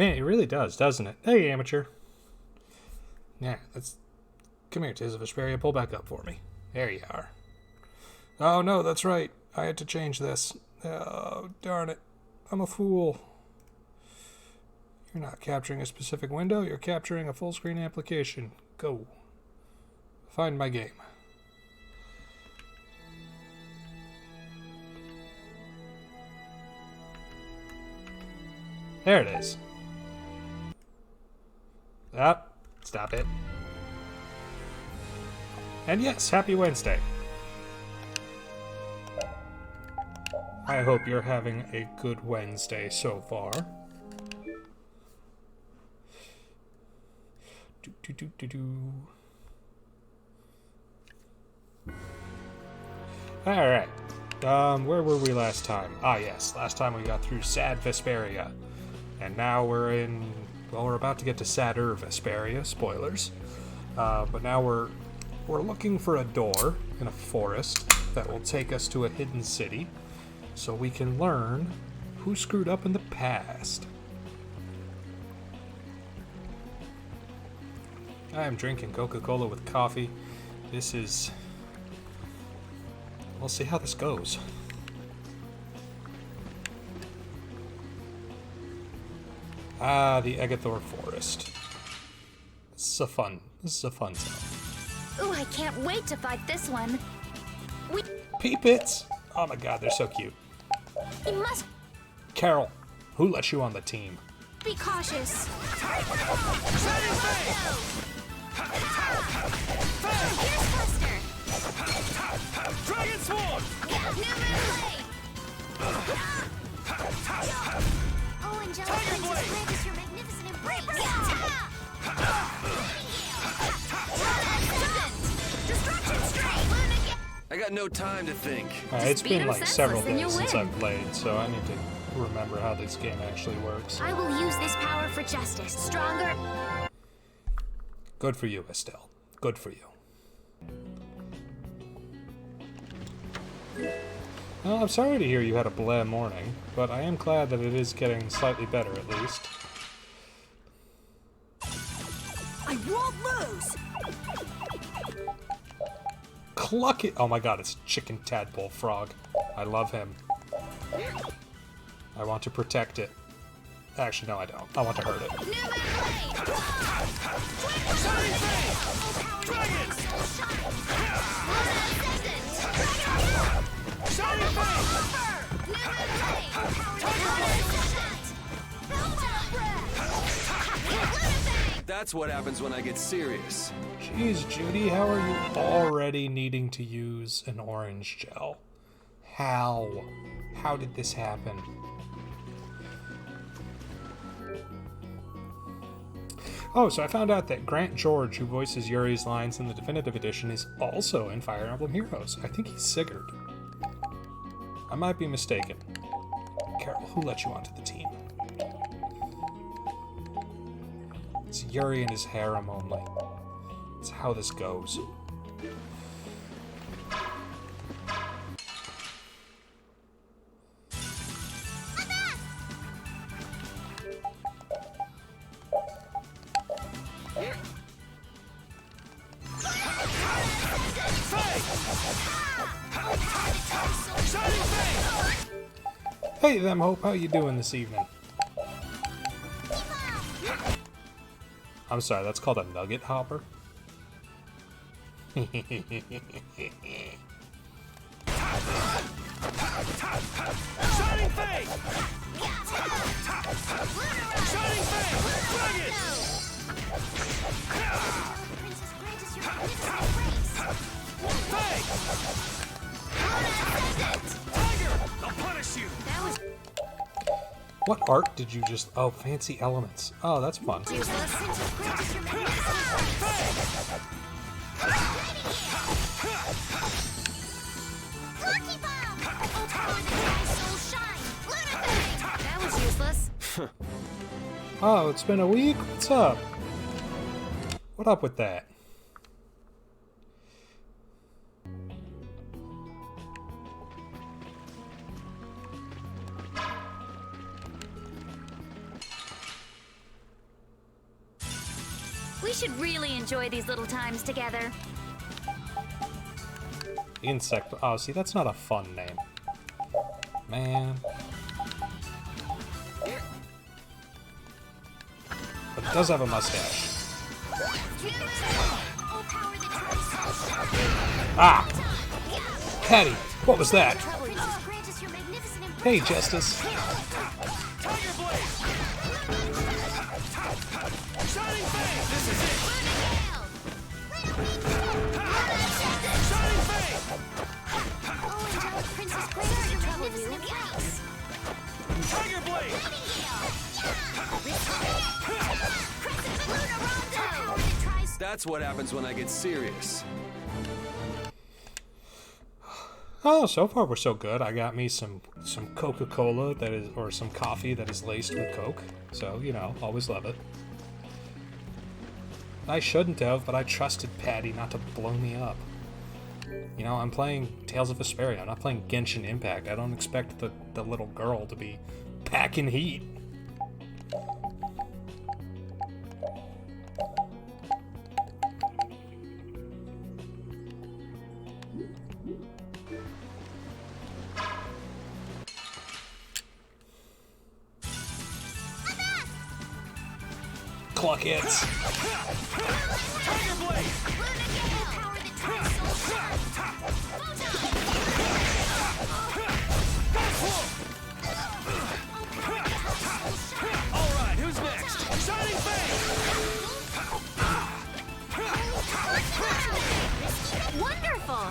Man, it really does, doesn't it? Hey, amateur. Yeah, let's... Come here, Tales of Vesperia. Pull back up for me. There you are. Oh, no, that's right. I had to change this. Oh, darn it. I'm a fool. You're not capturing a specific window. You're capturing a full-screen application. Go. Find my game. There it is. Up. Stop it. And yes, happy Wednesday. I hope you're having a good Wednesday so far. Alright. Where were we last time? Ah, yes. Last time we got through Sad Vesperia. And now we're in... Well, we're about to get to Sadder Vesperia. Spoilers. But now we're looking for a door in a forest that will take us to a hidden city so we can learn who screwed up in the past. I am drinking Coca-Cola with coffee. This is... We'll see how this goes. Ah, the Agathor Forest. This is a fun zone. Ooh, I can't wait to fight this one. Pee-pits! Oh my god, they're so cute. We must Carol, who let you on the team? be cautious. Here's Buster. Dragon Swarm! New blade. Oh, Angelica, just grant us your magnificent embrace. Destruction strike. I got no time to think. Alright, it's beat been him like several senseless and days you'll since win. I've played, so I need to remember how this game actually works. I will use this power for justice. Stronger. Good for you, Estelle. Good for you. Well, I'm sorry to hear you had a blah morning, but I am glad that it is getting slightly better at least. I won't lose. Cluck it! Oh my god, it's Chicken Tadpole Frog. I love him. I want to protect it. Actually, no, I don't. I want to hurt it. That's what happens when I get serious. Jeez, Judy, how are you already needing to use an orange gel? How? How did this happen? Oh, so I found out that Grant George, who voices Yuri's lines in the Definitive Edition, is also in Fire Emblem Heroes. I think he's Sigurd. I might be mistaken. Carol, who let you onto the team? It's Yuri and his harem only. That's how this goes. Hey, them Hope, how you doing this evening? I'm sorry, that's called a nugget hopper? Shining Fang! Shining Fang! Dragon! Fang! Tiger! I'll punish you! What art did you just... Oh, fancy elements. Oh, that's fun. That was useless. Oh, it's been a week? What's up? What up with that? We should really enjoy these little times together. Insect. Oh, see, that's not a fun name. Man. But it does have a mustache. Ah! Patty, what was that? Hey, Justice. Tiger Blade! Shining Fang! This is it! Shining Fang! Tiger Blade! That's what happens when I get serious. Oh, so far we're so good. I got me some Coca-Cola that is, or some coffee that is laced with Coke. So, you know, always love it. I shouldn't have, but I trusted Patty not to blow me up. You know, I'm playing Tales of Vesperia. I'm not playing Genshin Impact. I don't expect the little girl to be packing heat. Cluck it. Tiger Blade! Alright, who's next? Shining Fang! Wonderful!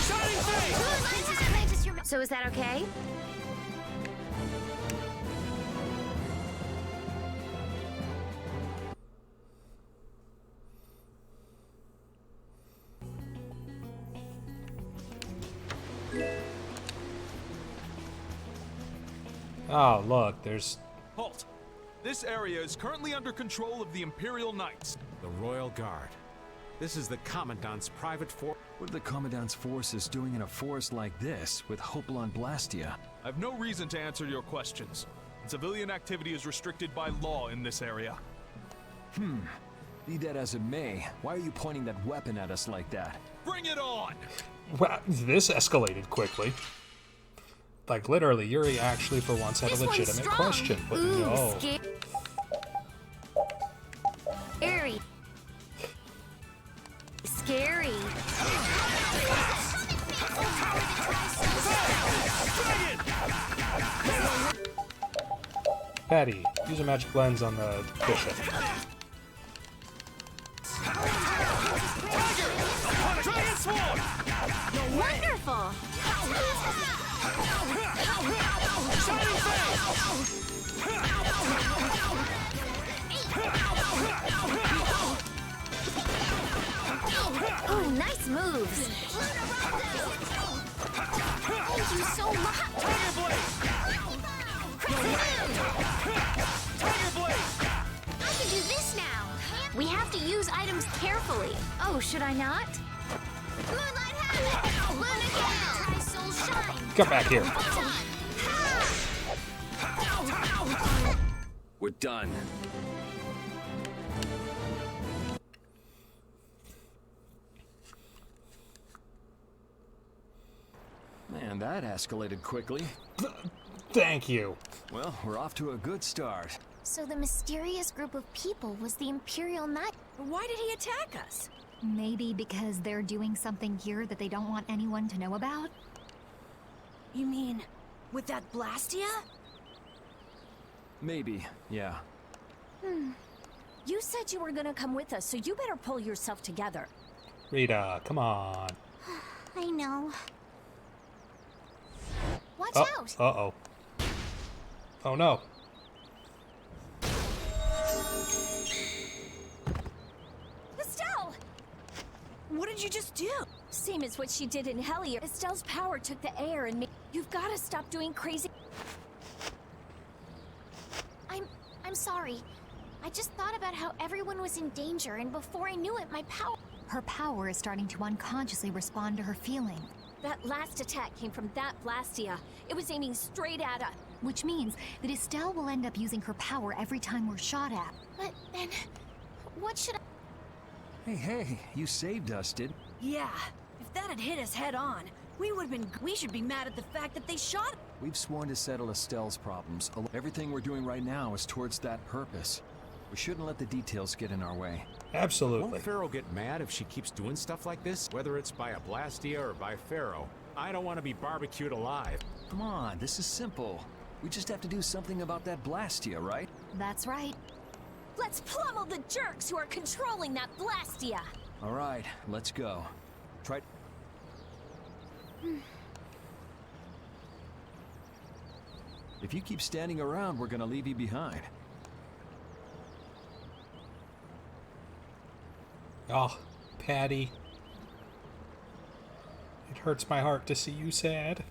Shining Fang! So is that okay? Oh, look, there's... Halt! This area is currently under control of the Imperial Knights. The Royal Guard. This is the Commandant's private force. What are the Commandant's forces doing in a forest like this, with Hopalon Blastia? I have no reason to answer your questions. Civilian activity is restricted by law in this area. Be that as it may, why are you pointing that weapon at us like that? Bring it on! Wow, this escalated quickly. Like, literally, Yuri actually for once had a legitimate question. But Ooh, no. Scary. Scary. Patty, use a magic lens on the bishop. Dragon Sword! Wonderful. Shining Fang! Ooh, nice moves. Thank you so much. Tiger Blade! Tiger Blade! I can do this now. We have to use items carefully. Oh, should I not? Moonlight Habit! Luna Gale! Try Soul Shine! Come back here. We're done. Man, that escalated quickly. Thank you. Well, we're off to a good start. So the mysterious group of people was the Imperial Knight. Why did he attack us? Maybe because they're doing something here that they don't want anyone to know about? You mean, with that Blastia? Maybe, yeah. You said you were gonna come with us, so you better pull yourself together. Rita, come on. I know. Watch Oh, out! uh-oh. Oh, no. Estelle! What did you just do? Same as what she did in Hellier. Estelle's power took the air and made... You've gotta stop doing crazy... I'm sorry. I just thought about how everyone was in danger, and before I knew it, my power... Her power is starting to unconsciously respond to her feeling, That last attack came from that Blastia. It was aiming straight at us. which means that Estelle will end up using her power every time we're shot at. But then... What should I... Hey, you saved us, didn't? Yeah, if that had hit us head on, we should be mad at the fact that they shot. We've sworn to settle Estelle's problems. Everything we're doing right now is towards that purpose. We shouldn't let the details get in our way. Absolutely. Won't Pharaoh get mad if she keeps doing stuff like this? Whether it's by a Blastia or by Pharaoh. I don't want to be barbecued alive. Come on, this is simple. We just have to do something about that Blastia, right? That's right. Let's pummel the jerks who are controlling that Blastia. All right, let's go. Try... If you keep standing around, we're gonna leave you behind. Oh, Patty. It hurts my heart to see you sad.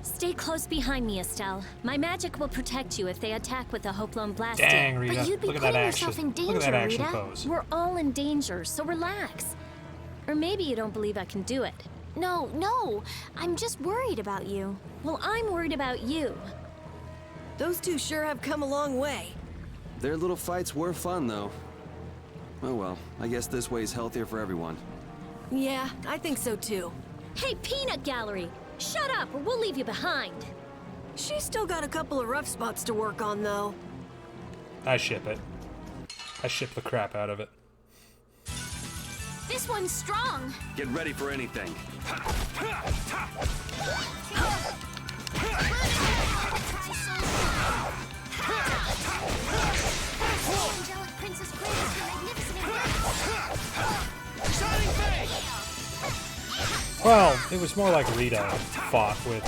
Stay close behind me, Estelle. My magic will protect you if they attack with a Hopalong Blastia. Dang, Rita. But you'd be Look at that putting action. yourself in danger, Look at that action Rita. pose. We're all in danger, so relax. Or maybe you don't believe I can do it. No, I'm just worried about you. Well, I'm worried about you. Those two sure have come a long way. Their little fights were fun, though. Oh well, I guess this way's healthier for everyone. Yeah, I think so too. Hey, Peanut Gallery! Shut up, or we'll leave you behind. She's still got a couple of rough spots to work on, though. I ship it. I ship the crap out of it. This one's strong. Get ready for anything. Angelic Princess Grace, your magnificent Well, it was more like Rita fought with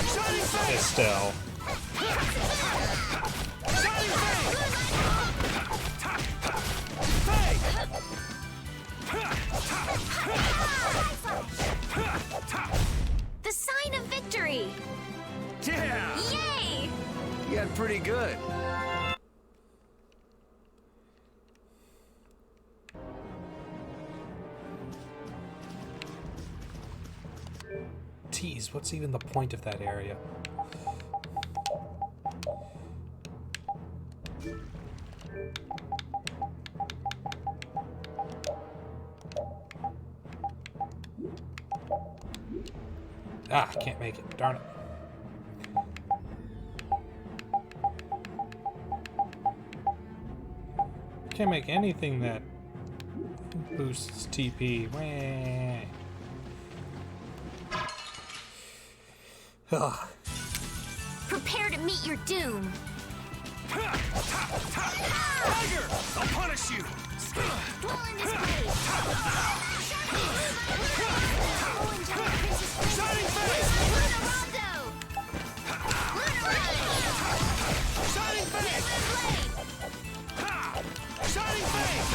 Estelle. The sign of victory. Yeah! Yay! You got pretty good. Tease, what's even the point of that area? Ah, I can't make it. Darn it. Can't make anything that boosts TP. Wah. Ugh. Prepare to meet your doom. Tiger! I'll punish you! Dwell in this grave. Oh, Angelic Princess Grace. Shining face! Luna Rondo. Luna Ray. Shining face! Shining face!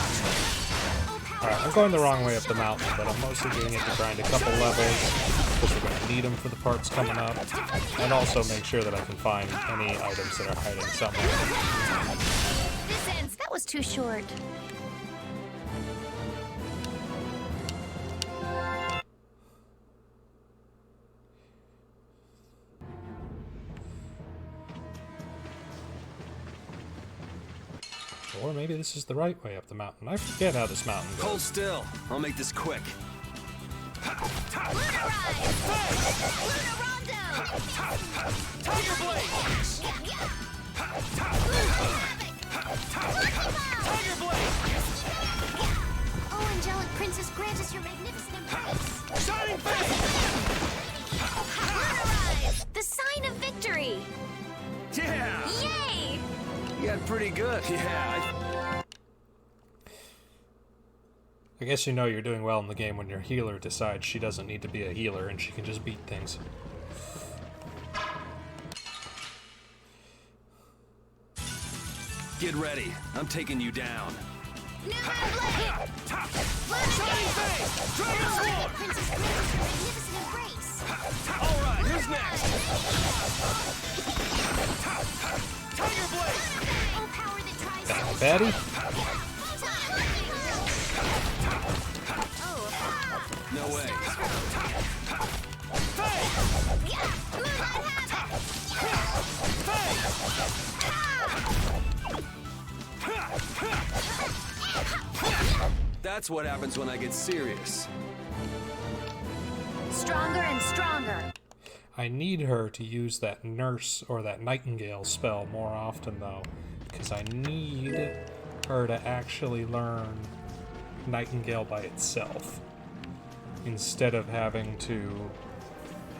Alright, I'm going the wrong way up the mountain, but I'm mostly doing it to grind a couple levels, because we're going to need them for the parts coming up, and also make sure that I can find any items that are hiding somewhere. This ends. That was too short. Or maybe this is the right way up the mountain. I forget how this mountain Hold goes. still. I'll make this quick. Luna Rise. Luna Rondo. Tiger blade! Tiger blade! Oh, Angelic Princess, grant us your magnificent embrace. Shining face! Luna Rise. The sign of victory. Yeah! Yay! You got pretty good. Yeah. I guess you know you're doing well in the game when your healer decides she doesn't need to be a healer and she can just beat things. Get ready. I'm taking you down. Luna Blade. Shining face! Dragon Sword! Princess, grant us your magnificent embrace. All right, who's next? Tiger blade! Oh, power that tries Damn, souls. Betty? No way. That's what happens when I get serious. Stronger and stronger. I need her to use that nurse or that nightingale spell more often, though, because I need her to actually learn nightingale by itself, instead of having to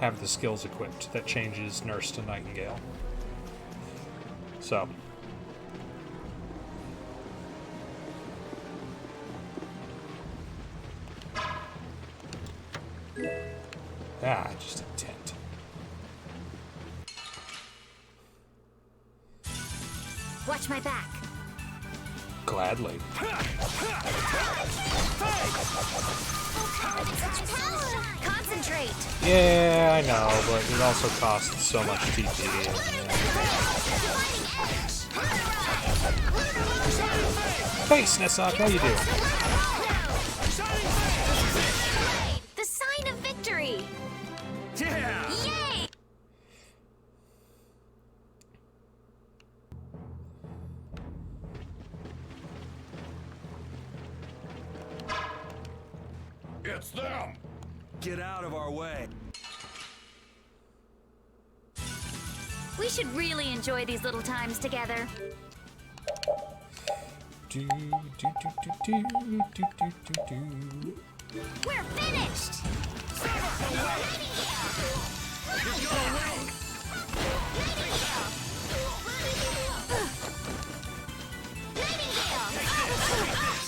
have the skills equipped that changes nurse to nightingale. So. Just a tent. Watch my back. Gladly. Concentrate. Yeah, I know, but it also costs so much TP. Hey, Snesak, how you doing? The sign of victory. Yeah! Yay! It's them! Get out of our way. We should really enjoy these little times together. We're finished!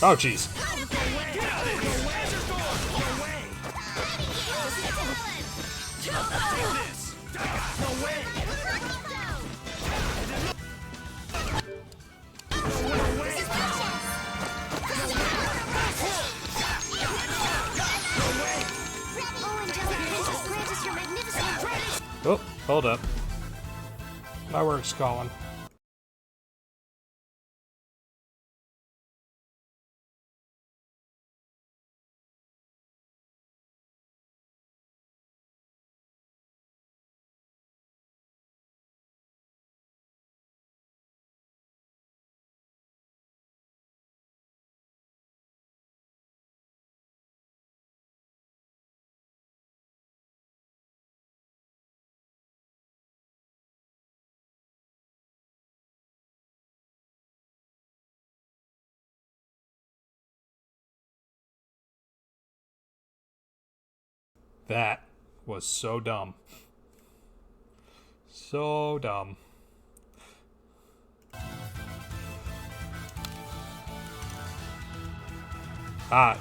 Oh, jeez. Oh, hold up. My work's calling. That was so dumb. So dumb.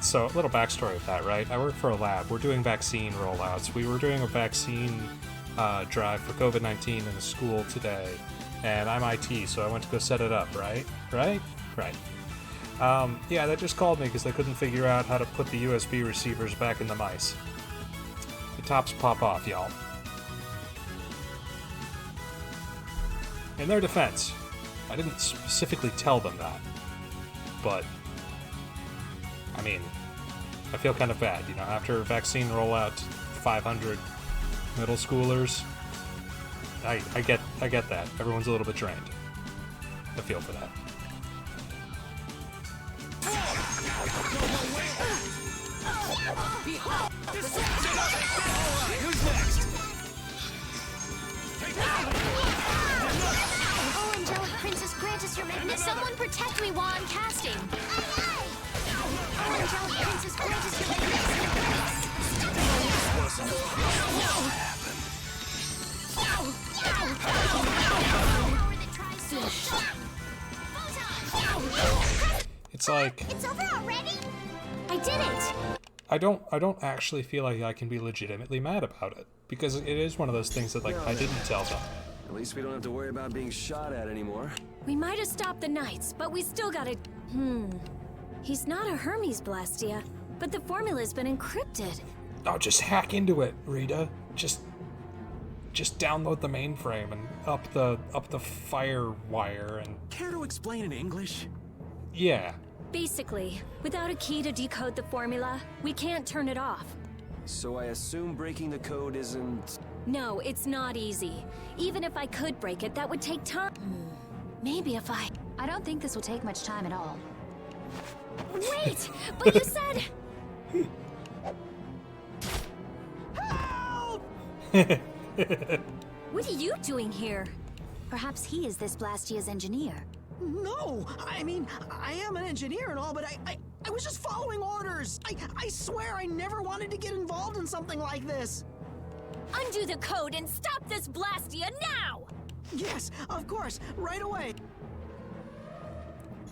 So a little backstory of that, right? I work for a lab. We're doing vaccine rollouts. We were doing a vaccine drive for COVID-19 in a school today, and I'm IT, so I went to go set it up, right? Right? Yeah, they just called me because they couldn't figure out how to put the USB receivers back in the mice. The tops pop off, y'all. In their defense, I didn't specifically tell them that, but I mean, I feel kind of bad, you know, after vaccine rollout, 500 middle schoolers, I get that. Everyone's a little bit drained. I feel for that. Who's next? Oh, angelic princess, grant us your magnificence. Someone protect me while I'm casting. Oh, angelic princess, grant us your magnificence. It's like, It's over already? I did it! I don't actually feel like I can be legitimately mad about it, because it is one of those things that, like, I didn't tell them. At least we don't have to worry about being shot at anymore. We might have stopped the Knights, but we still gotta... He's not a Hermes Blastia, but the formula's been encrypted. Oh, just hack into it, Rita. Just download the mainframe and up the fire wire and... Care to explain in English? Yeah. Basically, without a key to decode the formula, we can't turn it off. So I assume breaking the code isn't... No, it's not easy. Even if I could break it, that would take time. Maybe if I... I don't think this will take much time at all. Wait! But you said... What are you doing here? Perhaps he is this Blastia's engineer. No! I mean, I am an engineer and all, but I was just following orders! I swear I never wanted to get involved in something like this! Undo the code and stop this Blastia now! Yes, of course, right away!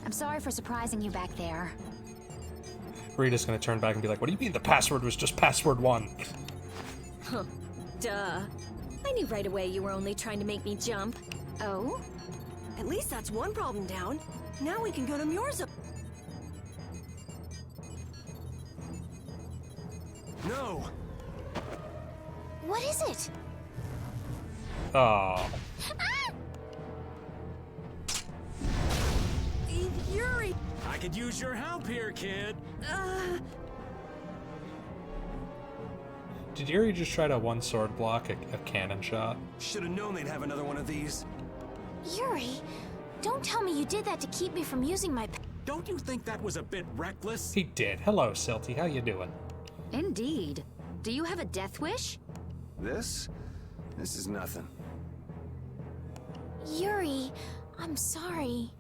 I'm sorry for surprising you back there. Rita's gonna turn back and be like, what do you mean the password was just password 1? Huh. Duh. I knew right away you were only trying to make me jump. Oh? At least that's one problem down. Now we can go to Myorza. No! What is it? Oh. Yuri! I could use your help here, kid. Did Yuri just try to one sword block a cannon shot? Should have known they'd have another one of these. Yuri, don't tell me you did that to keep me from using my... Don't you think that was a bit reckless? He did. Hello, Silty. How you doing? Indeed. Do you have a death wish? This is nothing. Yuri, I'm sorry.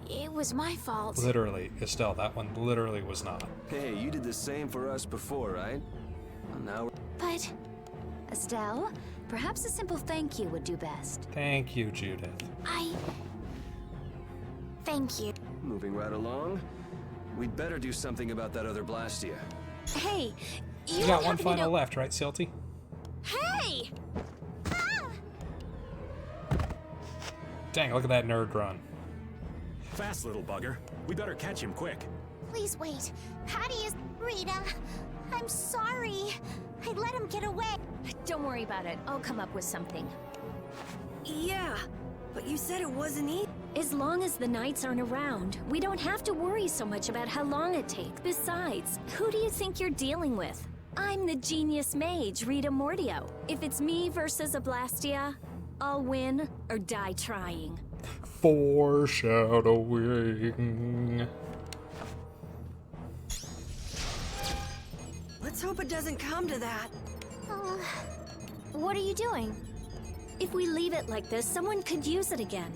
It was my fault. Literally, Estelle, that one literally was not. Hey, you did the same for us before, right? Well, now But... Estelle, perhaps a simple thank you would do best. Thank you, Judith. Thank you. moving right along. We'd better do something about that other Blastia. Hey, You got one final left, right, Silty? Hey! Dang, look at that nerd run. Fast, little bugger. We better catch him quick. Please wait. Patty is... Rita, I'm sorry. I let him get away. Don't worry about it. I'll come up with something. Yeah, but you said it wasn't easy. As long as the knights aren't around, we don't have to worry so much about how long it takes. Besides, who do you think you're dealing with? I'm the genius mage, Rita Mordio. If it's me versus a Blastia, I'll win or die trying. Foreshadowing. Let's hope it doesn't come to that. What are you doing? If we leave it like this, someone could use it again.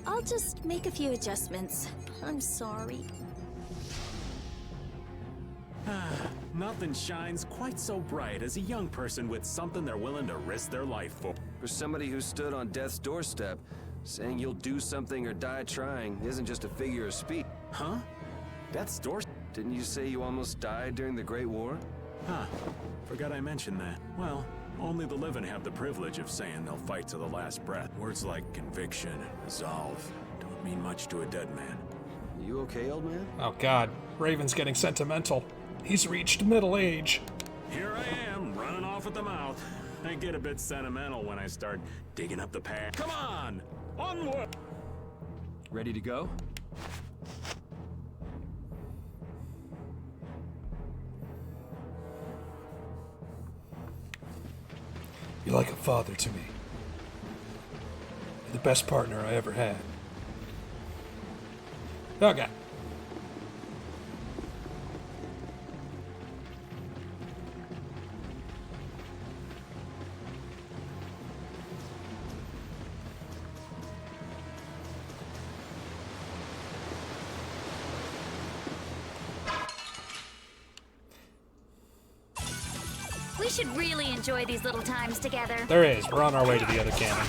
I'll just make a few adjustments. I'm sorry. Nothing shines quite so bright as a young person with something they're willing to risk their life for. For somebody who stood on death's doorstep, saying you'll do something or die trying isn't just a figure of speech. Huh? Death's door? Didn't you say you almost died during the Great War? Huh. Forgot I mentioned that. Well, only the living have the privilege of saying they'll fight to the last breath. Words like conviction and resolve don't mean much to a dead man. You okay, old man? Oh god, Raven's getting sentimental. He's reached middle age. Here I am, running off at the mouth. I get a bit sentimental when I start digging up the past. Come on! Onward! Ready to go? You're like a father to me. You're the best partner I ever had. Oh god. We should really enjoy these little times together. There is. We're on our way to the other cannon.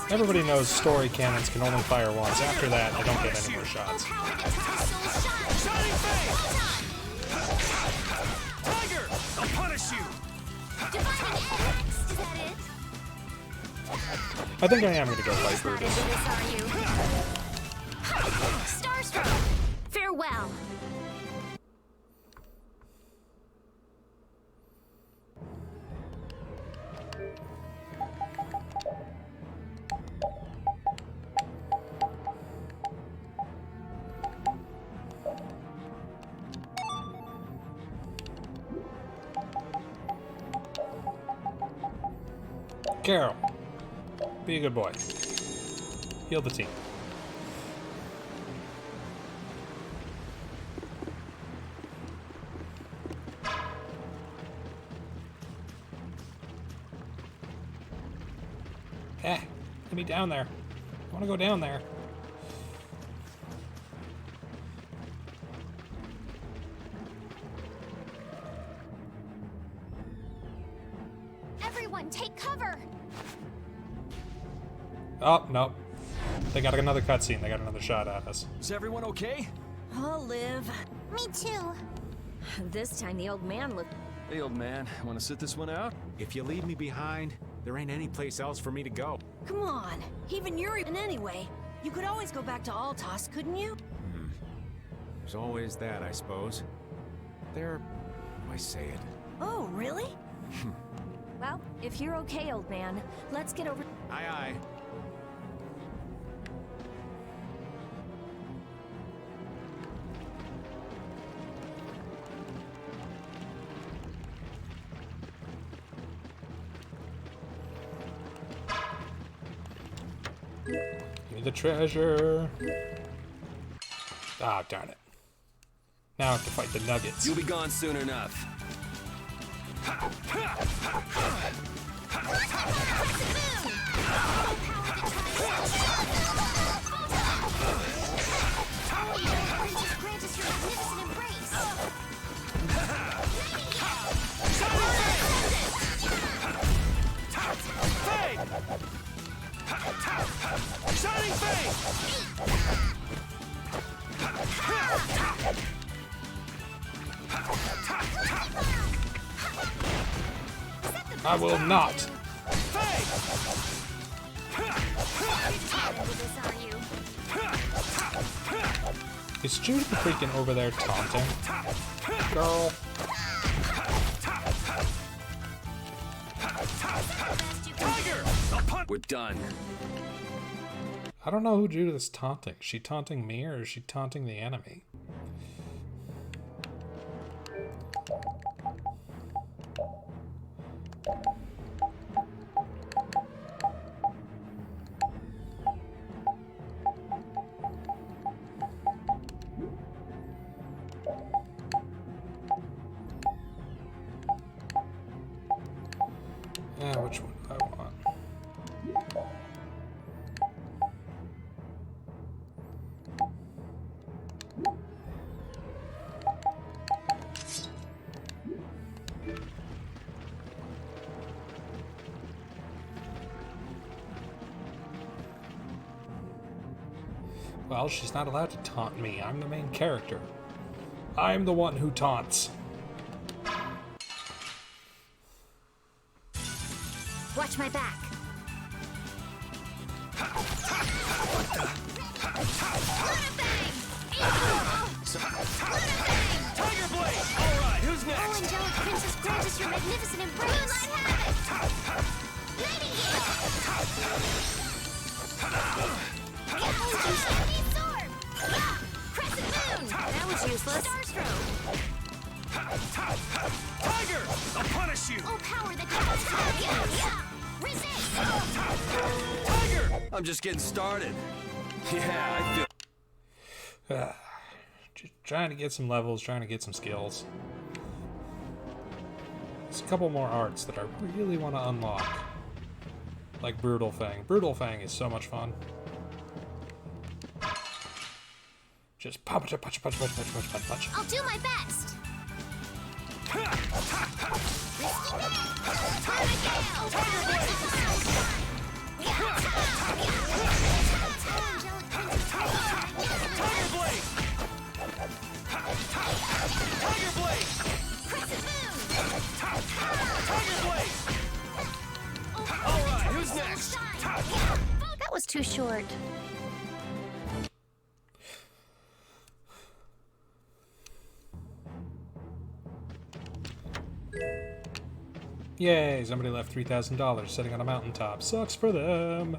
Everybody knows story cannons can only fire once. After that, I don't get any more shots. Tiger! I'll punish you! Is that it? I think I am going to go fight Not Brutus. into this, are you? Starstruck! Farewell. Carol, be a good boy. Heal the team. Eh, get me down there. I want to go down there. Everyone, take cover! Oh, no. They got another cutscene. They got another shot at us. Is everyone okay? I'll live. Me too. This time the old man looked... Hey, old man, want to sit this one out? If you leave me behind, there ain't any place else for me to go. Come on. Even Yuri. And anyway, you could always go back to Altos, couldn't you? There's always that, I suppose. There... I say it. Oh, really? Well, if you're okay, old man, let's get over... Aye, aye. Give me the treasure. Ah, darn it. Now I have to fight the nuggets. You'll be gone soon enough. Grant us your magnificent embrace. Shining Face! I will not. Is Judy freaking over there taunting? Girl. We're done. I don't know who Judith's taunting. Is she taunting me or is she taunting the enemy? Yeah, which one do I want? Well, she's not allowed to taunt me. I'm the main character. I'm the one who taunts. Watch my back. Tiger Blade! Alright, who's Oh, next? angelic princess, grant us your magnificent embrace. Moonlight have it! Nightingale! Sword! Crescent moon! That was useless. Starstroke! Tiger! I'll punish you! Oh, power that can resist! Tiger! I'm just getting started. Yeah, I feel... Just trying to get some levels, trying to get some skills. There's a couple more arts that I really want to unlock. Like Brutal Fang. Brutal Fang is so much fun. Just punch, punch, punch, punch, punch, punch, punch, punch. I'll do my best! Tiger Blade! Tiger Blade! Crescent moon! Tiger Blade! Alright, who's next? That was too short. Yay, somebody left $3,000 sitting on a mountaintop. Sucks for them.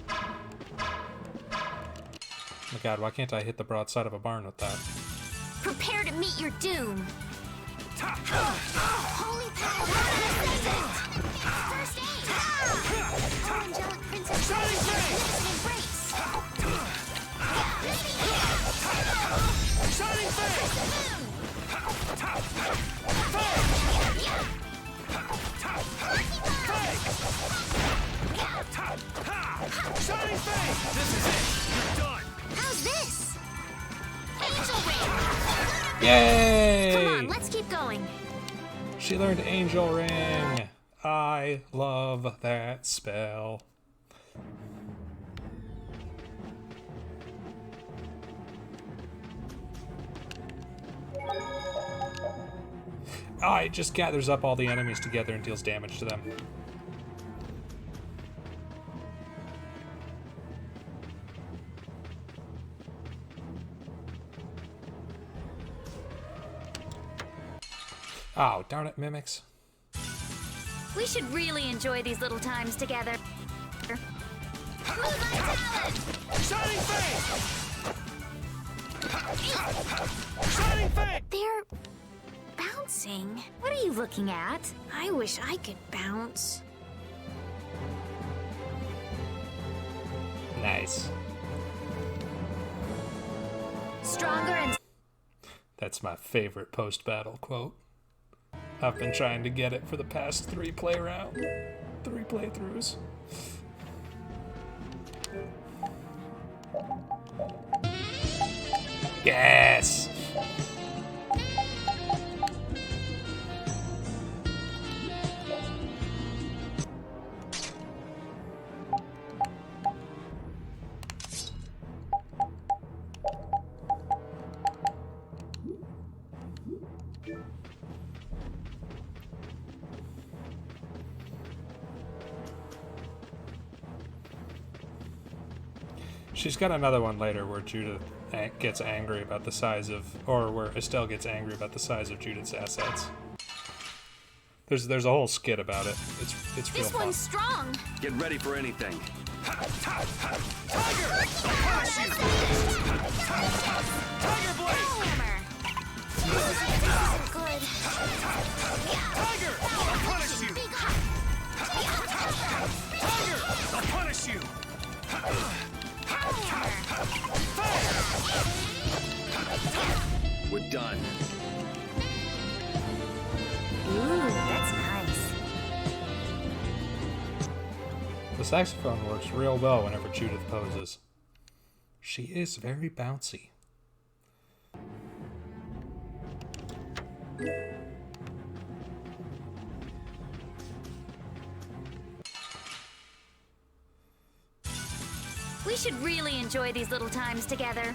Oh my god, why can't I hit the broadside of a barn with that? Prepare to meet your doom. Holy First aid! Oh, angelic princess! Embrace! Shining Face! Shining Face! This is it! You're done! How's this? Angel Ring! Yay! Come on, let's keep going. She learned Angel Ring. I love that spell. Oh, it just gathers up all the enemies together and deals damage to them. Oh, darn it, Mimics. We should really enjoy these little times together. Shining Face! Shining Face! They're bouncing. What are you looking at? I wish I could bounce. Nice. Stronger and... That's my favorite post-battle quote. I've been trying to get it for the past 3 playthroughs. Yes! She's got another one later where Judith gets angry about the size of, or where Estelle gets angry about the size of Judith's assets. There's a whole skit about it. It's real This fun. one's strong. Get ready for anything. Tiger! I'll punish you! Tiger Blade! Hammer. Good. Tiger! I'll punish you! Tiger! I'll punish you! We're done. Ooh, that's nice. The saxophone works real well whenever Judith poses. She is very bouncy. We should really enjoy these little times together.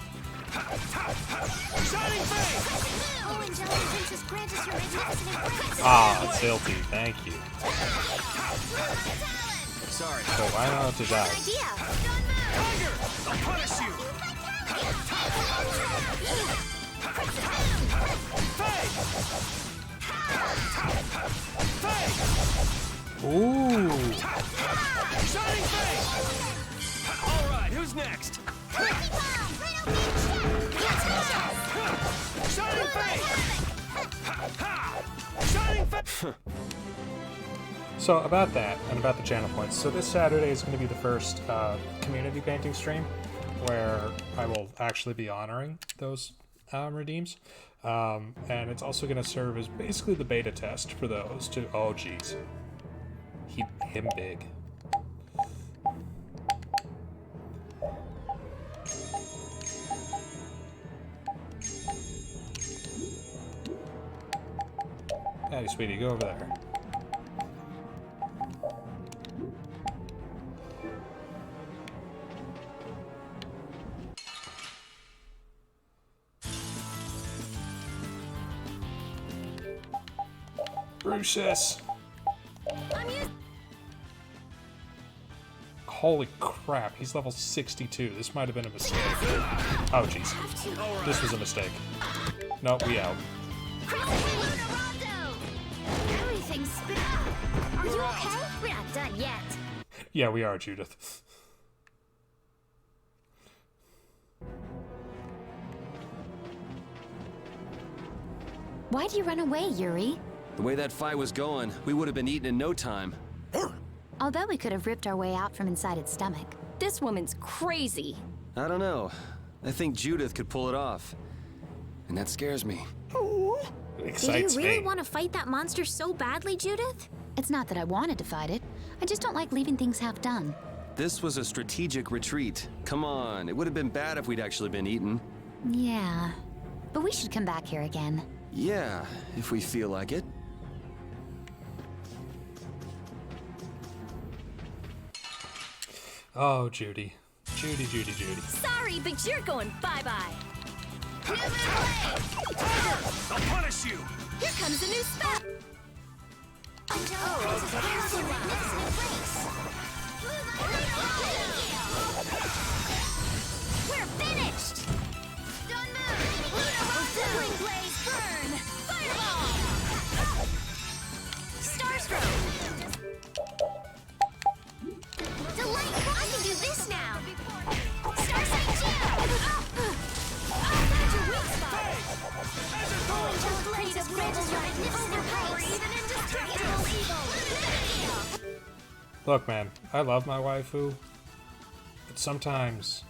Shining Face! Oh, angelic princess, grant us your magnificent embrace. Ah, Silty, thank you. Sorry. So I don't have to die. Idea. Tiger! I'll punish you! Ooh. Shining Face! All right, who's next? Shining Face! Shining Face! So about that, and about the channel points. So this Saturday is going to be the first community painting stream where I will actually be honoring those redeems. And it's also going to serve as basically the beta test for those to... Oh, geez. Him big. Hey, sweetie, go over there. Brutus! Holy crap, he's level 62. This might have been a mistake. Oh, jeez. This was a mistake. No, we out. Everything's spin. Are you okay? We're not done yet. Yeah, we are, Judith. Why do you run away, Yuri? The way that fight was going, we would have been eaten in no time. Although we could have ripped our way out from inside its stomach. This woman's crazy. I don't know. I think Judith could pull it off. And that scares me. Do Excites you really me. want to fight that monster so badly, Judith? It's not that I wanted to fight it. I just don't like leaving things half done. This was a strategic retreat. Come on, it would have been bad if we'd actually been eaten. Yeah. But we should come back here again. Yeah, if we feel like it. Oh, Judy. Judy, Judy, Judy. Sorry, but you're going bye-bye. I'll punish you! Here comes a new spot. We're finished! Don't move! Sibling blaze burn! Fireball! Starstroke! Delight! I can do this now! Starsight Geo! That's your weak spot! Angel blade of bridges your magnificent grace! Even indestructible evil! Look, man, I love my waifu, but sometimes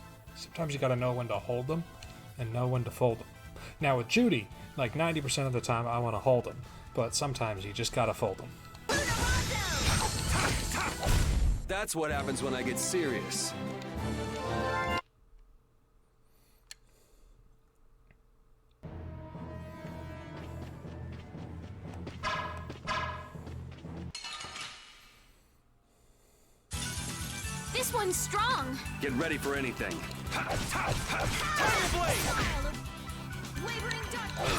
you gotta know when to hold them and know when to fold them. Now with Judy, like 90% of the time I want to hold them, but sometimes you just gotta fold them. That's what happens when I get serious. This one's strong! Get ready for anything. Tiger Blade! Wavering darkness!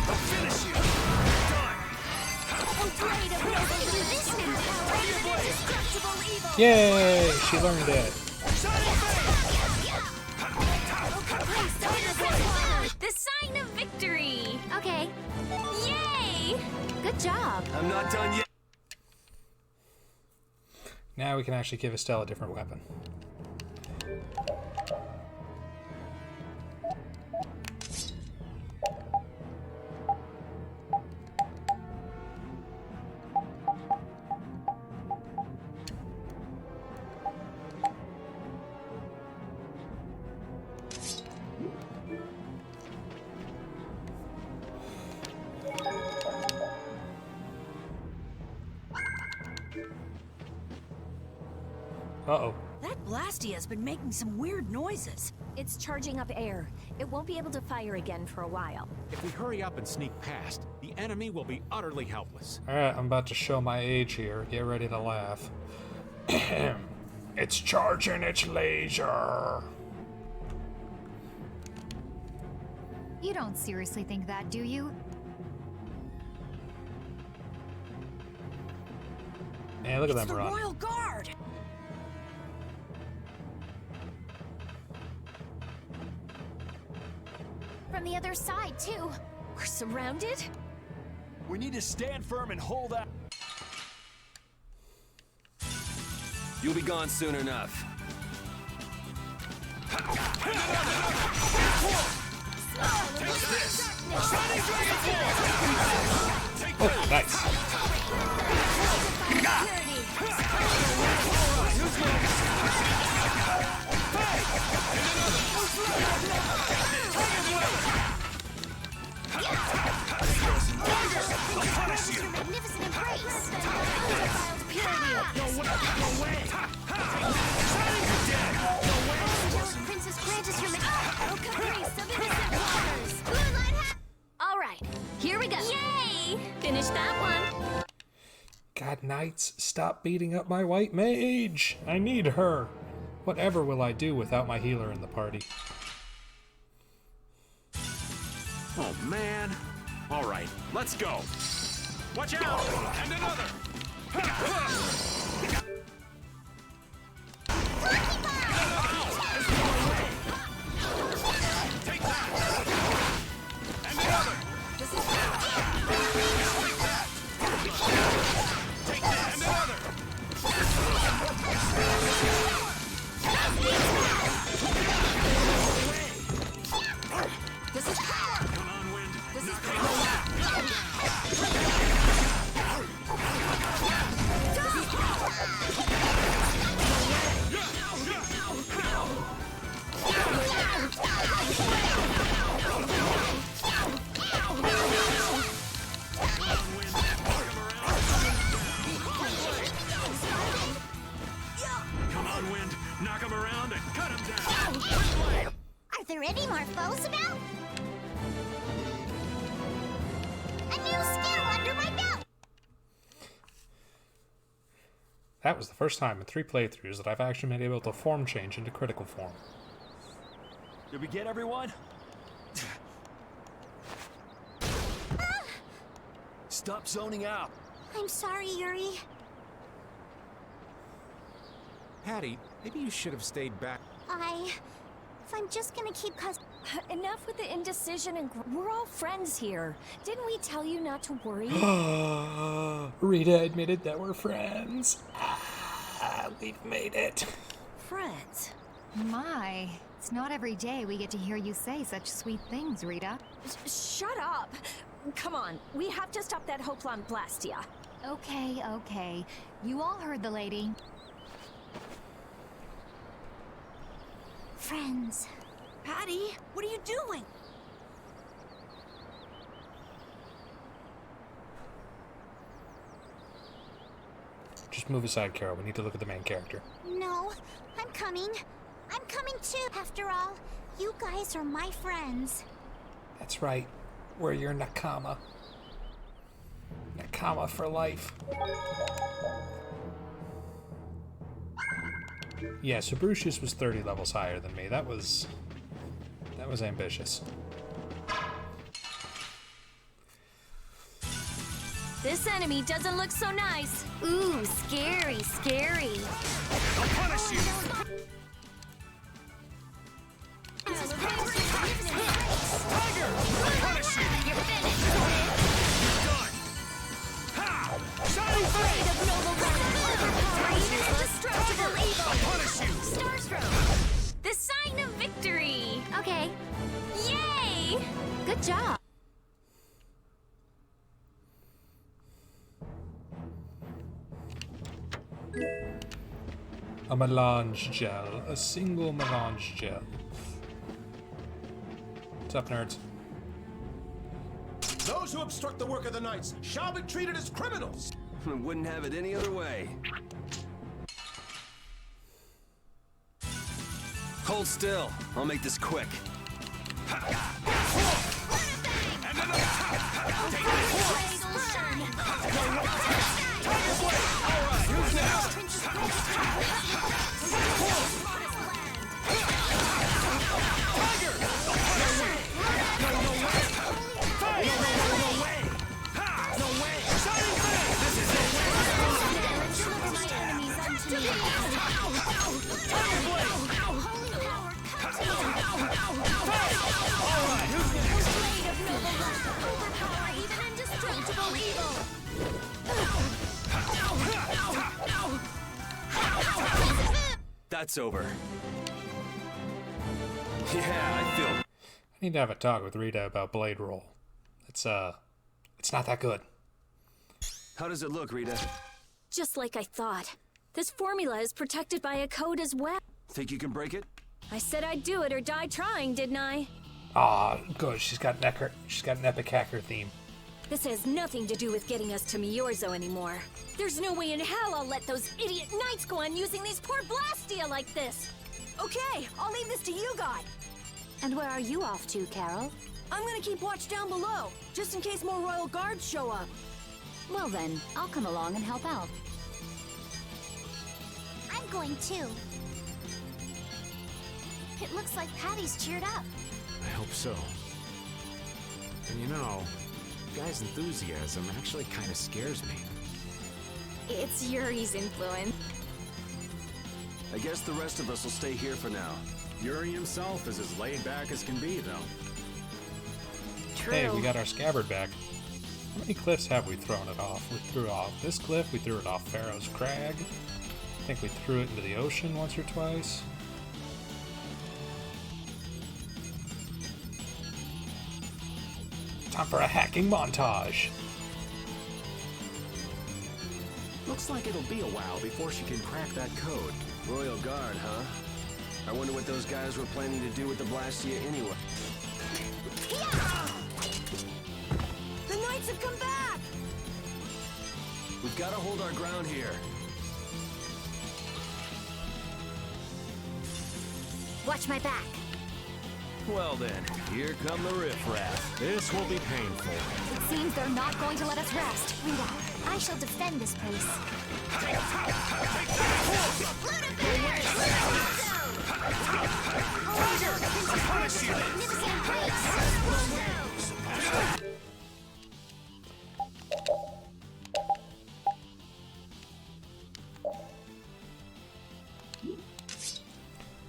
I'll finish you! Blade of Will can do this now! Even indestructible evil! Yay! She learned it. The sign of victory. Okay. Yay! Good job. I'm not done yet. Now we can actually give Estelle a different weapon. Uh-oh. That Blastia's been making some weird noises. It's charging up air. It won't be able to fire again for a while. If we hurry up and sneak past, the enemy will be utterly helpless. Alright, I'm about to show my age here. Get ready to laugh. It's charging its laser. You don't seriously think that, do you? Man, look at them The run. Royal Guard! From the other side, too. We're surrounded? We need to stand firm and hold out. You'll be gone soon enough. How's this? Shining Dragon Force! Oh, nice. Magnificent embrace! Angelic Princess grant us your All right, here we go. Yay! Finish that one. God, Knights, stop beating up my white mage. I need her. Whatever will I do without my healer in the party? Oh, man. All right, let's go. Watch out! And another! Take that! And another! Take that! And another! This is power! Come on, Wind. This is That was the first time in 3 playthroughs that I've actually been able to form change into critical form. Did we get everyone? Stop zoning out. I'm sorry, Yuri. Patty, maybe you should have stayed back. If I'm just gonna keep Enough with the indecision and we're all friends here. Didn't we tell you not to worry? Rita admitted that we're friends. We've made it. Friends? My, it's not every day we get to hear you say such sweet things, Rita. Shut up! Come on, we have to stop that Hoplon Blastia. Okay, okay. You all heard the lady. friends. Patty, what are you doing? Just move aside, Carol. We need to look at the main character. No, I'm coming. I'm coming too. After all, you guys are my friends. That's right. We're your Nakama. Nakama for life. Yeah, so Brucius was 30 levels higher than me. That was ambitious. This enemy doesn't look so nice. Ooh, scary, scary. I'll punish you! Tiger! I'll punish you! You're finished. Done! Ha! Shining Flame! Indestructible evil. I'll punish you! Starstroke. The sign of victory. Okay. Yay! Good job. A melange gel. A single melange gel. What's up, nerds? Those who obstruct the work of the Knights shall be treated as criminals! Wouldn't have it any other way. Hold still. I'll make this quick. And another tap! Take this! Tiger Blade! Alright, who's next? Tiger! I'll punish you! No way! Fire! No way! Ha! No way! Shining Flame! This is it! Deliver my enemies unto me. Tiger Blade! Alright, who's next? Blade of noble light. Overpower even indestructible evil. That's over. Yeah, I feel... I need to have a talk with Rita about Blade Roll. It's not that good. How does it look, Rita? Just like I thought. This formula is protected by a code as well. Think you can break it? I said I'd do it or die trying, didn't I? Ah, good. She's got an epic hacker theme. This has nothing to do with getting us to Miorzo anymore. There's no way in hell I'll let those idiot knights go on using these poor Blastia like this. Okay, I'll leave this to you guys. And where are you off to, Carol? I'm gonna keep watch down below, just in case more royal guards show up. Well then, I'll come along and help out. I'm going too. It looks like Patty's cheered up. I hope so. And you know, the guy's enthusiasm actually kind of scares me. It's Yuri's influence. I guess the rest of us will stay here for now. Yuri himself is as laid back as can be, though. True. Hey, we got our scabbard back. How many cliffs have we thrown it off? We threw off this cliff, we threw it off Pharaoh's Crag. I think we threw it into the ocean once or twice. Time for a hacking montage. Looks like it'll be a while before she can crack that code. Royal Guard, huh? I wonder what those guys were planning to do with the Blastia anyway. The knights have come back! We've got to hold our ground here. Watch my back. Well then, here come the riffraff. This will be painful. It seems they're not going to let us rest. Rita, I I shall defend this place.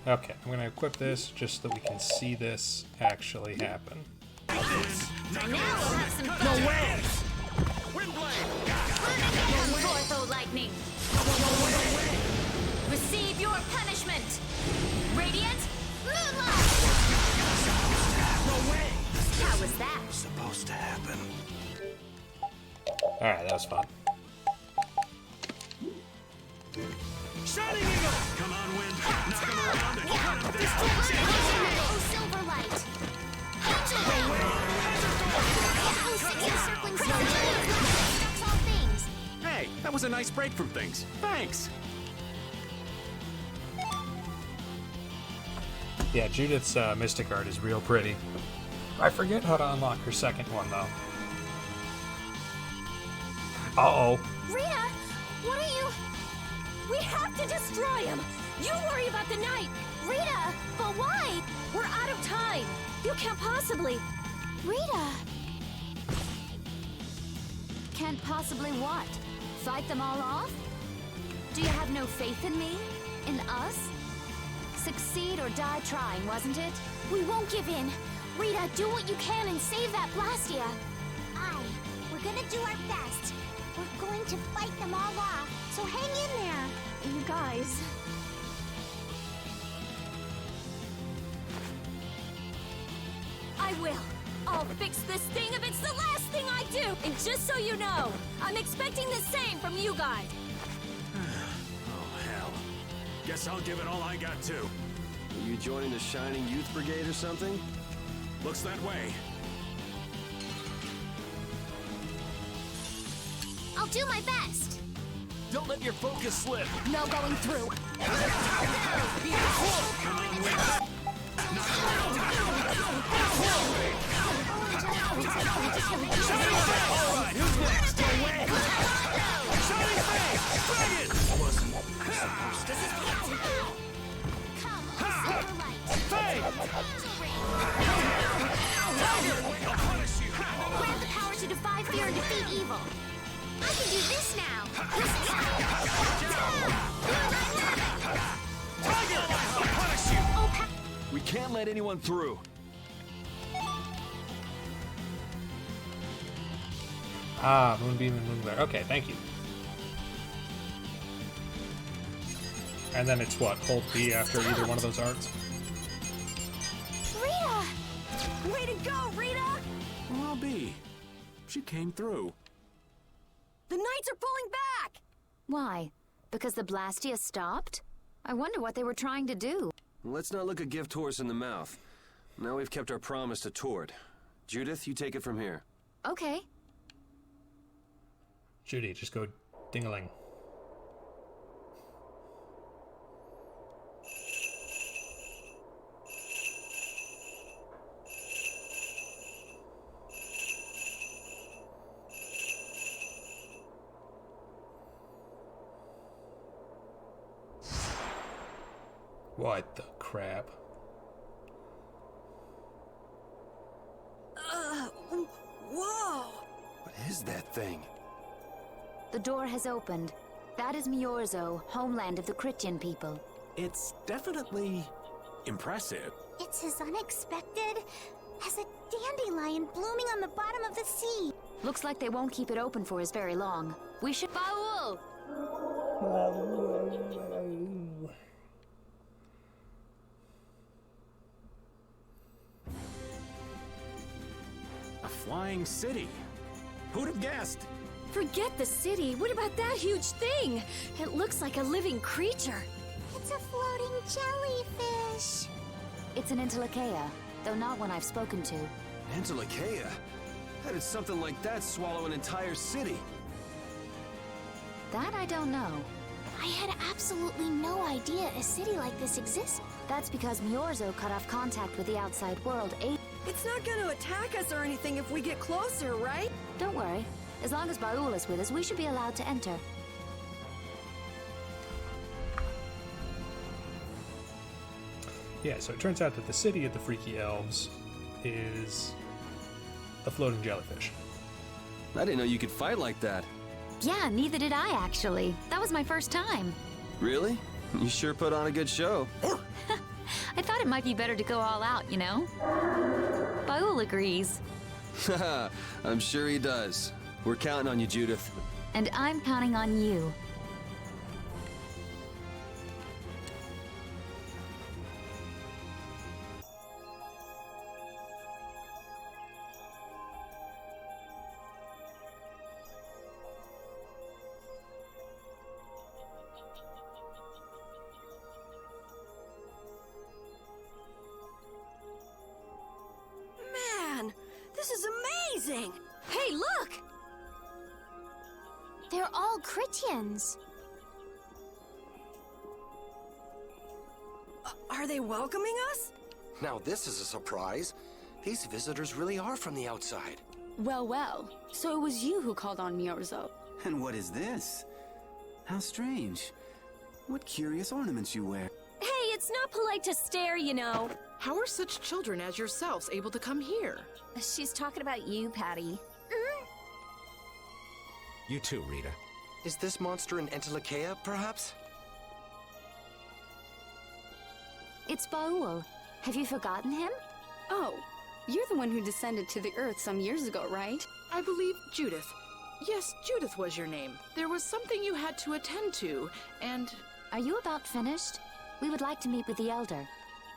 Okay, I'm gonna equip this just so that we can see this actually happen. No way! Forth, O lightning! Receive your punishment! Radiant Moonlight! No way! How was that? Supposed to happen. Alright, that was fun. Shining Eagle! Come on, Wind. Knock him around and cut him down. Oh, silver light. Angel Ray. Encircling Destructs all things. Hey, that was a nice break from things. Thanks. Yeah, Judith's Mystic Art is real pretty. I forget how to unlock her second one, though. Uh-oh. Rita, what are you... We have to destroy him! You worry about the knight! Rita, but why? We're out of time! You can't possibly... Rita! Can't possibly what? Fight them all off? Do you have no faith in me? In us? Succeed or die trying, wasn't it? We won't give in. Rita, do what you can and save that Blastia. Aye, we're gonna do our best. We're going to fight them all off, so hang in there. You guys... I will. I'll fix this thing if it's the last thing I do. And just so you know, I'm expecting the same from you guys. Oh, hell. Guess I'll give it all I got, too. Are you joining the Shining Youth Brigade or something? Looks that way. I'll do my best. Don't let your focus slip. No going through. Alright, who's next? No way! Shining Face! Bring it! Wasn't supposed to happen. Come, silver light. Faye! I'll punish you! Grab the power to defy fear and defeat evil. I can do this now. Tiger! I'll punish you! We can't let anyone through. Ah, Moonbeam and Moonglare. Okay, thank you. And then it's what? Hold B after either one of those arts? Rita! Way to go, Rita! Well, I'll be. She came through. The knights are pulling back! Why? Because the Blastia stopped? I wonder what they were trying to do. Let's not look a gift horse in the mouth. Now we've kept our promise to Tord. Judith, you take it from here. Okay. Judy, just go ding-a-ling. What the crap? Whoa! What is that thing? The door has opened. That is Miorzo, homeland of the Christian people. It's definitely impressive. It's as unexpected as a dandelion blooming on the bottom of the sea. Looks like they won't keep it open for us very long. We should... Baul! A flying city. Who'd have guessed? Forget the city. What about that huge thing? It looks like a living creature. It's a floating jellyfish. It's an Entelekea, though not one I've spoken to. Entelekea? How did something like that swallow an entire city? That I don't know. I had absolutely no idea a city like this exists. That's because Miorzo cut off contact with the outside world. It's not gonna attack us or anything if we get closer, right? Don't worry. As long as Baul is with us, we should be allowed to enter. Yeah, so it turns out that the city of the Freaky Elves is a floating jellyfish. I didn't know you could fight like that. Yeah, neither did I, actually. That was my first time. Really? You sure put on a good show. I thought it might be better to go all out, you know? Baul agrees. I'm sure he does. We're counting on you, Judith. And I'm counting on you. Man, this is amazing! Hey, look! They're all Critians. Are they welcoming us? Now this is a surprise. These visitors really are from the outside. Well, well. So it was you who called on Miorzo. And what is this? How strange. What curious ornaments you wear. Hey, it's not polite to stare, you know. How are such children as yourselves able to come here? She's talking about you, Patty. You too, Rita. Is this monster an Entelekea, perhaps? It's Baul. Have you forgotten him? Oh, you're the one who descended to the Earth some years ago, right? I believe Judith. Yes, Judith was your name. There was something you had to attend to, and... Are you about finished? We would like to meet with the Elder.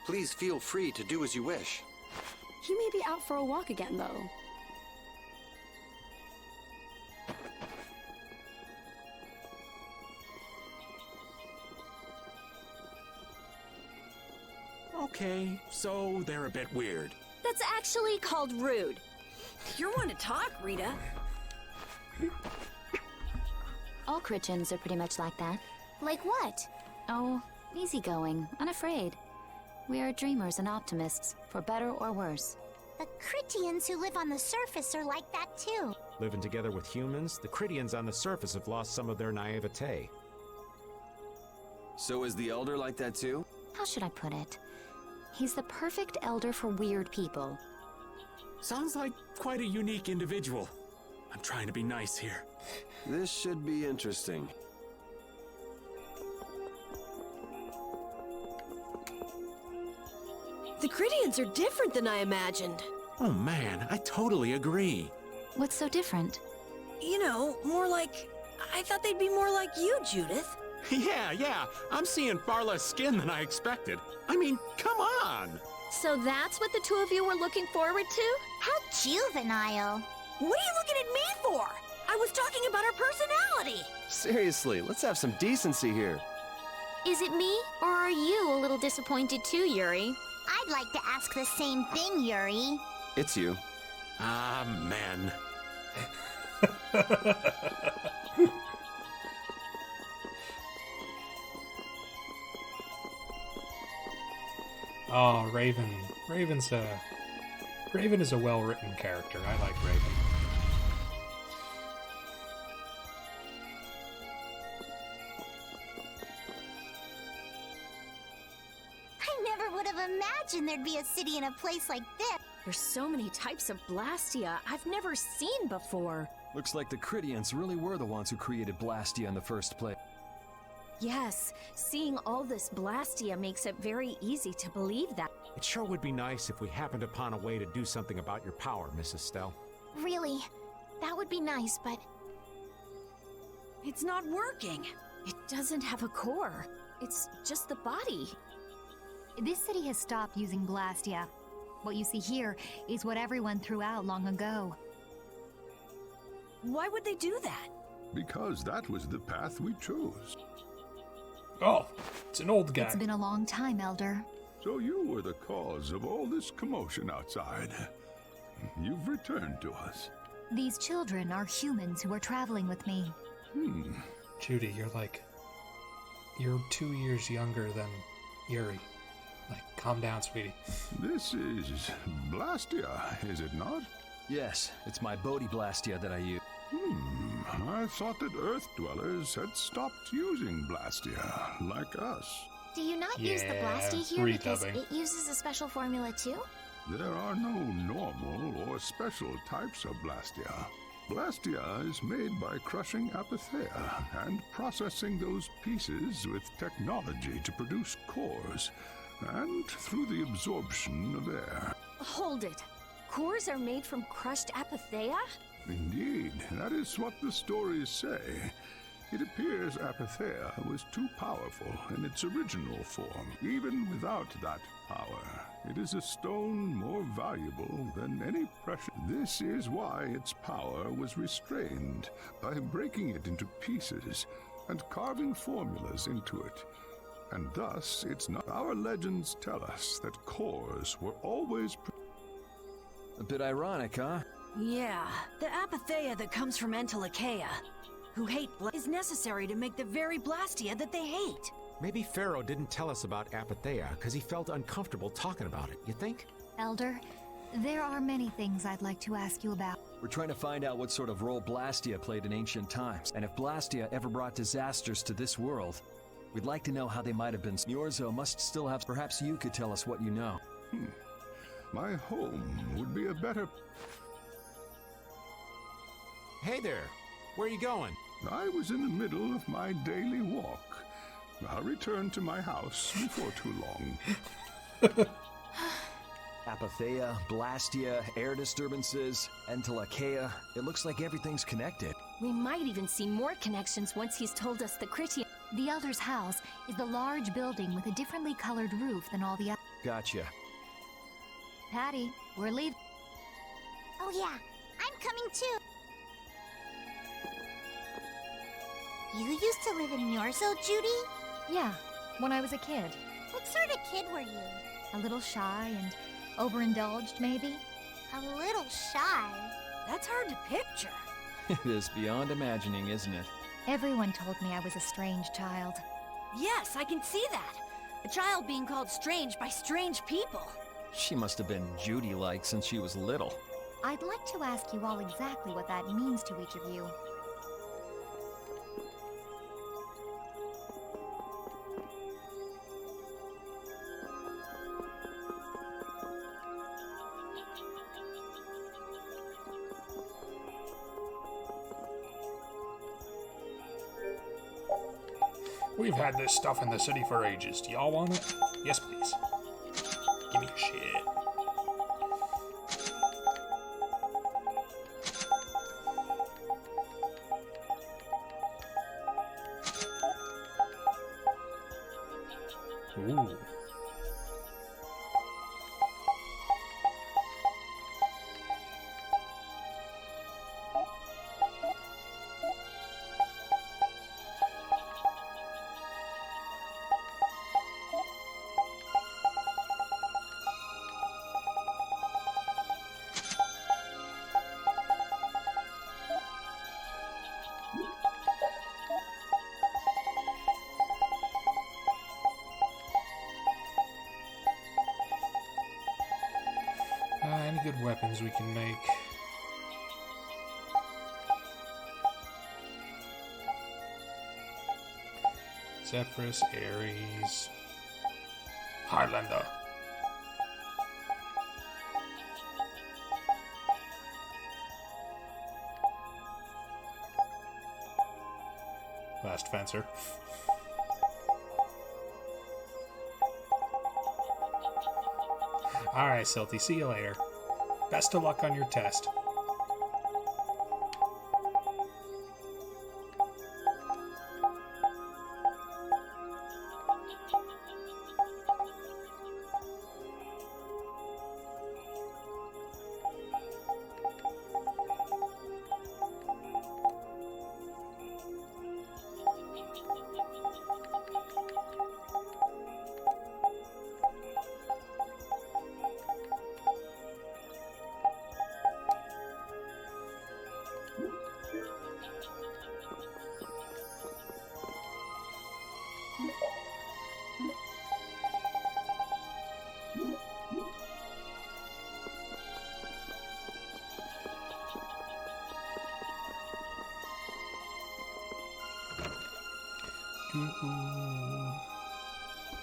Please feel free to do as you wish. He may be out for a walk again, though. Okay, so they're a bit weird. That's actually called rude. You're one to talk, Rita. All Critians are pretty much like that. Like what? Oh, easygoing, unafraid. We are dreamers and optimists, for better or worse. The Critians who live on the surface are like that too. Living together with humans, the Critians on the surface have lost some of their naivete. So is the Elder like that too? How should I put it? He's the perfect elder for weird people. Sounds like quite a unique individual. I'm trying to be nice here. This should be interesting. The Critians are different than I imagined. Oh man, I totally agree. What's so different? You know, more like... I thought they'd be more like you, Judith. Yeah, I'm seeing far less skin than I expected. I mean, come on! So that's what the two of you were looking forward to? How juvenile. What are you looking at me for? I was talking about her personality. Seriously, let's have some decency here. Is it me, or are you a little disappointed too, Yuri? I'd like to ask the same thing, Yuri. It's you. Ah, men. Oh, Raven. Raven is a well-written character. I like Raven. I never would have imagined there'd be a city in a place like this. There's so many types of Blastia I've never seen before. Looks like the Critians really were the ones who created Blastia in the first place. Yes, seeing all this Blastia makes it very easy to believe that. It sure would be nice if we happened upon a way to do something about your power, Mrs. Stell. Really, that would be nice, but... It's not working. It doesn't have a core. It's just the body. This city has stopped using Blastia. What you see here is what everyone threw out long ago. Why would they do that? Because that was the path we chose. Oh, it's an old guy. It's been a long time, Elder. So you were the cause of all this commotion outside. You've returned to us. These children are humans who are traveling with me. Judy, you're 2 years younger than Yuri. Calm down, sweetie. This is Blastia, is it not? Yes, it's my Bodhi Blastia that I use. I thought that Earth dwellers had stopped using Blastia, like us. Do you not use the Blastia here because it uses a special formula too? There are no normal or special types of Blastia. Blastia is made by crushing Apatheia and processing those pieces with technology to produce cores, and through the absorption of air. Hold it. Cores are made from crushed Apatheia? Indeed, that is what the stories say. It appears Apatheia was too powerful in its original form. Even without that power, it is a stone more valuable than any precious. This is why its power was restrained, by breaking it into pieces and carving formulas into it. And thus, it's not. Our legends tell us that cores were always. A bit ironic, huh? Yeah, the Apatheia that comes from Entelikeia, who hate is necessary to make the very Blastia that they hate. Maybe Pharaoh didn't tell us about Apatheia because he felt uncomfortable talking about it, you think? Elder, there are many things I'd like to ask you about. We're trying to find out what sort of role Blastia played in ancient times, and if Blastia ever brought disasters to this world. We'd like to know how they might have been. Yorzo must still have. Perhaps you could tell us what you know. My home would be a better. Hey there, where are you going? I was in the middle of my daily walk. I'll return to my house before too long. Apatheia, Blastia, air disturbances, Entelikeia. It looks like everything's connected. We might even see more connections once he's told us the Critian. The Elder's house is the large building with a differently colored roof than all the others. Gotcha. Patty, we're leaving. Oh yeah, I'm coming too. You used to live in Yorzo, Judy? Yeah, when I was a kid. What sort of kid were you? A little shy and overindulged, maybe? A little shy? That's hard to picture. It is beyond imagining, isn't it? Everyone told me I was a strange child. Yes, I can see that. A child being called strange by strange people. She must have been Judy-like since she was little. I'd like to ask you all exactly what that means to each of you. We've had this stuff in the city for ages. Do y'all want it? Yes, please. Give me your shit. Ooh. Any good weapons we can make? Zephyrus, Ares, Highlander. Last Fencer. Alright, Silty, see you later. Best of luck on your test.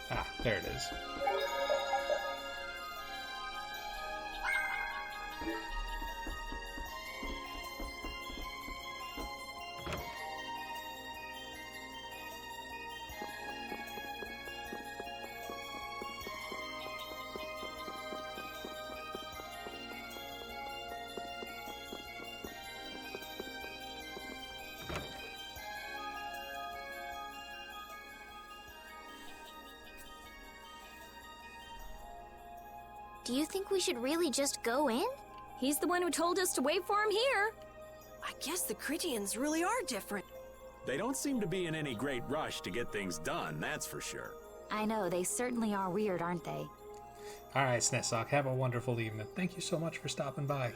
Ah, there it is. Do you think we should really just go in? He's the one who told us to wait for him here. I guess the Critians really are different. They don't seem to be in any great rush to get things done, that's for sure. I know, they certainly are weird, aren't they? Alright, Snessock, have a wonderful evening. Thank you so much for stopping by.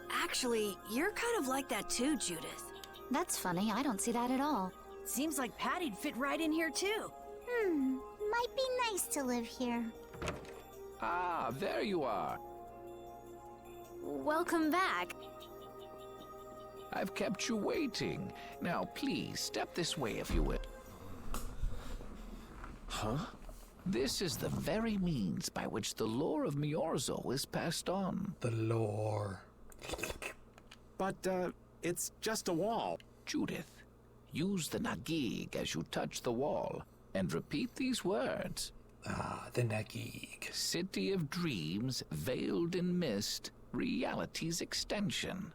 Actually, you're kind of like that too, Judith. That's funny, I don't see that at all. Seems like Patty'd fit right in here too. Might be nice to live here. Ah, there you are. Welcome back. I've kept you waiting. Now, please, step this way if you will. Huh? This is the very means by which the lore of Miorzo is passed on. The lore. But, it's just a wall. Judith, use the Nagig as you touch the wall, and repeat these words. Ah, the Nagig. City of dreams, veiled in mist, reality's extension.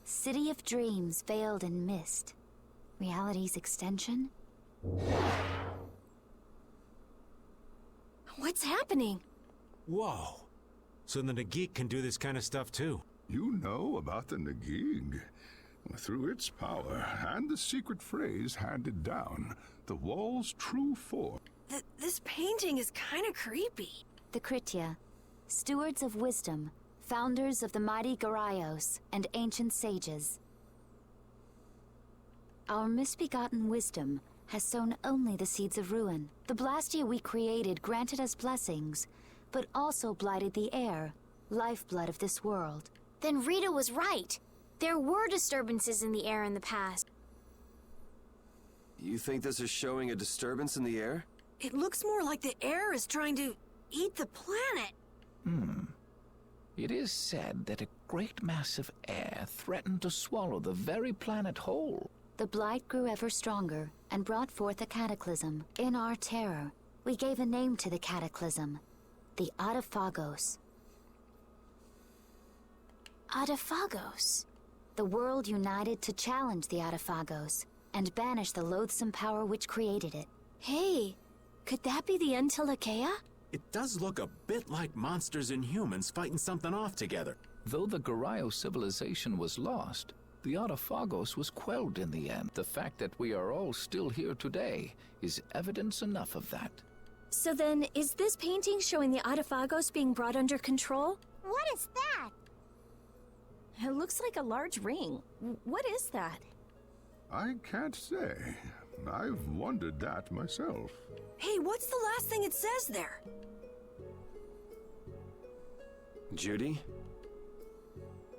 City of dreams, veiled in mist. Reality's extension? What's happening? Whoa. So the Nagik can do this kind of stuff too? You know about the Nagig. Through its power and the secret phrase handed down, the wall's true form. This painting is kind of creepy. The Kritia, stewards of wisdom, founders of the mighty Garaios, and ancient sages. Our misbegotten wisdom has sown only the seeds of ruin. The Blastia we created granted us blessings, but also blighted the air, lifeblood of this world. Then Rita was right. There were disturbances in the air in the past. You think this is showing a disturbance in the air? It looks more like the air is trying to eat the planet. It is said that a great mass of air threatened to swallow the very planet whole. The blight grew ever stronger and brought forth a cataclysm. In our terror, we gave a name to the cataclysm, the Adaphagos. Adaphagos? The world united to challenge the Adaphagos and banish the loathsome power which created it. Hey, could that be the Entelakea? It does look a bit like monsters and humans fighting something off together. Though the Garayo civilization was lost, the Adaphagos was quelled in the end. The fact that we are all still here today is evidence enough of that. So then, is this painting showing the Adaphagos being brought under control? What is that? It looks like a large ring. What is that? I can't say. I've wondered that myself. Hey, what's the last thing it says there? Judy?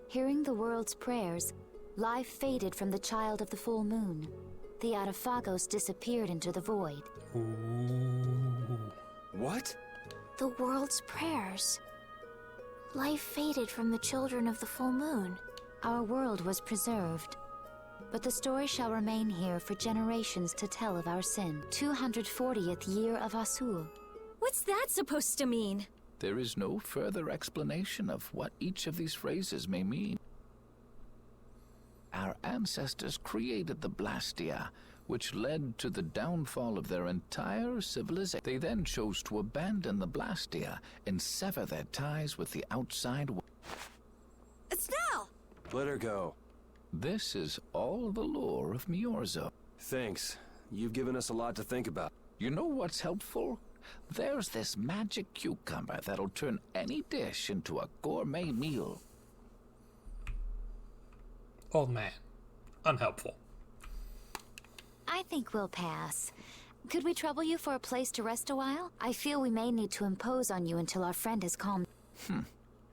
Hearing the world's prayers, life faded from the child of the full moon. The Adaphagos disappeared into the void. What? The world's prayers. Life faded from the children of the full moon. Our world was preserved, but the story shall remain here for generations to tell of our sin. 240th year of Asul. What's that supposed to mean? There is no further explanation of what each of these phrases may mean. Our ancestors created the Blastia, which led to the downfall of their entire civilization. They then chose to abandon the Blastia and sever their ties with the outside world. Estelle! Let her go. This is all the lore of Miorzo. Thanks. You've given us a lot to think about. You know what's helpful? There's this magic cucumber that'll turn any dish into a gourmet meal. Old man. Unhelpful. I think we'll pass. Could we trouble you for a place to rest a while? I feel we may need to impose on you until our friend has calmed.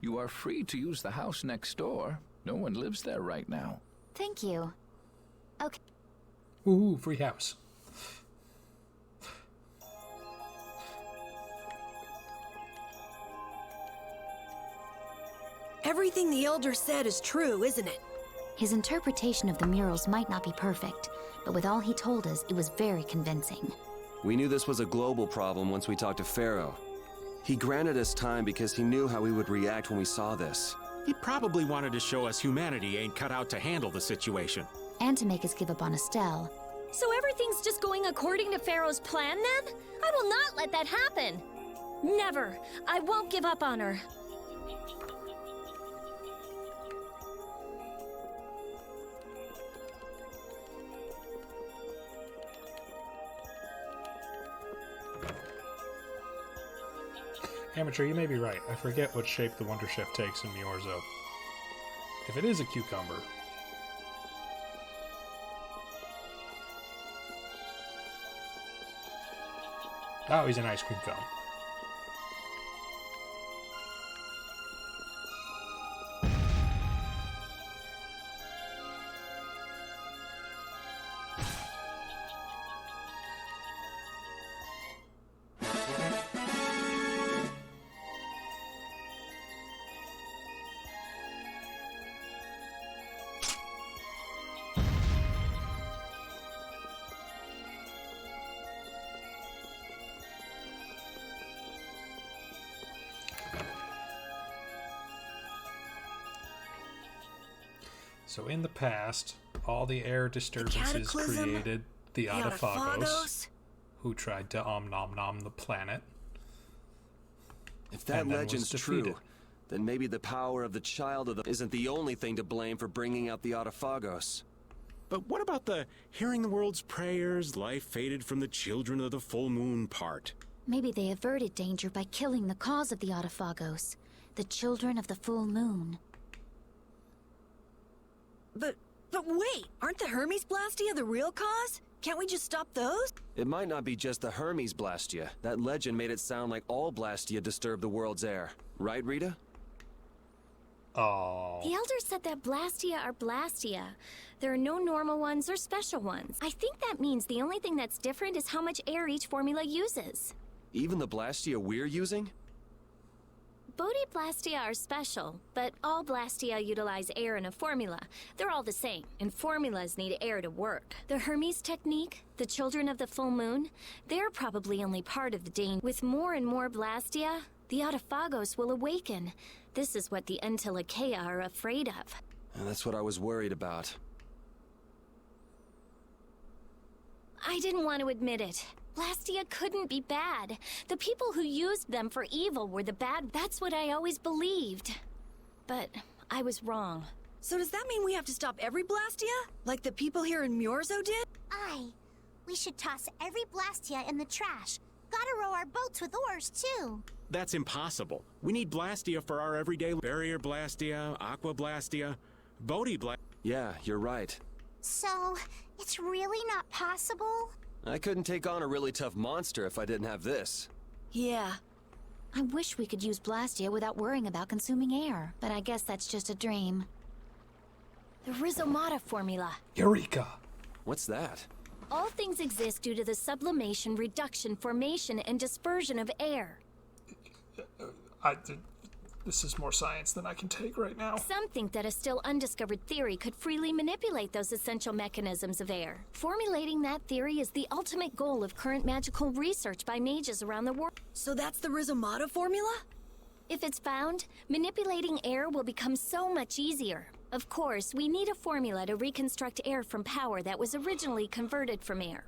You are free to use the house next door. No one lives there right now. Thank you. Okay. Woohoo, free house. Everything the Elder said is true, isn't it? His interpretation of the murals might not be perfect, but with all he told us, it was very convincing. We knew this was a global problem once we talked to Pharaoh. He granted us time because he knew how we would react when we saw this. He probably wanted to show us humanity ain't cut out to handle the situation. And to make us give up on Estelle. So everything's just going according to Pharaoh's plan then? I will not let that happen! Never! I won't give up on her. Amateur, you may be right. I forget what shape the Wonder Chef takes in Miorzo. If it is a cucumber... Oh, he's an ice cream cone. So in the past, all the air disturbances created the Autophagos, who tried to nom-nom the planet. If that legend's true, then maybe the power of the child of the isn't the only thing to blame for bringing out the Autophagos. But what about the hearing the world's prayers, life faded from the children of the full moon part? Maybe they averted danger by killing the cause of the Autophagos, the children of the full moon. But wait, aren't the Hermes Blastia the real cause? Can't we just stop those? It might not be just the Hermes Blastia. That legend made it sound like all Blastia disturb the world's air. Right, Rita? Oh. The Elder said that Blastia are Blastia. There are no normal ones or special ones. I think that means the only thing that's different is how much air each formula uses. Even the Blastia we're using? Bodhi Blastia are special, but all Blastia utilize air in a formula. They're all the same, and formulas need air to work. The Hermes technique, the children of the full moon, they're probably only part of the danger. With more and more Blastia, the Autophagos will awaken. This is what the Entelekea are afraid of. And that's what I was worried about. I didn't want to admit it. Blastia couldn't be bad. The people who used them for evil were the bad. That's what I always believed. But I was wrong. So does that mean we have to stop every Blastia? Like the people here in Miorzo did? Aye. We should toss every Blastia in the trash. Gotta row our boats with oars, too. That's impossible. We need Blastia for our everyday barrier Blastia, Aqua Blastia, Bodhi Blastia. Yeah, you're right. So, it's really not possible? I couldn't take on a really tough monster if I didn't have this. Yeah. I wish we could use Blastia without worrying about consuming air, but I guess that's just a dream. The Rhizomata formula. Eureka! What's that? All things exist due to the sublimation, reduction, formation, and dispersion of air. This is more science than I can take right now. Some think that a still undiscovered theory could freely manipulate those essential mechanisms of air. Formulating that theory is the ultimate goal of current magical research by mages around the world. So that's the Rhizomata formula? If it's found, manipulating air will become so much easier. Of course, we need a formula to reconstruct air from power that was originally converted from air.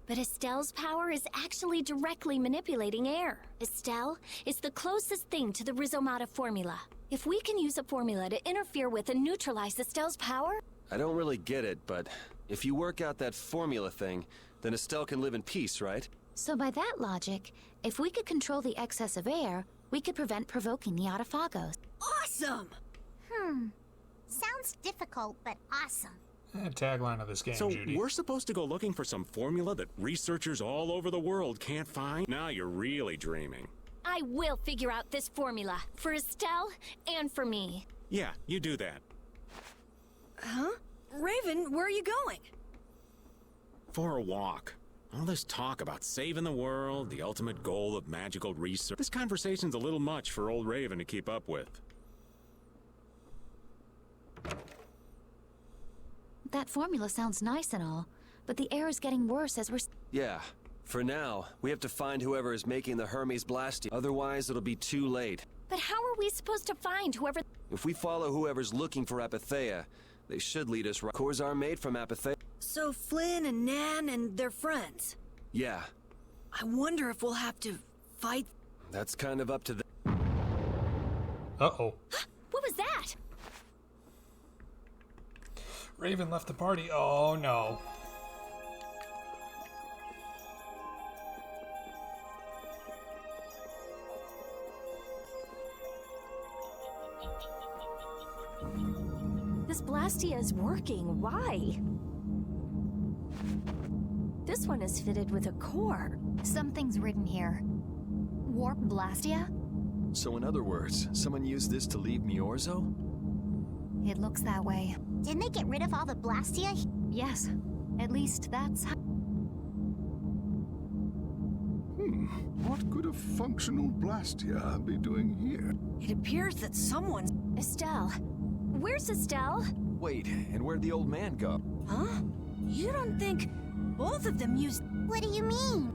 But Estelle's power is actually directly manipulating air. Estelle is the closest thing to the Rhizomata formula. If we can use a formula to interfere with and neutralize Estelle's power... I don't really get it, but if you work out that formula thing, then Estelle can live in peace, right? So by that logic, if we could control the excess of air, we could prevent provoking the Autophagos. Awesome! Sounds difficult, but awesome. Tagline of this game, So Judy. we're supposed to go looking for some formula that researchers all over the world can't find? Now you're really dreaming. I will figure out this formula, for Estelle and for me. Yeah, you do that. Huh? Raven, where are you going? For a walk. All this talk about saving the world, the ultimate goal of magical research. This conversation's a little much for old Raven to keep up with. That formula sounds nice and all, but the air is getting worse as we're... Yeah. For now, we have to find whoever is making the Hermes Blastia. Otherwise, it'll be too late. But how are we supposed to find whoever... If we follow whoever's looking for Apatheia, they should lead us right. Cores are made from Apatheia. So Flynn and Nan and their friends. Yeah. I wonder if we'll have to fight. That's kind of up to them. Uh-oh. What was that? Raven left the party. Oh, no. This Blastia is working. Why? This one is fitted with a core. Something's written here. Warp Blastia? So in other words, someone used this to leave Miorzo? It looks that way. Didn't they get rid of all the Blastia? Yes. At least that's how... What could a functional Blastia be doing here? It appears that someone's... Estelle. Where's Estelle? Wait, and where'd the old man go? Huh? You don't think both of them used... What do you mean?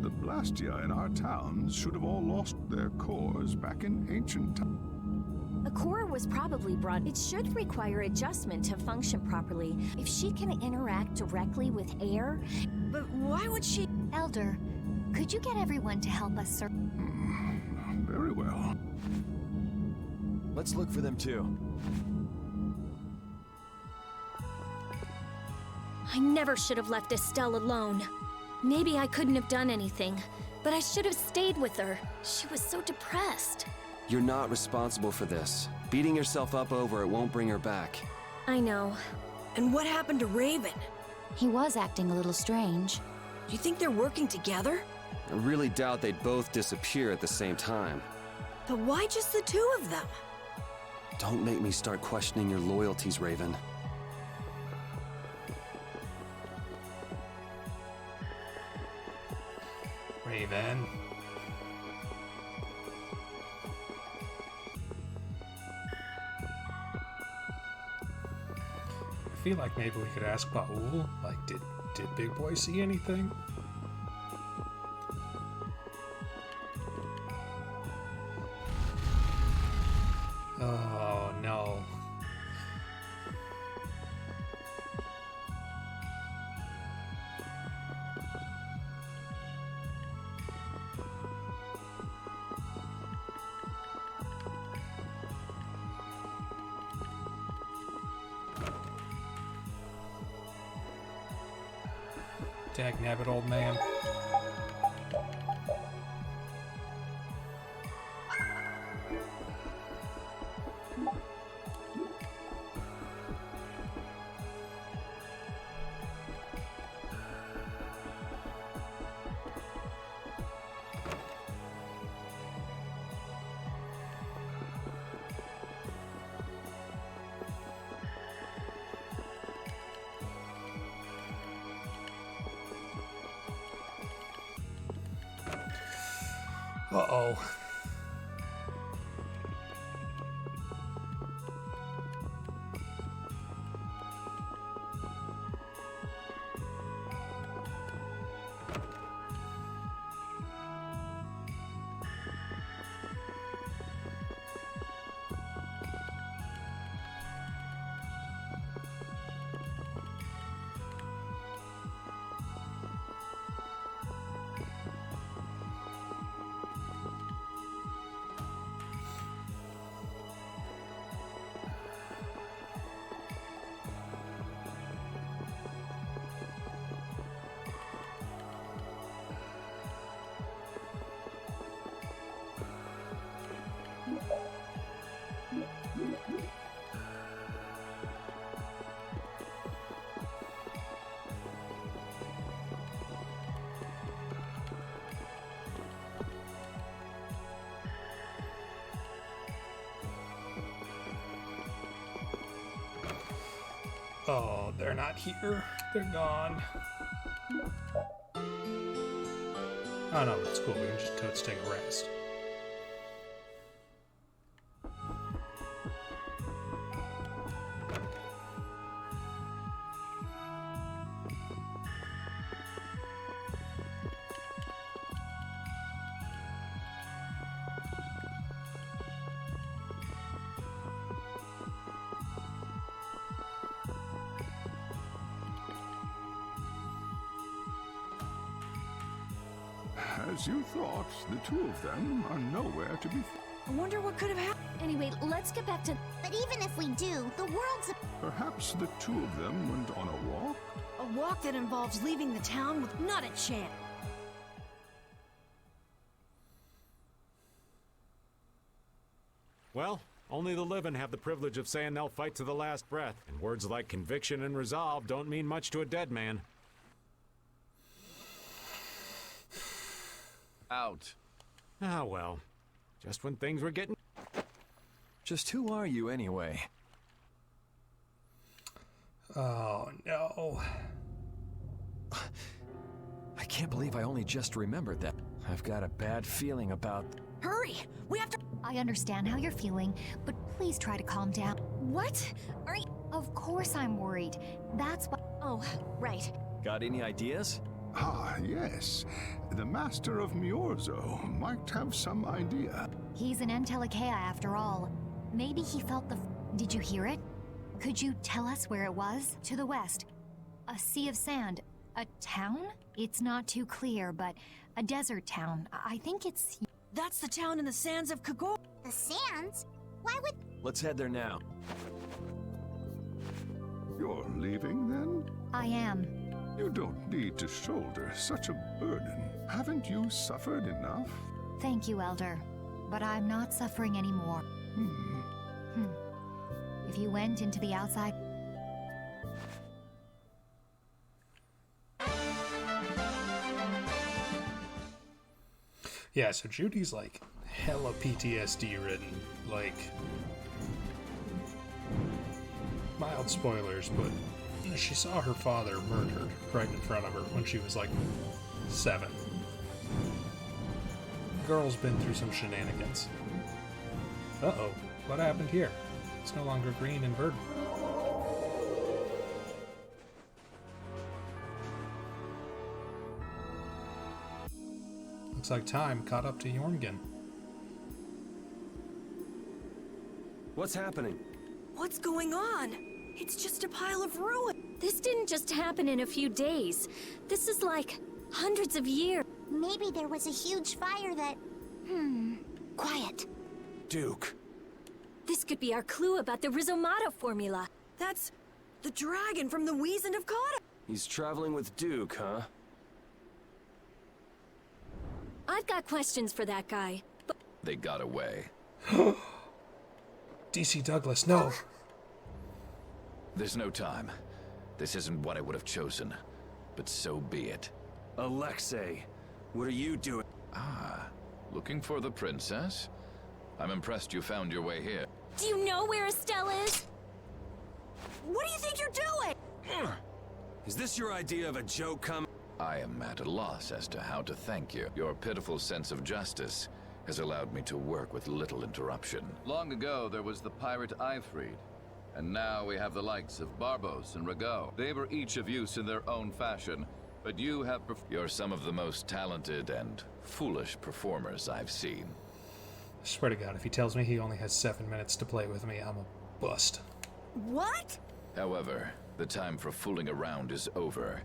The Blastia in our towns should have all lost their cores back in ancient times. A core was probably brought. It should require adjustment to function properly. If she can interact directly with air... But why would she... Elder, could you get everyone to help us search? Very well. Let's look for them too. I never should have left Estelle alone. Maybe I couldn't have done anything, but I should have stayed with her. She was so depressed. You're not responsible for this. Beating yourself up over it won't bring her back. I know. And what happened to Raven? He was acting a little strange. Do you think they're working together? I really doubt they'd both disappear at the same time. But why just the two of them? Don't make me start questioning your loyalties, Raven. Raven. I feel like maybe we could ask Baul, like, did Big Boy see anything? Oh, no. Dagnabbit, old man. Uh-oh. Oh, They're not here. They're gone. Oh no, it's cool. We can just totes take a rest. As you thought, the two of them are nowhere to be. I wonder what could have happened. Anyway, let's get back to... But even if we do, the world's... Perhaps the two of them went on a walk? A walk that involves leaving the town with not a chance. Well, only the living have the privilege of saying they'll fight to the last breath, and words like conviction and resolve don't mean much to a dead man. Out. Ah, well. Just when things were getting... Just who are you, anyway? Oh, no. I can't believe I only just remembered that. I've got a bad feeling about... Hurry! We have to... I understand how you're feeling, but please try to calm down. What? Are you... Of course I'm worried. That's why... Oh, right. Got any ideas? Ah, yes. The Master of Miorzo might have some idea. He's an Entelekea after all. Maybe he felt the... Did you hear it? Could you tell us where it was? To the west. A sea of sand. A town? It's not too clear, but a desert town. I think it's... That's the town in the sands of Kagor. The sands? Why would... Let's head there now. You're leaving, then? I am. You don't need to shoulder such a burden. Haven't you suffered enough? Thank you, Elder. But I'm not suffering anymore. If you went into the outside... Yeah, so Judy's like hella PTSD ridden. Like, mild spoilers, but she saw her father murdered right in front of her when she was like 7. Girl's been through some shenanigans. Uh-oh, what happened here? It's no longer green and verdant. Looks like time caught up to Jorgen. What's happening? What's going on? It's just a pile of ruin. This didn't just happen in a few days. This is like hundreds of years. Maybe there was a huge fire that... Quiet. Duke. This could be our clue about the Rizomata formula. That's the dragon from the Wizened of Kata. He's traveling with Duke, huh? I've got questions for that guy, but... They got away. DC Douglas, no. There's no time. This isn't what I would have chosen, but so be it. Alexei, what are you doing? Ah, looking for the princess? I'm impressed you found your way here. Do you know where Estelle is? What do you think you're doing? Is this your idea of a joke coming? I am at a loss as to how to thank you. Your pitiful sense of justice has allowed me to work with little interruption. Long ago, there was the pirate Eifried, and now we have the likes of Barbos and Rago. They were each of use in their own fashion, but you have... You're some of the most talented and foolish performers I've seen. I swear to God, if he tells me he only has 7 minutes to play with me, I'm a bust. What? However, the time for fooling around is over.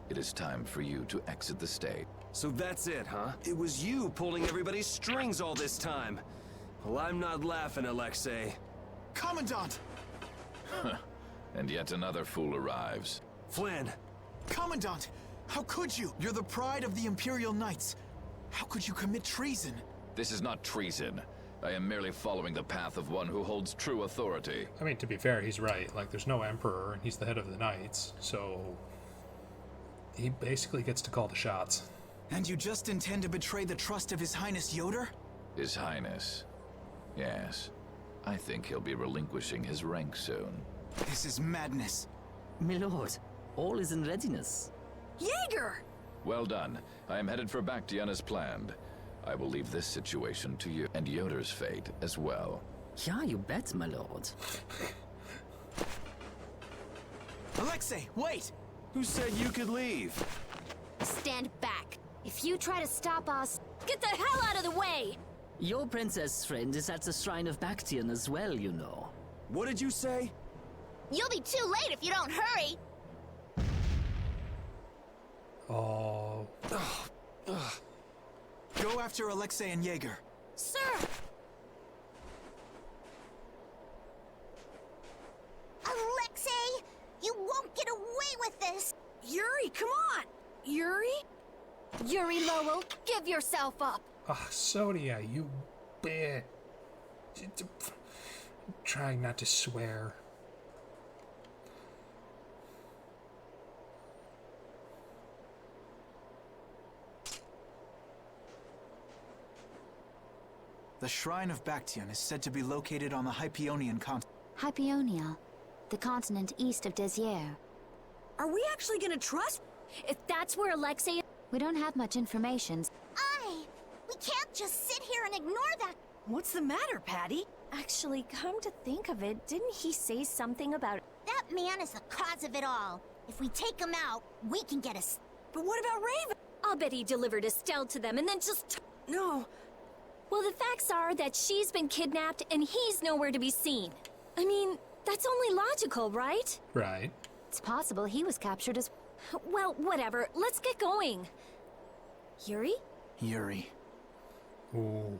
It is time for you to exit the stage. So that's it, huh? It was you pulling everybody's strings all this time. Well, I'm not laughing, Alexei. Commandant! And yet another fool arrives. Flynn! Commandant! How could you? You're the pride of the Imperial Knights. How could you commit treason? This is not treason. I am merely following the path of one who holds true authority. I mean, to be fair, he's right. Like, there's no emperor, and he's the head of the knights, so... he basically gets to call the shots. And you just intend to betray the trust of His Highness Yoder? His Highness. Yes. I think he'll be relinquishing his rank soon. This is madness. My lord, all is in readiness. Jaeger! Well done. I am headed for Bactian as planned. I will leave this situation to you, and Yoder's fate as well. Yeah, you bet, my lord. Alexei, wait! Who said you could leave? Stand back. If you try to stop us, get the hell out of the way! Your princess friend is at the Shrine of Bactian as well, you know. What did you say? You'll be too late if you don't hurry. Oh. Go after Alexei and Jaeger. Sir! Alexei, you won't get away with this! Yuri, come on! Yuri? Yuri Lowell, give yourself up! Ah, Sonia, you bitch. Trying not to swear. The Shrine of Bactian is said to be located on the Hyperionian continent. Hypionia, the continent east of Desier. Are we actually gonna trust? If that's where Alexei... We don't have much information. We can't just sit here and ignore that. What's the matter, Patty? Actually, come to think of it, didn't he say something about... That man is the cause of it all. If we take him out, we can get us. But what about Raven? I'll bet he delivered Estelle to them and then just... No. Well, the facts are that she's been kidnapped and he's nowhere to be seen. I mean, that's only logical, right? Right. It's possible he was captured as... Well, whatever. Let's get going. Yuri? Yuri. Ooh.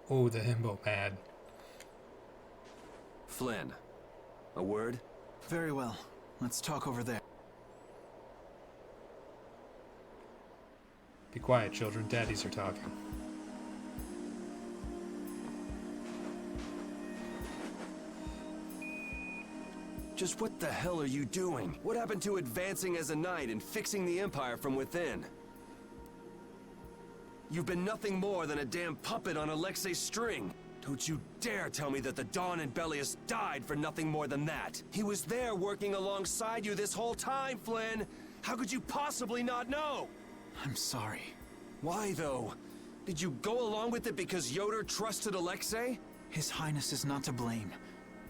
Ooh, the himbo mad. Flynn. A word? Very well. Let's talk over there. Be quiet, children. Daddies are talking. Just what the hell are you doing? What happened to advancing as a knight and fixing the Empire from within? You've been nothing more than a damn puppet on Alexei's string. Don't you dare tell me that the Dawn and Bellius died for nothing more than that. He was there working alongside you this whole time, Flynn. How could you possibly not know? I'm sorry. Why, though? Did you go along with it because Yoder trusted Alexei? His Highness is not to blame.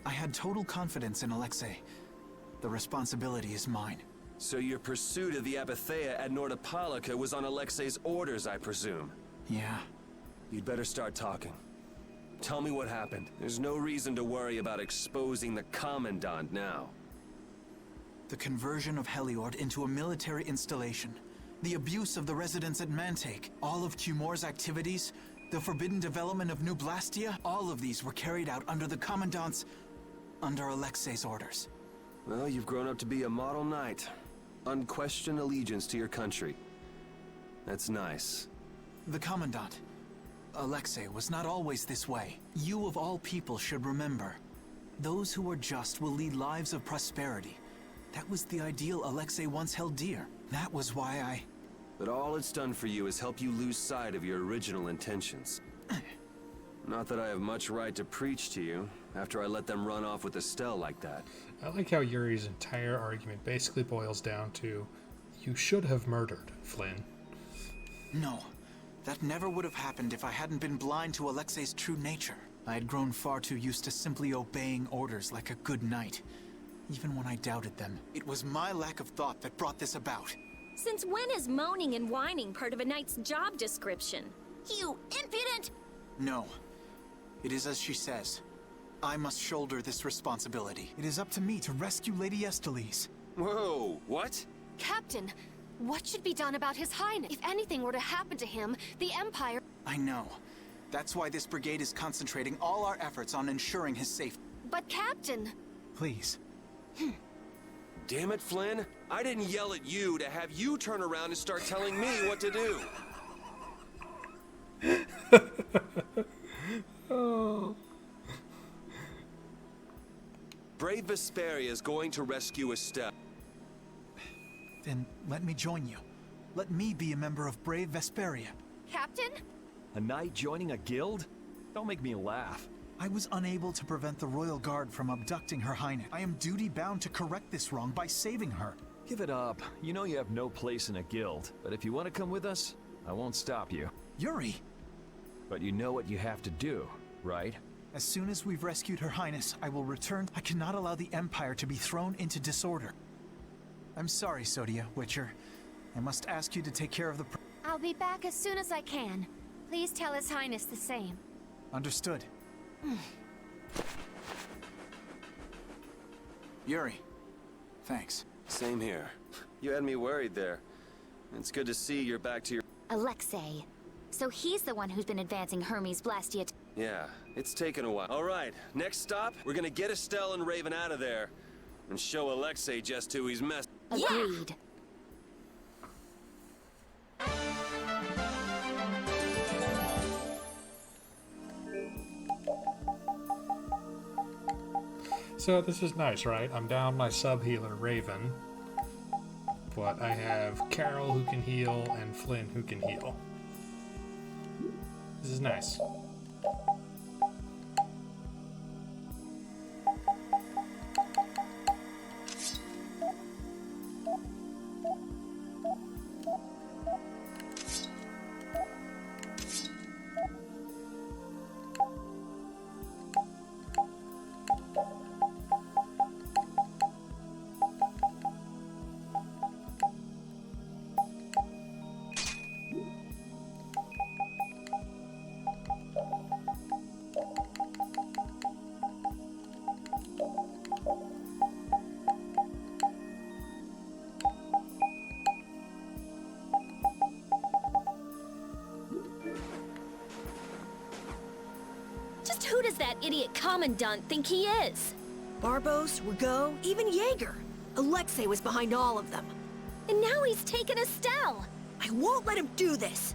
I had total confidence in Alexei. The responsibility is mine. So your pursuit of the Apatheia at Nordapalika was on Alexei's orders, I presume? Yeah. You'd better start talking. Tell me what happened. There's no reason to worry about exposing the Commandant now. The conversion of Heliord into a military installation. The abuse of the residents at Mantake. All of Cumor's activities. The forbidden development of New Blastia. All of these were carried out under the Commandant's... under Alexei's orders. Well, you've grown up to be a model knight. Unquestioned allegiance to your country. That's nice. The Commandant, Alexei, was not always this way. You of all people should remember. Those who are just will lead lives of prosperity. That was the ideal Alexei once held dear. That was why I... But all it's done for you is help you lose sight of your original intentions. Not that I have much right to preach to you, after I let them run off with Estelle like that. I like how Yuri's entire argument basically boils down to, you should have murdered Flynn. No. That never would have happened if I hadn't been blind to Alexei's true nature. I had grown far too used to simply obeying orders like a good knight. Even when I doubted them, it was my lack of thought that brought this about. Since when is moaning and whining part of a knight's job description? You impudent! No. It is as she says. I must shoulder this responsibility. It is up to me to rescue Lady Estellise. Whoa, what? Captain, what should be done about His Highness? If anything were to happen to him, the Empire... I know. That's why this brigade is concentrating all our efforts on ensuring his safety. But Captain... Please. Damn it, Flynn. I didn't yell at you to have you turn around and start telling me what to do. Oh. Brave Vesperia is going to rescue Estelle. Then let me join you. Let me be a member of Brave Vesperia. Captain? A knight joining a guild? Don't make me laugh. I was unable to prevent the Royal Guard from abducting Her Highness. I am duty-bound to correct this wrong by saving her. Give it up. You know you have no place in a guild, but if you want to come with us, I won't stop you. Yuri! But you know what you have to do, right? As soon as we've rescued Her Highness, I will return. I cannot allow the Empire to be thrown into disorder. I'm sorry, Sodia, Witcher. I must ask you to take care of the... I'll be back as soon as I can. Please tell His Highness the same. Understood. Yuri, thanks. Same here. You had me worried there. It's good to see you're back to your... Alexei. So he's the one who's been advancing Hermes Blastia. Yeah, it's taken a while. All right, next stop, we're gonna get Estelle and Raven out of there. And show Alexei just who he's messed... Agreed. So this is nice, right? I'm down my sub-healer, Raven. But I have Carol who can heal and Flynn who can heal. This is nice. Just who does that idiot commandant think he is? Barbos, Rigaud, even Jaeger. Alexei was behind all of them. And now he's taken Estelle. I won't let him do this.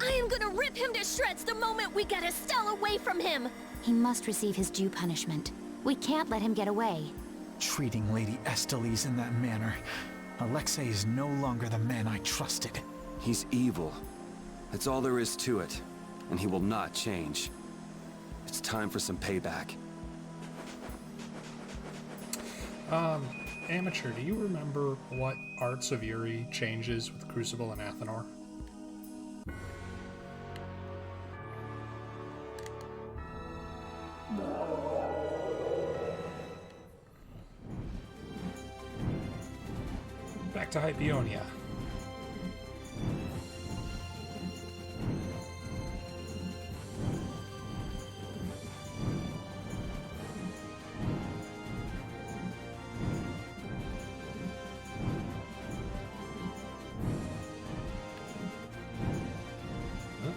I am gonna rip him to shreds the moment we get Estelle away from him. He must receive his due punishment. We can't let him get away. Treating Lady Estellise in that manner. Alexei is no longer the man I trusted. He's evil. That's all there is to it. And he will not change. It's time for some payback. Amateur, do you remember what Arts of Yuri changes with Crucible and Athenor? Back to Hypeonia.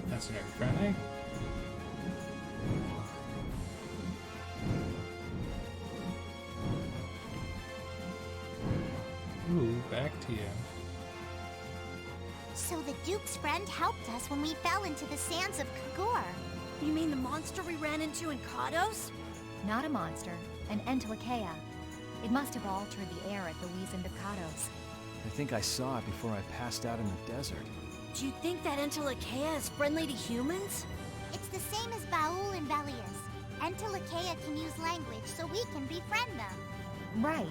That's an grenade. Ooh, back to you. So the Duke's friend helped us when we fell into the sands of Kagor. You mean the monster we ran into in Kados? Not a monster, an Entelekea. It must have altered the air at the Wizened of Kados. I think I saw it before I passed out in the desert. Do you think that Entelekea is friendly to humans? It's the same as Baul and Velius. Entelekea can use language, so we can befriend them. Right.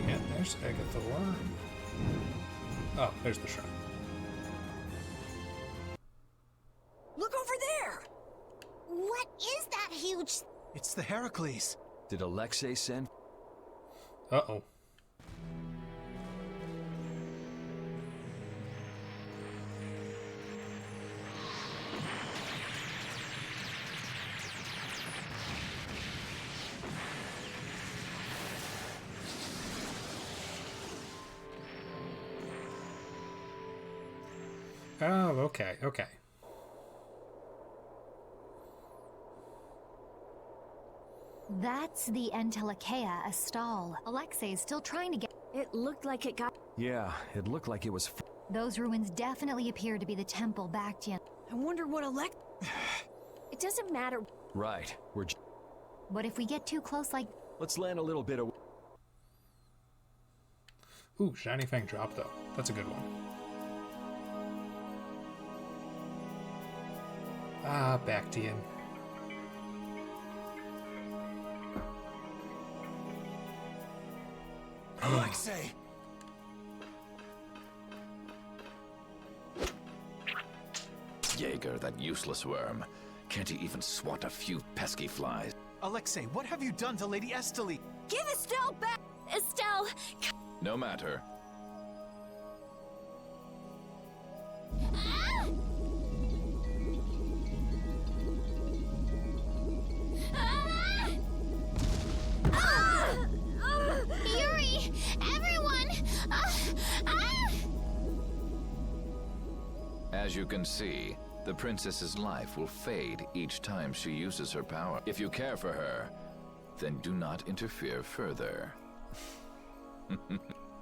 Yeah, there's Agathor. Oh, there's the shrine. Look over there! What is that huge... It's the Heracles. Did Alexei send? Uh-oh. Oh, okay, okay. That's the Entelekea Astal. Alexei's still trying to get... It looked like it got... Yeah, it looked like it was... Those ruins definitely appear to be the temple Bactian. I wonder what It doesn't matter. Right, What if we get too close like... Let's land a little bit of... Ooh, shiny fang drop though. That's a good one. Ah, Bactian. Alexei! Jaeger, that useless worm. Can't he even swat a few pesky flies? Alexei, what have you done to Lady Estelle? Give Estelle back! Estelle! No matter. Yuri! Everyone! As you can see, the princess's life will fade each time she uses her power. If you care for her, then do not interfere further.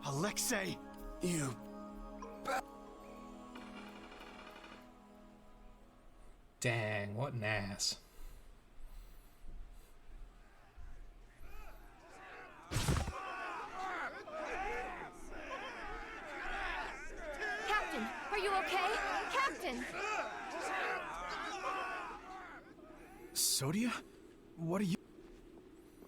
Alexei! You... Dang, what an ass. Captain, are you okay? Captain! Sodia? What are you...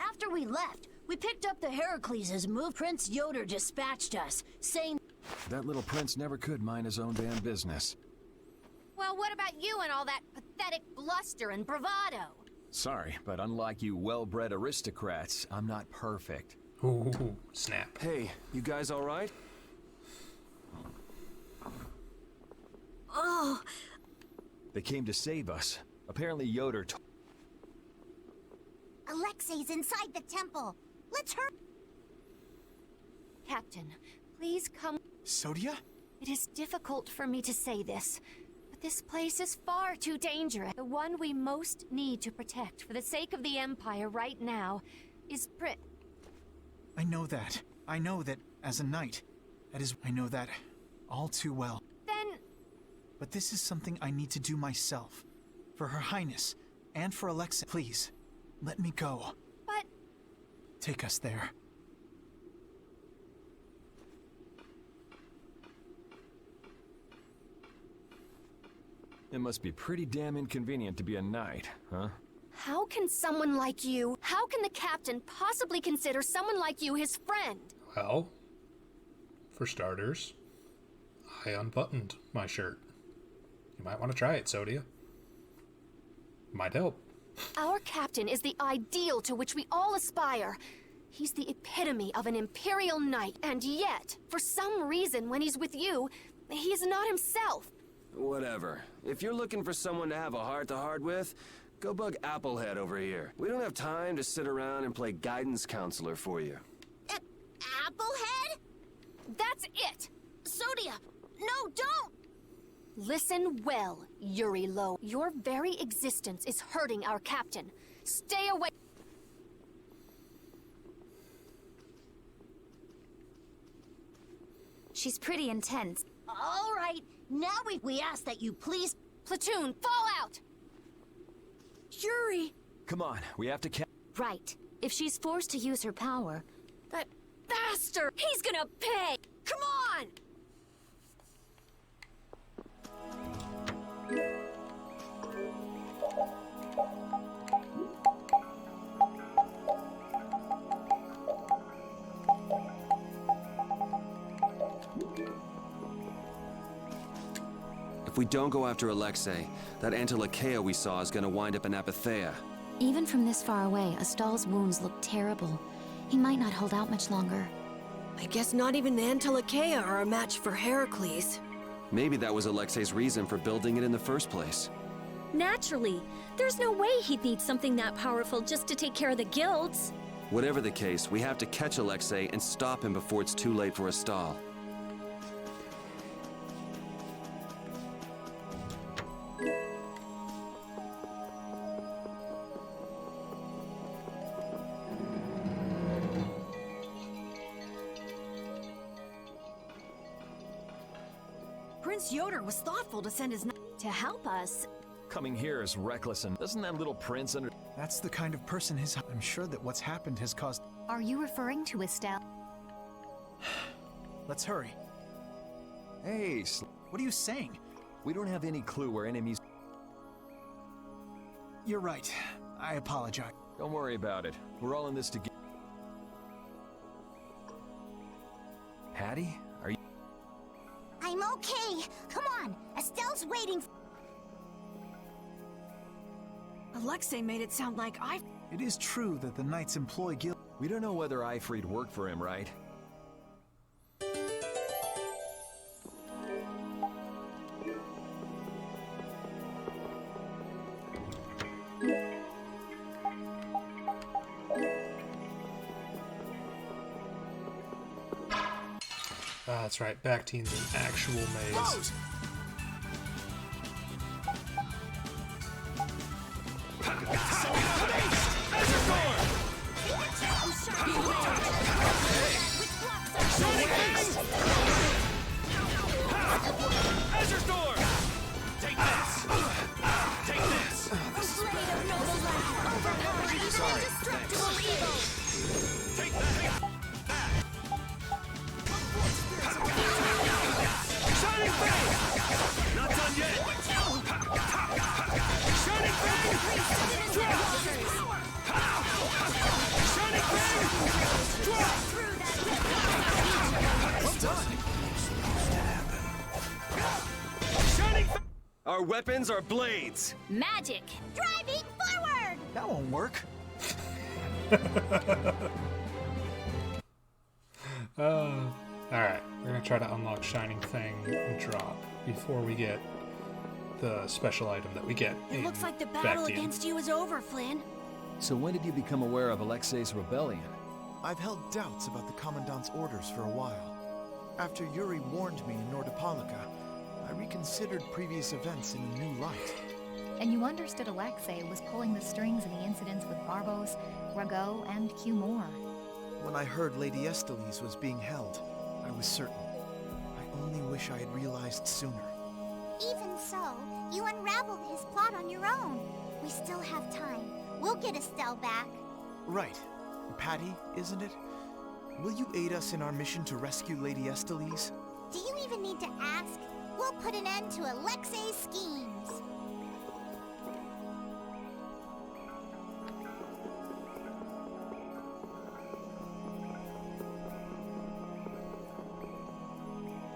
After we left, we picked up the Heracles' move. Prince Yoder dispatched us, saying... That little prince never could mind his own damn business. Well, what about you and all that pathetic bluster and bravado? Sorry, but unlike you well-bred aristocrats, I'm not perfect. Ooh, snap. Hey, you guys all right? Oh! They came to save us. Apparently Yoder Alexei's inside the temple. Let's hurry. Captain, please come. Sodia? It is difficult for me to say this, but this place is far too dangerous. The one we most need to protect for the sake of the Empire right now is I know that. I know that as a knight. I know that all too well. Then... But this is something I need to do myself. For Her Highness, and for Alexei. Please, let me go. But... Take us there. It must be pretty damn inconvenient to be a knight, huh? How can someone like you, how can the captain possibly consider someone like you his friend? Well, for starters, I unbuttoned my shirt. You might want to try it, Sodia. Might help. Our captain is the ideal to which we all aspire. He's the epitome of an imperial knight, and yet, for some reason when he's with you, he's not himself. Whatever. If you're looking for someone to have a heart-to-heart with, go bug Applehead over here. We don't have time to sit around and play guidance counselor for you. Applehead? That's it! Sodia! No, don't! Listen well, Yuri Low. Your very existence is hurting our captain. Stay away. She's pretty intense. All right, now we ask that you please... Platoon, fall out! Yuri! Come on, we have to Right. If she's forced to use her power... That bastard! He's gonna pay! Come on! If we don't go after Alexei, that Antilochea we saw is gonna wind up in Apatheia. Even from this far away, Astal's wounds look terrible. He might not hold out much longer. I guess not even the Antilochea are a match for Heracles. Maybe that was Alexei's reason for building it in the first place. Naturally. There's no way he'd need something that powerful just to take care of the guilds. Whatever the case, we have to catch Alexei and stop him before it's too late for Astal. Prince Yoder was thoughtful to send his to help us. Coming here is reckless, and doesn't that little prince under... That's the kind of person I'm sure that what's happened has caused... Are you referring to Estelle? Let's hurry. Hey, what are you saying? We don't have any clue where enemies... You're right. I apologize. Don't worry about it. We're all in this together. Patty? Are you... I'm okay. Come on. Estelle's waiting. Alexei made it sound like It is true that the Knights employ guild... We don't know whether Ifrid worked for him, right? That's right, Bactine's an actual maze. Close. Azure Storm! Take this! Take this! Sorry. Indestructible evil. Take that! Shining Fang! Not done yet! Shining Fang! Drop! Shining Fang! Drop! Well done! Shining Fang! Our weapons are blades! Magic! Driving forward! That won't work. Alright, we're gonna try to unlock Shining Thing and drop before we get the special item that we get. It looks like the battle Bactian. against you is over, Flynn. So when did you become aware of Alexei's rebellion? I've held doubts about the Commandant's orders for a while. After Yuri warned me in Nordopolica, I reconsidered previous events in a new light. And you understood Alexei was pulling the strings in the incidents with Barbos, Rago, and Cumor. When I heard Lady Estellise was being held, I was certain. I only wish I had realized sooner. Even so, you unraveled his plot on your own. We still have time. We'll get Estelle back. Right. Patty, isn't it? Will you aid us in our mission to rescue Lady Estellise? Do you even need to ask? We'll put an end to Alexei's schemes.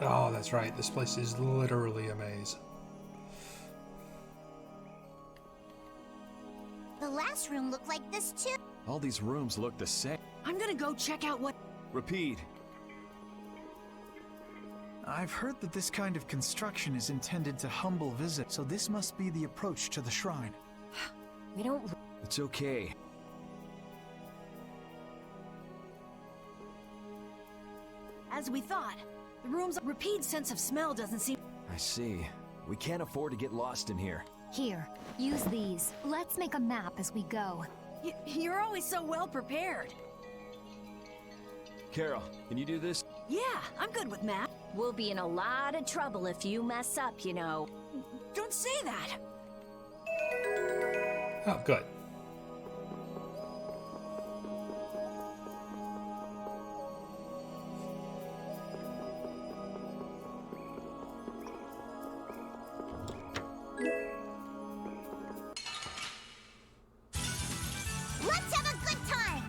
Oh, that's right. This place is literally a maze. The last room looked like this too. All these rooms look the same. I'm gonna go check out what... Repeat. I've heard that this kind of construction is intended to humble visitors, so this must be the approach to the shrine. We don't... It's okay. As we thought. The room's repeat sense of smell doesn't seem... I see. We can't afford to get lost in here. Here, use these. Let's make a map as we go. You're always so well prepared. Carol, can you do this? Yeah, I'm good with map. We'll be in a lot of trouble if you mess up, you know. Don't say that. Oh, good. Let's have a good time.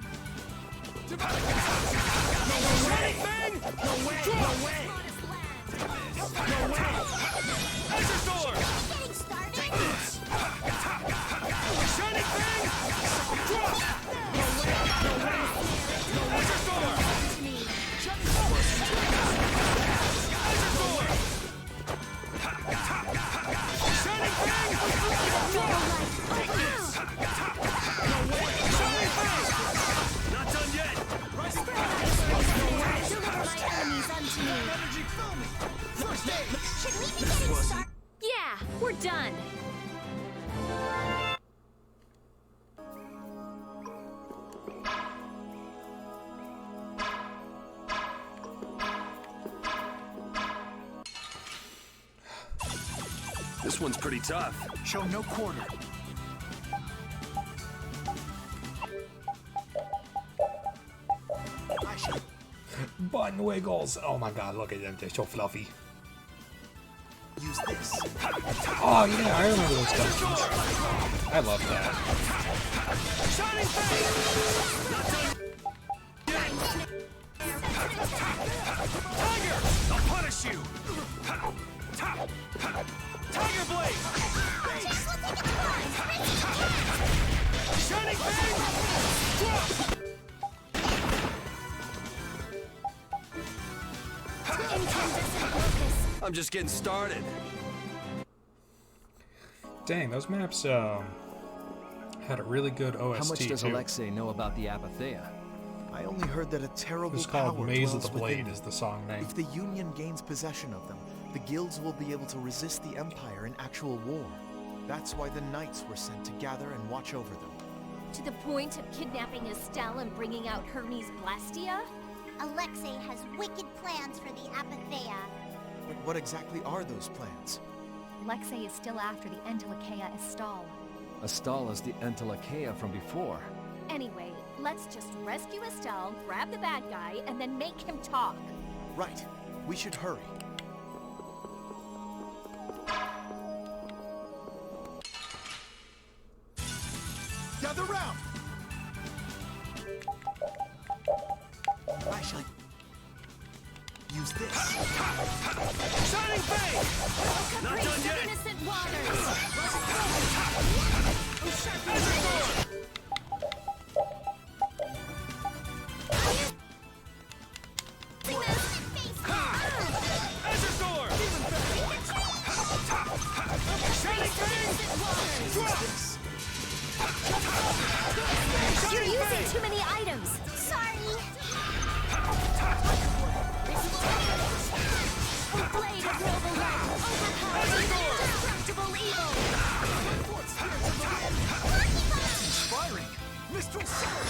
Shining Fang! No way! No way! No way! Azure Storm! Getting started. Take this! Shining Fang! Drop! No way! No way! Azure Storm! Shining Storm! Azure Storm! Shining Fang! Drop! Take this! No way! Shining Fang! Not done yet! Rising Deliver my enemies unto me. Energy fill me! First aid! Should we be getting started? Yeah, we're done. This one's pretty tough. Show no quarter. button wiggles. Oh my god, look at them. They're so fluffy. Use this. Oh yeah, I remember those customs. I love that. Shining Tiger! I'll punish you! Tiger Blade! Shining Fang! I'm just getting started. Dang, those maps had a really good OST. How much does too. Alexei know about the Apatheia? I only heard that a terrible It's called power Maze of dwells the Blade within is the song name. If the Union gains possession of them, the guilds will be able to resist the Empire in actual war. That's why the Knights were sent to gather and watch over them. To the point of kidnapping Estelle and bringing out Hermes Blastia? Alexei has wicked plans for the Apatheia. But what exactly are those plans? Alexei is still after the Entelecheia Estelle. Estelle is the Entelecheia from before. Anyway, let's just rescue Estelle, grab the bad guy, and then make him talk. Right. We should hurry. Gather round! I shall use this. Shining Fang! Not done yet! Innocent waters! You're using too many items. Sorry. Blade of noble light, overpowering indestructible evil! Inspiring! Mistral Sword!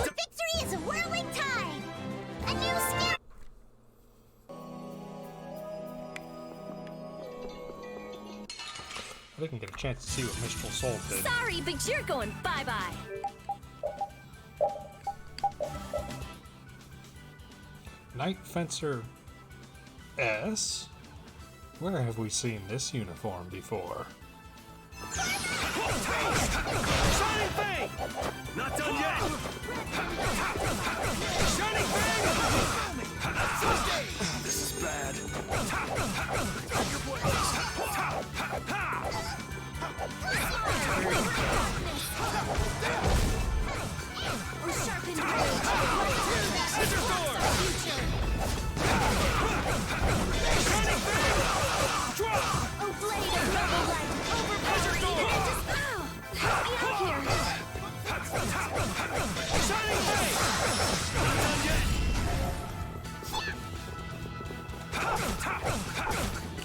Victory is a whirling tide. A new skill. I didn't get a chance to see what Mistral Soul did. Sorry, but you're going bye-bye. Knight Fencer S? Where have we seen this uniform before? Shining Fang! Not done yet! Shining Fang! This is bad. Sharpened rage, right through that Scissor Sword! future! Oh, blade of noble light, overpowering indestructible! Help me out here! Shining Fang! Not done yet!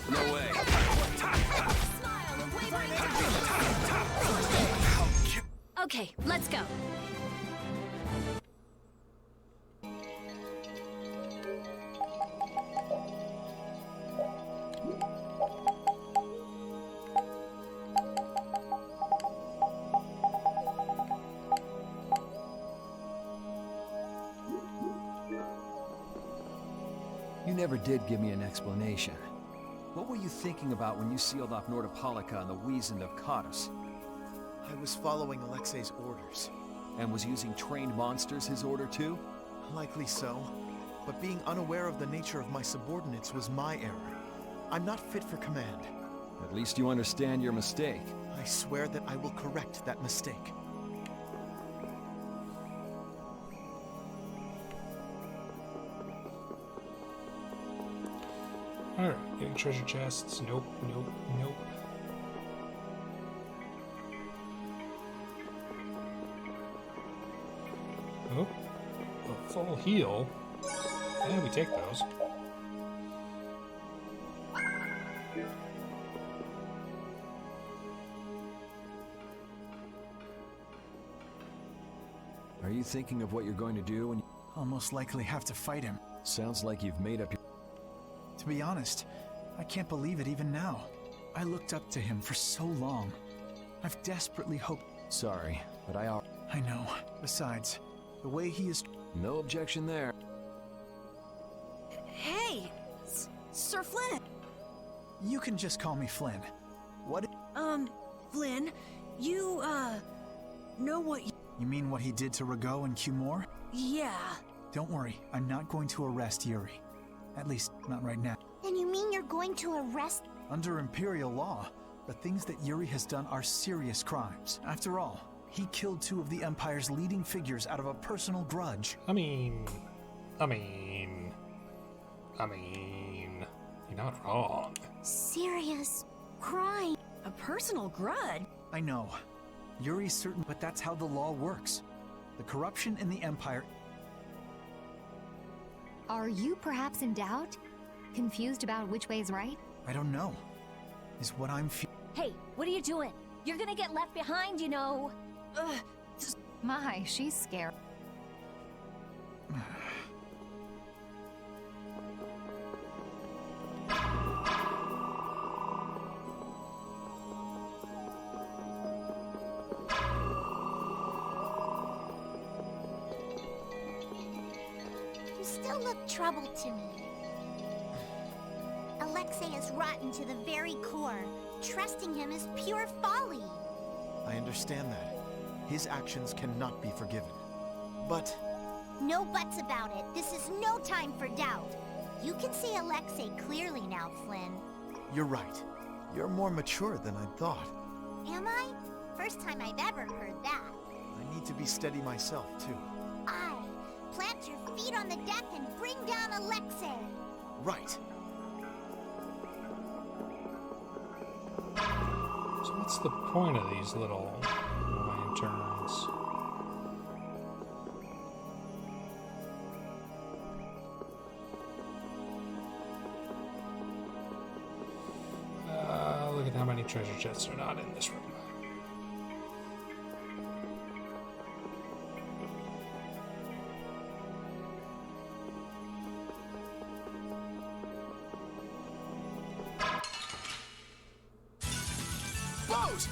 No way. Okay, let's go. You never did give me an explanation. What were you thinking about when you sealed off Nordopolica and the Wiesent of Cottus? I was following Alexei's orders. And was using trained monsters his order too? Likely so. But being unaware of the nature of my subordinates was my error. I'm not fit for command. At least you understand your mistake. I swear that I will correct that mistake. Alright, getting treasure chests. Nope, nope, nope. Oh, a full heal. Yeah, we take those. Are you thinking of what you're going to do when you... I'll most likely have to fight him. Sounds like you've made up your... To be honest, I can't believe it even now. I looked up to him for so long. I've desperately hoped... Sorry, but I know. Besides, the way he is... No objection there. Hey, Sir Flynn. You can just call me Flynn. What? Flynn, you, know what You mean what he did to Rago and Cumore? Yeah. Don't worry, I'm not going to arrest Yuri. At least, not right now. Then you mean you're going to arrest... Under Imperial law, the things that Yuri has done are serious crimes. After all, he killed two of the Empire's leading figures out of a personal grudge. I mean, you're not wrong. Serious crime. A personal grudge? I know. Yuri's certain, but that's how the law works. The corruption in the Empire... Are you perhaps in doubt? Confused about which way is right? I don't know. Is what I'm Hey, what are you doing? You're gonna get left behind, you know. My, she's scared. You still look troubled to me. Alexei is rotten to the very core. Trusting him is pure folly. I understand that. His actions cannot be forgiven. But... No buts about it. This is no time for doubt. You can see Alexei clearly now, Flynn. you're right. You're more mature than I thought. Am I? First time I've ever heard that. I need to be steady myself, too. Aye. Plant your feet on the deck and bring down Alexei. Right. So what's the point of these little lanterns? Look at how many treasure chests are not in this room. Boat!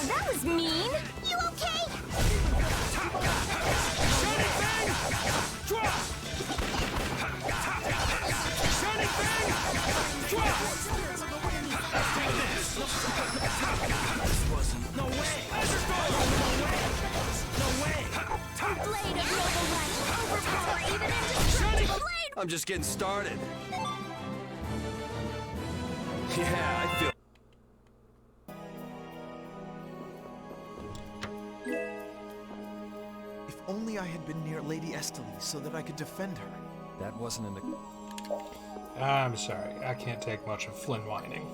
That was mean. You okay? No way! Blade of noble light. Overpower even indestructible blade. I'm just getting started. Yeah, I feel... If only I had been near Lady Estelle so that I could defend her. That wasn't in the... I'm sorry, I can't take much of Flynn whining.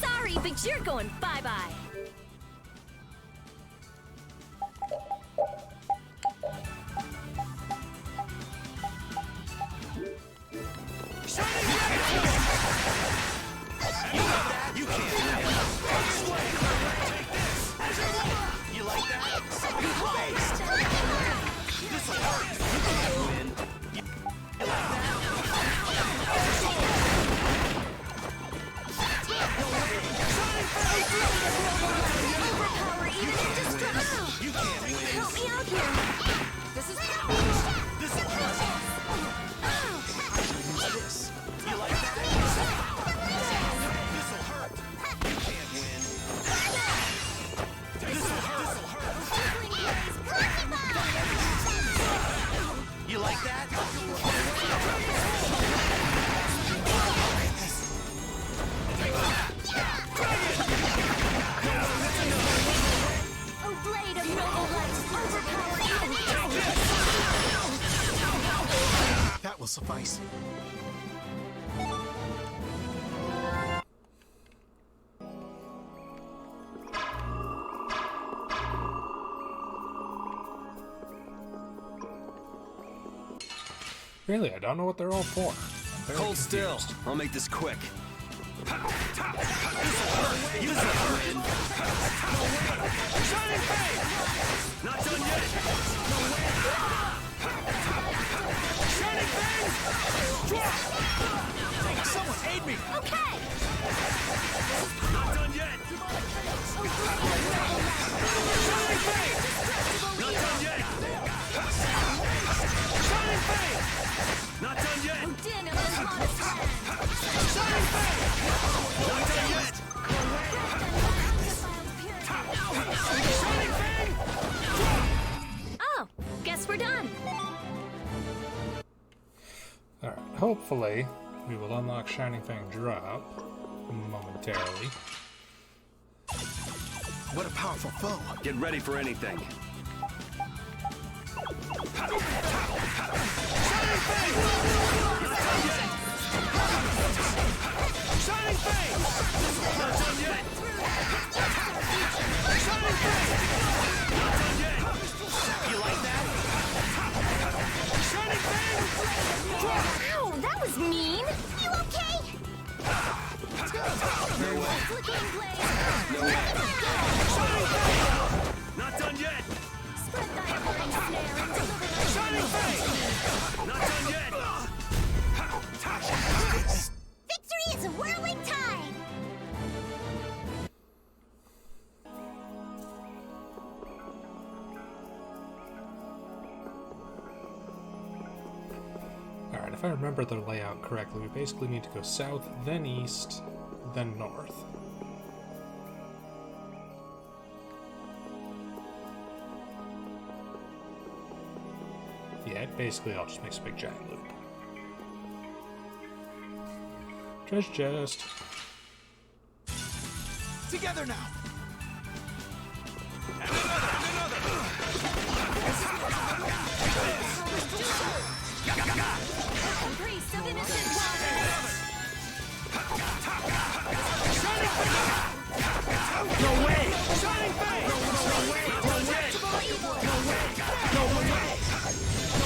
Sorry, but you're going bye-bye. You can't. You like that? This'll hurt. You can't win. You like Overpower even indestructible. You can't win. Help me out here. This is This will hurt. Use this. You like that? This'll hurt. You can't win. This'll hurt. You like choice. Really, I don't know what they're all for. Hold still. I'll make this quick. Shining Fang! Not done yet! Shining Fang! Drop! Someone aid me! Okay! Not done yet! Shining Fang! Not done yet! Shining Fang! Not done yet! Shining Fang! Not done yet! Shining Fang! Oh, guess we're done. Alright, hopefully we will unlock Shining Fang drop momentarily. What a powerful foe! Get ready for anything. Shining Fang! Shining Fang! Not done yet! Shining Fang! Not done yet! You like that? Shining Fang! Ow, that was mean! You okay? Very well. Flicking blade! Shining Fang! Not done yet! Spread thy alluring snare and deliver thy Shining Fang! Not done yet! Victory is a whirling tide! Alright, if I remember the layout correctly, we basically need to go south, then east, then north. Yeah, it basically all just makes a big giant loop. Treasure chest. Together now! Priest of innocent waters! No way! Shining Fang! No way! No way! No way! No way!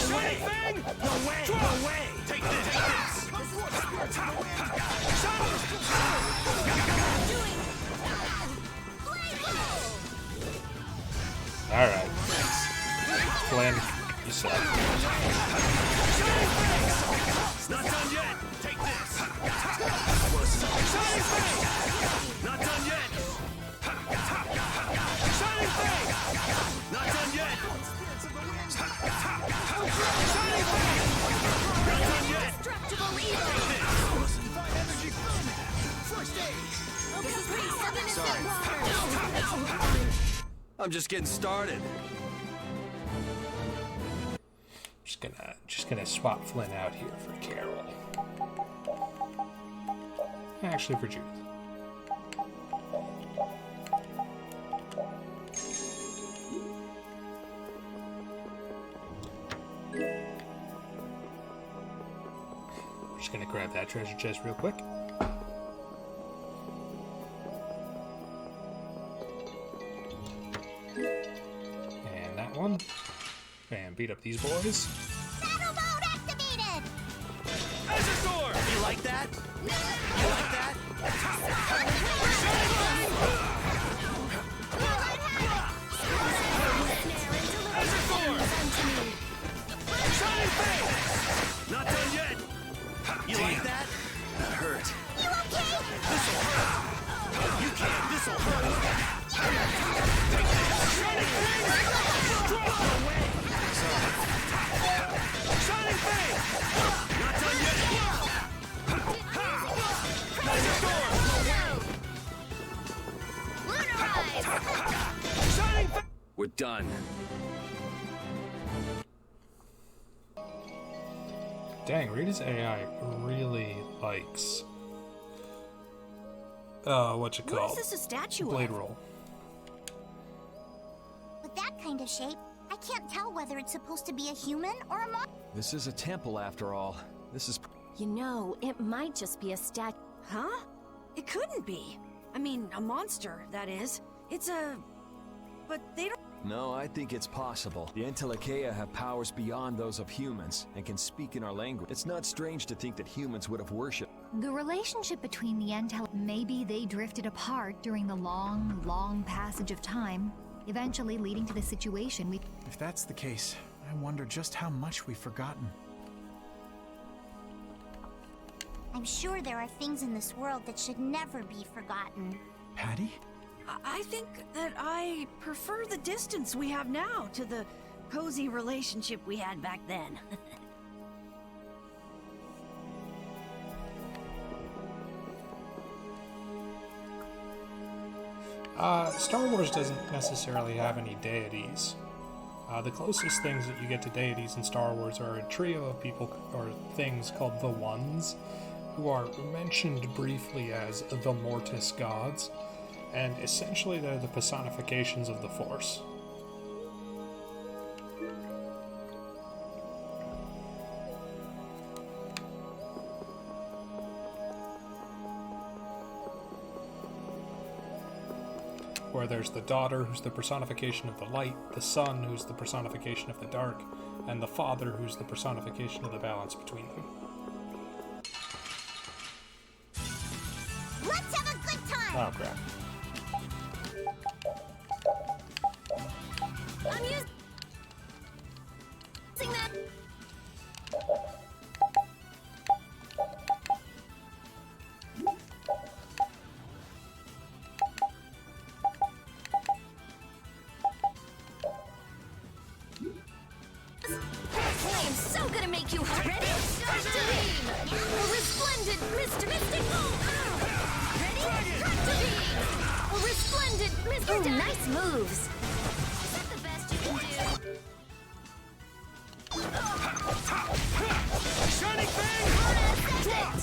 Shining Fang! No way! No way! Take this! Take this! Alright. Flynn, you suck. Not done yet! Take this! Shining Fang! Not done yet! Shining Fang! Not done yet! Shining Fang! Not done yet! Destructible evil! Divine energy combat! First aid! The priest of innocent waters! I'm just getting started. Just gonna swap Flynn out here for Carol. Actually, for Judith. Just gonna grab that treasure chest real quick. And that one. And beat up these boys. Battle mode activated! Azure! You like that? You like that? Shining Fang! Not done yet! You like that? That hurt. You okay? This'll hurt! You can't! This'll hurt! Shining Fang! Drop! No way! Shining Fang! Not done yet! Shining Fang! We're done. Dang, Rita's AI really likes what's it called? What is this a statue Blade of? roll. With that kind of shape, I can't tell whether it's supposed to be a human or a monster. This is a temple after all. This is... You know, it might just be a stat... Huh? It couldn't be. I mean, a monster, that is. It's a... But they don't... No, I think it's possible. The Entelekea have powers beyond those of humans, and can speak in our language. It's not strange to think that humans would have worshipped. The relationship between the maybe they drifted apart during the long, long passage of time, eventually leading to the situation we... If that's the case, I wonder just how much we've forgotten. I'm sure there are things in this world that should never be forgotten. Patty? I think that I prefer the distance we have now to the cozy relationship we had back then. Star Wars doesn't necessarily have any deities. The closest things that you get to deities in Star Wars are a trio of people or things called the Ones, who are mentioned briefly as the Mortis gods, and essentially they're the personifications of the Force. Where there's the daughter, who's the personification of the light, the son, who's the personification of the dark, and the father, who's the personification of the balance between them. Let's have a good time! Oh, crap. I'm using that. I am so gonna make you ready. Activate! A resplendent Mystic. Ready? Activate! A resplendent Mr. Ooh, nice moves. Is that the best you can do? Shining Fang! Drop!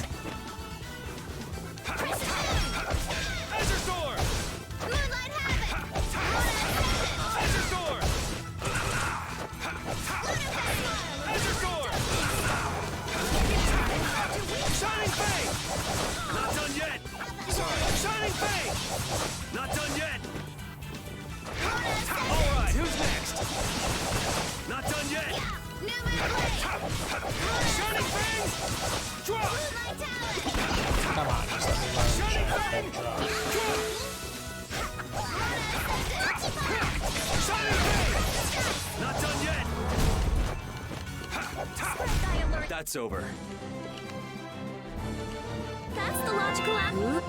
Azure Sword! Moonlight Havoc! Azure Sword! Azure Sword! Shining Fang! Not done yet! Sorry, Shining Fang! Not done yet! Alright, who's next? Not done yet! Shining Fang! Drop! Come on, just let me learn. Shining Fang! Drop! Shining Fang! Not done yet! That's over. That's the logical outcome.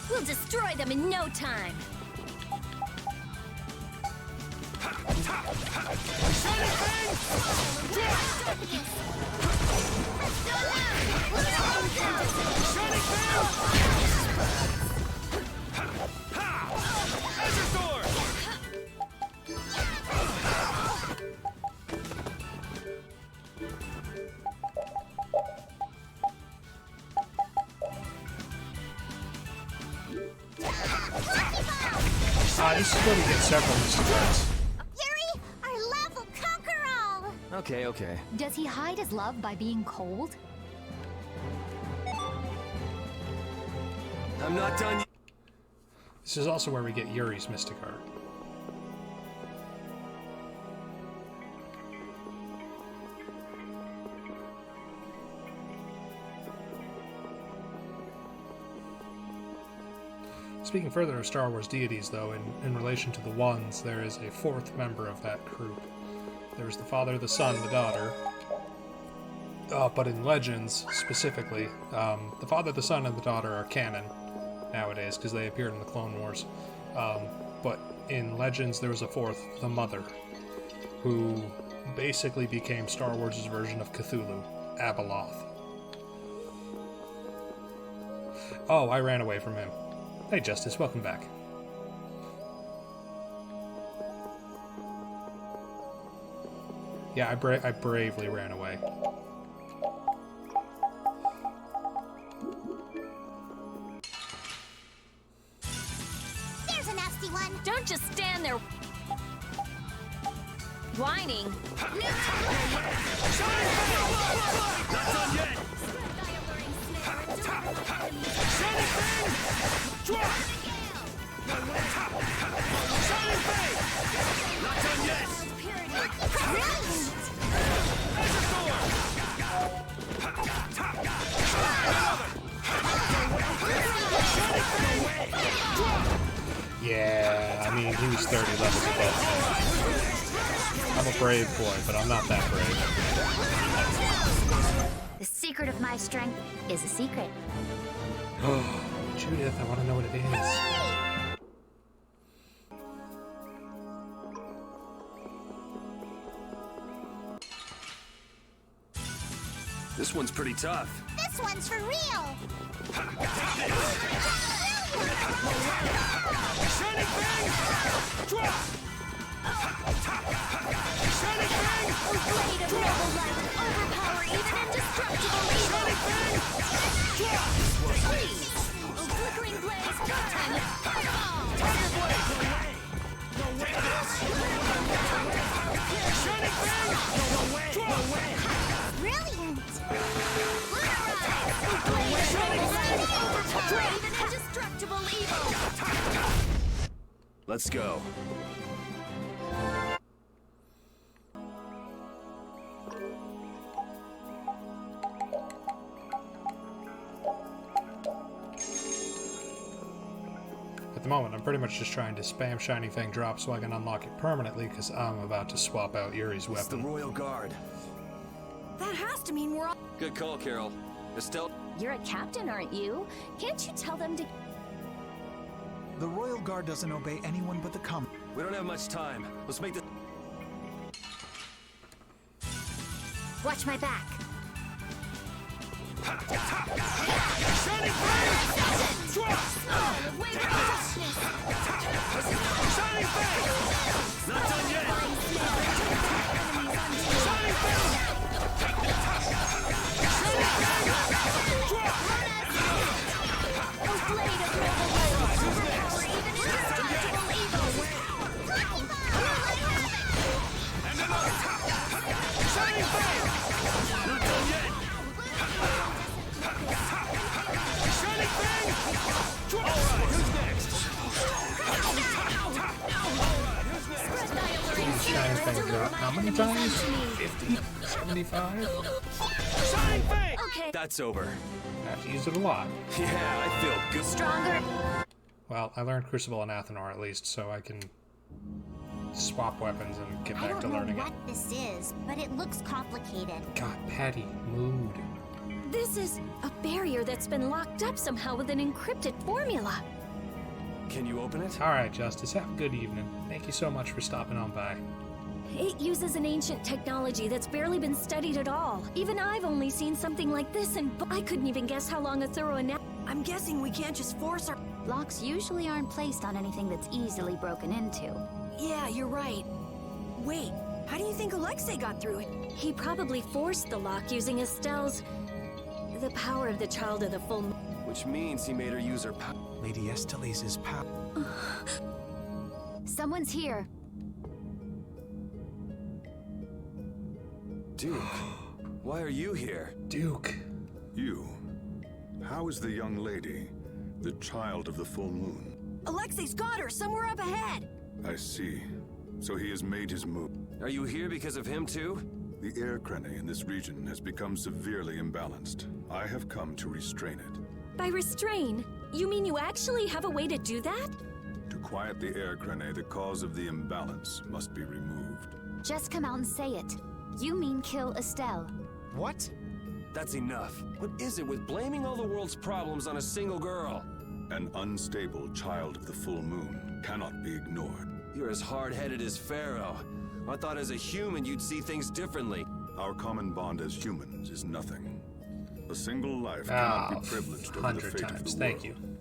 We'll destroy them in no time. Shining Fang! Drop! Shining Fang! Ha! Azure Sword! This is where we get several Mystic Cards. Yuri, our love will conquer all! Okay. Does he hide his love by being cold? I'm not done yet. This is also where we get Yuri's Mystic Art. Speaking further of Star Wars deities, though, in relation to the Ones, there is a fourth member of that group. There's the father, the son, the daughter. But in Legends, specifically, the father, the son, and the daughter are canon nowadays, because they appeared in the Clone Wars. But in Legends, there was a fourth, the mother, who basically became Star Wars' version of Cthulhu, Abeloth. Oh, I ran away from him. Hey, Justice, welcome back. Yeah, I bravely ran away. There's a nasty one. Don't just stand there whining. Not done yet. Shining Thing! Drop! Shining Thing! Not done yet. Yeah, I mean, he was 30 levels above me. I'm a brave boy, but I'm not that brave. The secret of my strength is a secret. Judith, I want to know what it is. This one's pretty tough. This one's for real. Shining Thing! Drop! Shining Thing! Blade of noble light, overpower even indestructible evil. Shining Thing! Drop! Freeze! Flickering blaze, time! Fireball! Tiger Blade! No way! Take this! Shining Thing! No way! Drop! Brilliant! Blade of noble light, overpower even indestructible evil. Let's go. At the moment, I'm pretty much just trying to spam Shining Thing drop so I can unlock it permanently, because I'm about to swap out Yuri's weapon. It's the Royal Guard. That has to mean we're all... Good call, Carol. Estelle... You're a captain, aren't you? Can't you tell them to... The Royal Guard doesn't obey anyone but the common. We don't have much time. Let's make this... Watch my back. Shining Thing! Drop! Shining Thing! Not done yet! Shining Thing! Shining Thing! Drop! Blade of noble light, overpower even indestructible evil. And another! Shining Thing! Not done yet! Shining Thing! Drop! Alright, who's next? Alright, who's next? Shining Thing drop. How many times? 50? 75? Shining Thing! Okay. That's over. I have to use it a lot. Yeah, I feel good. Stronger. Well, I learned Crucible and Athenor at least, so I can swap weapons and get I back don't to know learning what it. this is, but it looks complicated. God, Patty, mood. This is a barrier that's been locked up somehow with an encrypted formula. Can you open it? Alright, Justice, have a good evening. Thank you so much for stopping on by. It uses an ancient technology that's barely been studied at all. Even I've only seen something like this, and I couldn't even guess how long a thorough I'm guessing we can't just force our... Locks usually aren't placed on anything that's easily broken into. Yeah, you're right. Wait, how do you think Alexei got through it? He probably forced the lock using Estelle's... the power of the Child of the Full Moon. Which means he made her use her power. Lady Estelise's power. Someone's here. Duke, why are you here? Duke. You. How is the young lady, the child of the full moon? Alexei's got her somewhere up ahead. I see. So he has made his move. Are you here because of him too? The air crene in this region has become severely imbalanced. I have come to restrain it. By restrain, you mean you actually have a way to do that? To quiet the air crene, the cause of the imbalance must be removed. Just come out and say it. You mean kill Estelle. What? That's enough. What is it with blaming all the world's problems on a single girl? An unstable child of the full moon cannot be ignored. You're as hard-headed as Pharaoh. I thought as a human you'd see things differently. Our common bond as humans is nothing. A single life cannot be privileged over the 100 fate times. of the Thank world. you.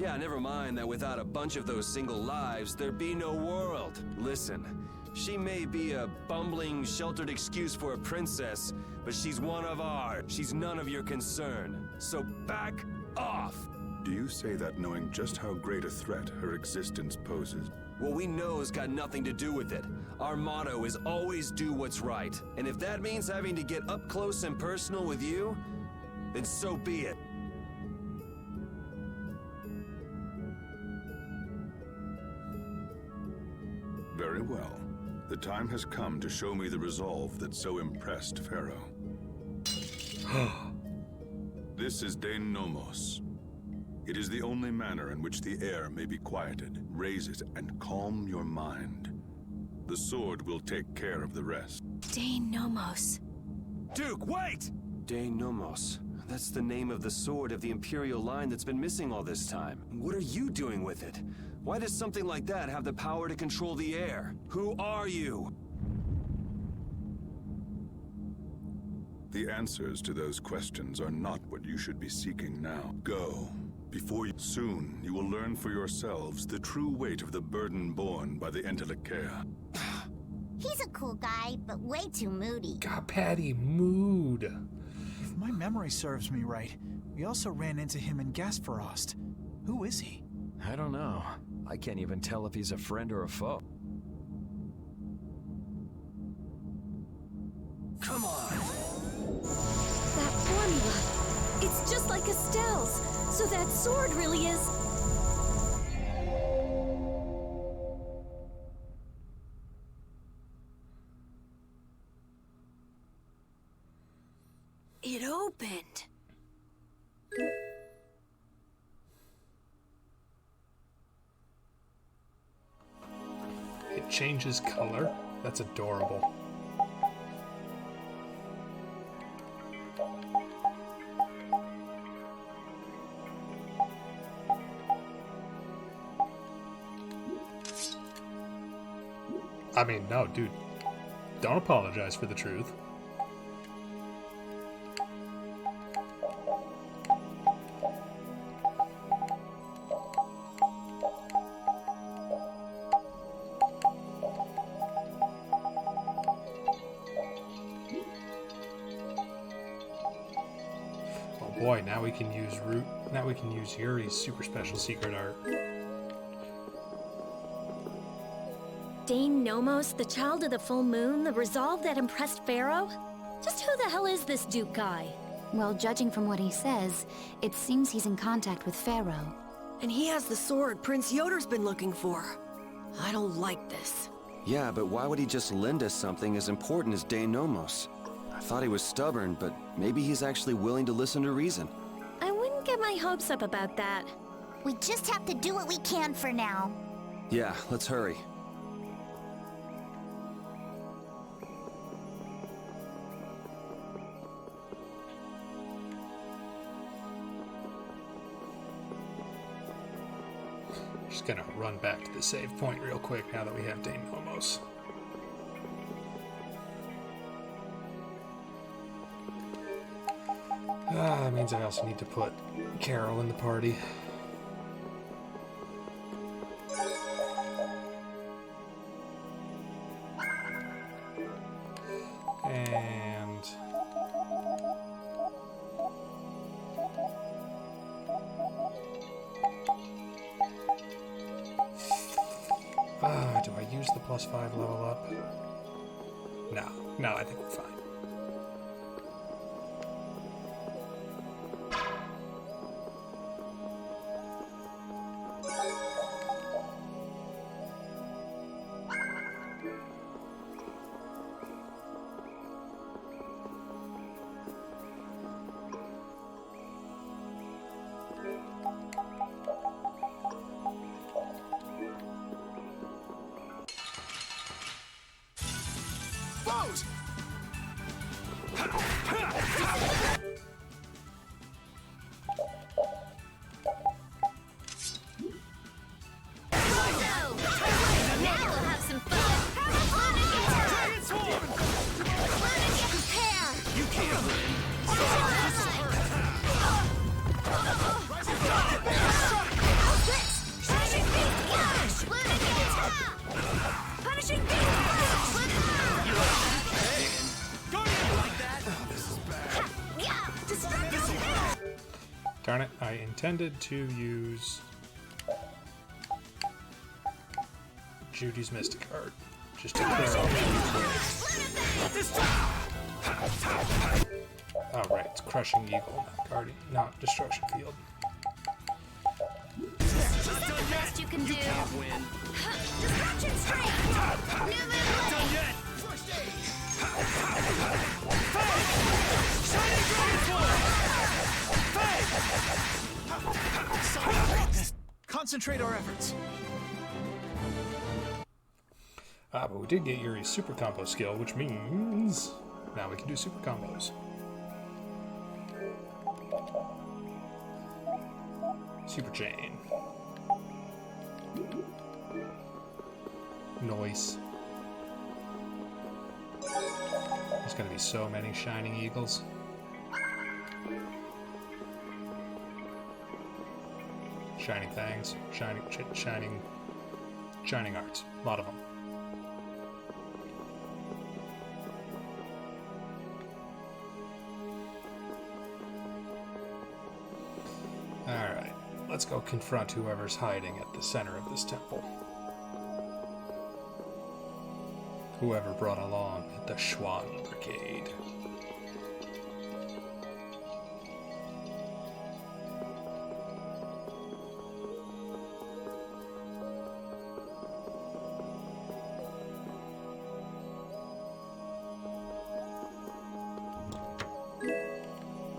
Yeah, never mind that without a bunch of those single lives, there'd be no world. Listen, she may be a bumbling, sheltered excuse for a princess, but she's one of ours. She's none of your concern. So back off! Do you say that knowing just how great a threat her existence poses? What we know's got nothing to do with it. Our motto is always do what's right. And if that means having to get up close and personal with you, then so be it. Very well. The time has come to show me the resolve that so impressed Pharaoh. This is Dane Nomos. It is the only manner in which the air may be quieted. Raise it and calm your mind. The sword will take care of the rest. Dane Nomos. Duke, wait! Dane Nomos. That's the name of the sword of the Imperial line that's been missing all this time. What are you doing with it? Why does something like that have the power to control the air? Who are you? The answers to those questions are not what you should be seeking now. Go. Soon, you will learn for yourselves the true weight of the burden borne by the Entelekea. He's a cool guy, but way too moody. God, Patty, mood. If my memory serves me right, we also ran into him in Gasperost. Who is he? I don't know. I can't even tell if he's a friend or a foe. Come on! That formula. It's just like Estelle's. So that sword really is... It opened. It changes color? That's adorable. I mean, no, dude. Don't apologize for the truth. Oh boy, now we can use Yuri's super special secret art. Dane Nomos, the child of the full moon, the resolve that impressed Pharaoh? Just who the hell is this Duke guy? Well, judging from what he says, it seems he's in contact with Pharaoh. And he has the sword Prince Yoder's been looking for. I don't like this. Yeah, but why would he just lend us something as important as Dane Nomos? I thought he was stubborn, but maybe he's actually willing to listen to reason. I wouldn't get my hopes up about that. We just have to do what we can for now. Yeah, let's hurry. Just gonna run back to the save point real quick now that we have Dane Nomos. That means I also need to put Carol in the party. And... do I use the +5 level up? No, I think we're fine. Punishing beam! Darn it, I intended to use Judy's Mystic Art just to clear off. Oh right, it's Crushing Eagle, not Guardian, not Destruction Field. Just the best you can do. Destruction Streak! New move! Shining Dragon Concentrate our efforts. Ah, but we did get Yuri's super combo skill, which means now we can do super combos. Super chain. Noise. There's gonna be so many shining eagles. Shining things, shining arts. A lot of them. Alright, let's go confront whoever's hiding at the center of this temple. Whoever brought along the Schwan Brigade.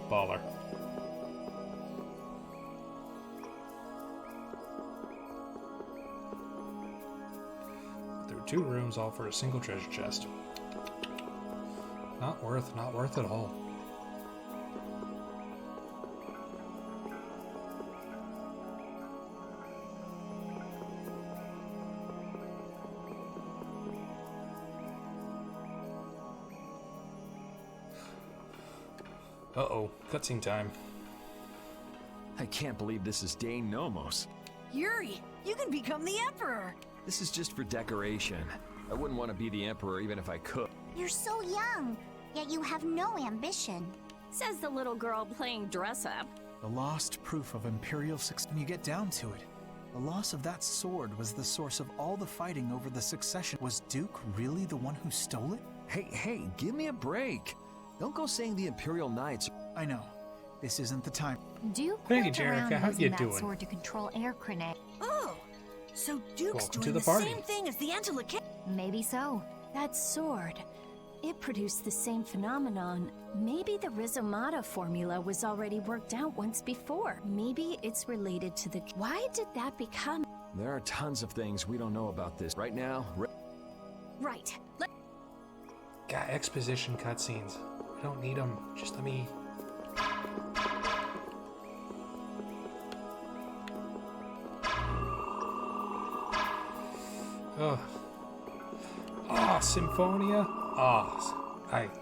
Baller. There were 2 rooms, all for a single treasure chest. Not worth at all. Uh-oh, cutscene time. I can't believe this is Dane Nomos. Yuri, you can become the Emperor! This is just for decoration. I wouldn't want to be the Emperor even if I could. You're so young, yet you have no ambition. Says the little girl playing dress-up. The lost proof of Imperial success. When you get down to it, the loss of that sword was the source of all the fighting over the succession. Was Duke really the one who stole it? Hey, give me a break. Don't go saying the Imperial Knights. I know. This isn't the time. Duke Hey, went around Jerica, how using you that doing? sword to control air grenade. Oh! So Duke's Welcome to doing the the party. same thing as the Antilocae. Maybe so. That sword, it produced the same phenomenon. Maybe the Rizomata formula was already worked out once before. Maybe it's related to the... Why did that become... There are tons of things we don't know about this. Right now, Right. Got exposition cutscenes. I don't need them. Just let me... Ugh. Ah, Symphonia.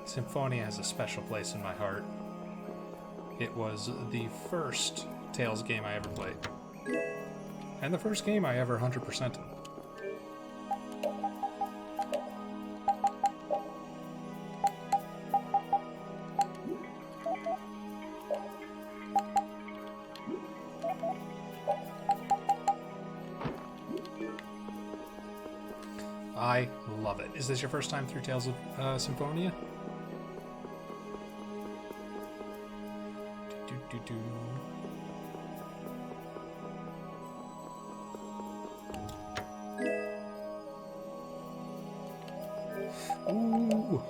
Symphonia has a special place in my heart. It was the first Tales game I ever played. And the first game I ever 100%ed. I love it. Is this your first time through Tales of Symphonia? Ooh.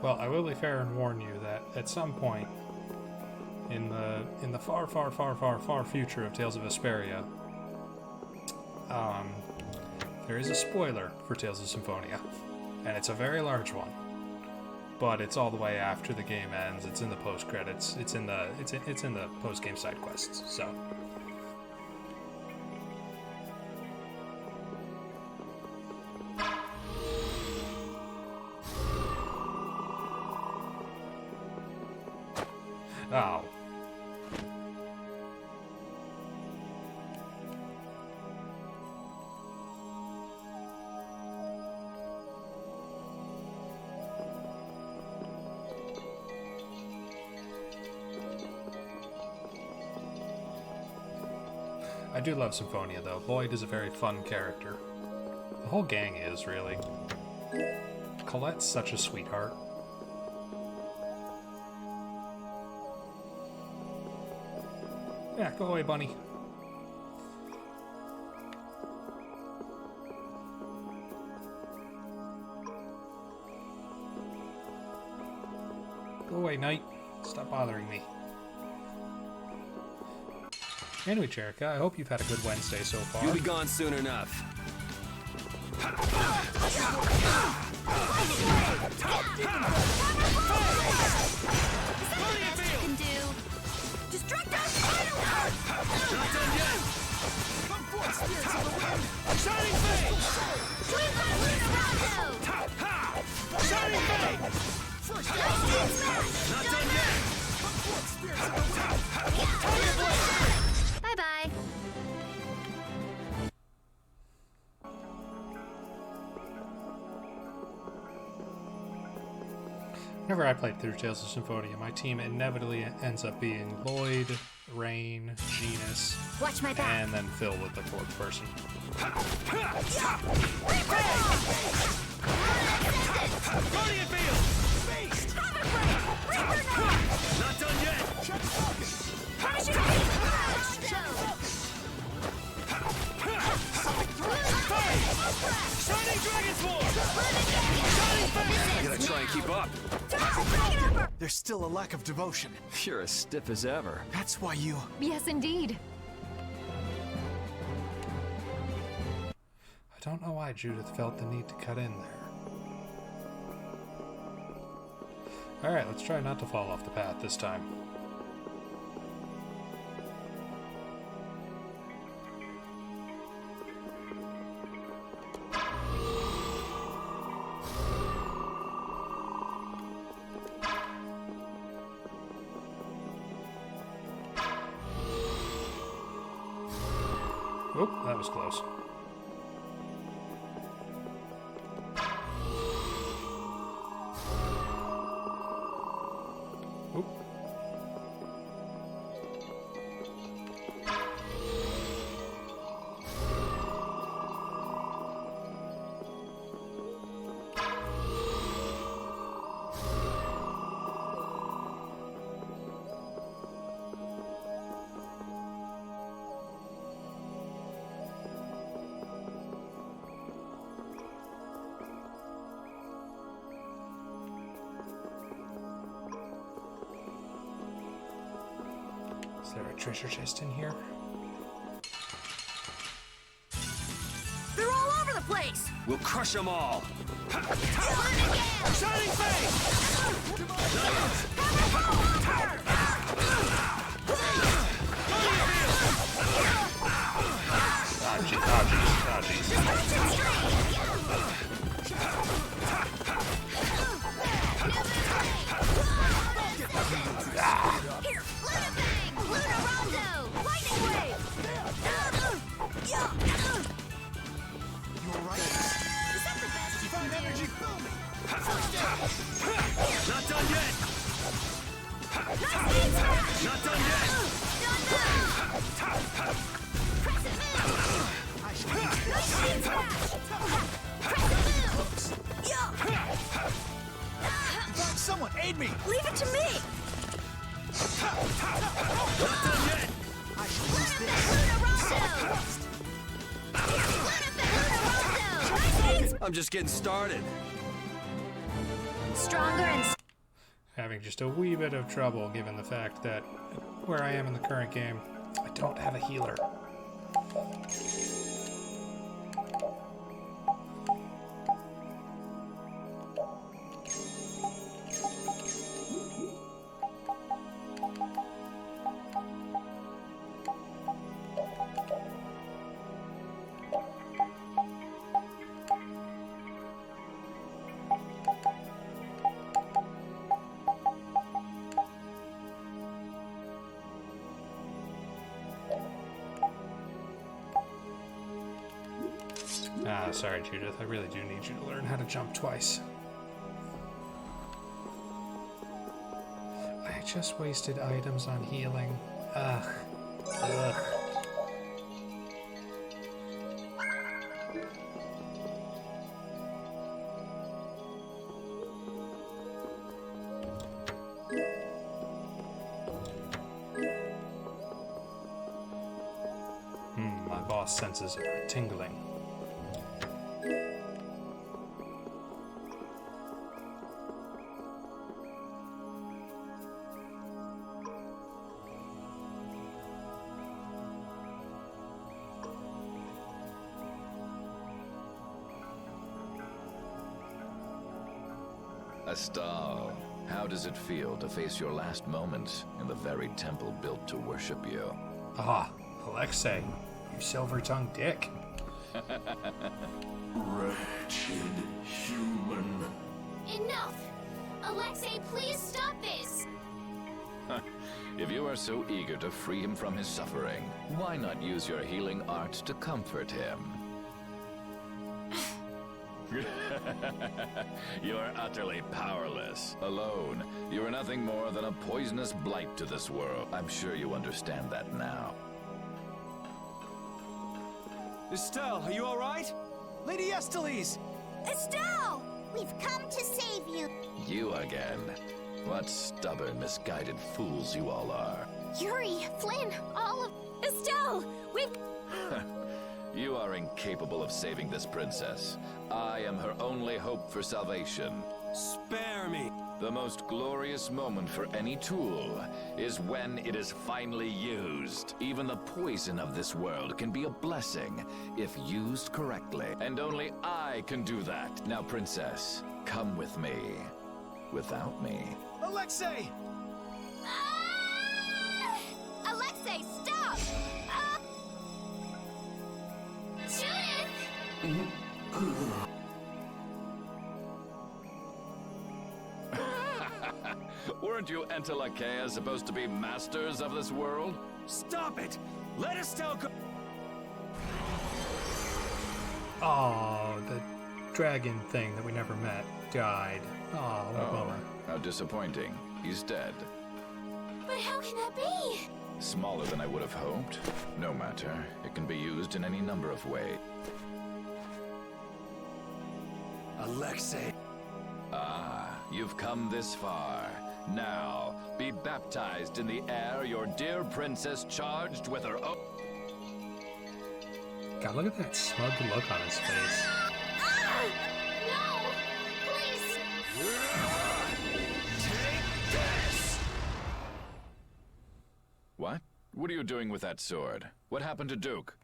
Well, I will be fair and warn you that at some point in the far, far, far, far, far future of Tales of Vesperia, there is a spoiler for Tales of Symphonia, and it's a very large one. But it's all the way after the game ends. It's in the post credits. It's in the post game side quests. So. Oh. I do love Symphonia, though. Lloyd is a very fun character. The whole gang is, really. Colette's such a sweetheart. Yeah, go away, bunny. Go away, Knight. Stop bothering me. Anyway, Jerica, I hope you've had a good Wednesday so far. You'll be gone soon enough. Not done yet! Come forth, spirits of the wind! Shining Fang! Shining Fang! First not done yet! Come forth, spirits of the wind! Bye-bye. Whenever I played through Tales of Symphonia, my team inevitably ends up being Lloyd, Rain, Genus, Watch my back. and then Phil with the fourth person. Guardian Field! Beast! Not done yet! Check focus! Shining Dragon Sword! Shining Fang! You gotta try and keep up. There's still a lack of devotion. You're as stiff as ever. That's why you... Yes, indeed. I don't know why Judith felt the need to cut in there. Alright, let's try not to fall off the path this time. Oop, that was close. Oop. Is there a treasure chest in here? They're all over the place! We'll crush them all. Shining Fang! Ah, jeez, ah, jeez, ah, jeez. Here, Luna Bang! Luna Rondo! Lightning Wave! You alright? Is that the best you can do? Energy booming! Not done yet! Lightning Smash! Not done yet! Crescent Moon! Lightning Smash! Crescent Moon! Someone aid me! Leave it to me! Not done yet! I shall use Luna this. Rondo! Luna Rondo! I'm just getting started. Stronger and... having just a wee bit of trouble given the fact that where I am in the current game, I don't have a healer. Ah, sorry, Judith. I really do need you to learn how to jump twice. I just wasted items on healing. Ugh. Ugh. My boss senses are tingling. Astal, how does it feel to face your last moments in the very temple built to worship you? Ah, Alexei, you silver-tongued dick. Wretched human. Enough! Alexei, please stop this! If you are so eager to free him from his suffering, why not use your healing arts to comfort him? You are utterly powerless. Alone, you are nothing more than a poisonous blight to this world. I'm sure you understand that now. Estelle, are you all right? Lady Estellise! Estelle! We've come to save you. You again. What stubborn, misguided fools you all are. Yuri, Flynn, all of... Estelle! We've... You are incapable of saving this princess. I am her only hope for salvation. Spare me! The most glorious moment for any tool is when it is finally used. Even the poison of this world can be a blessing if used correctly. And only I can do that. Now, princess, come with me. Without me. Alexei! Alexei, stop! Judith! Weren't you Entelakea supposed to be masters of this world? Stop it! Let Estelle go! Oh, the dragon thing that we never met died. Oh, what a bummer. How disappointing. He's dead. But how can that be? Smaller than I would have hoped. No matter. It can be used in any number of ways. Alexei. Ah, you've come this far. Now, be baptized in the air your dear princess charged with her own... God, look at that smug look on his face. No! Please! Take this! What? What are you doing with that sword? What happened to Duke?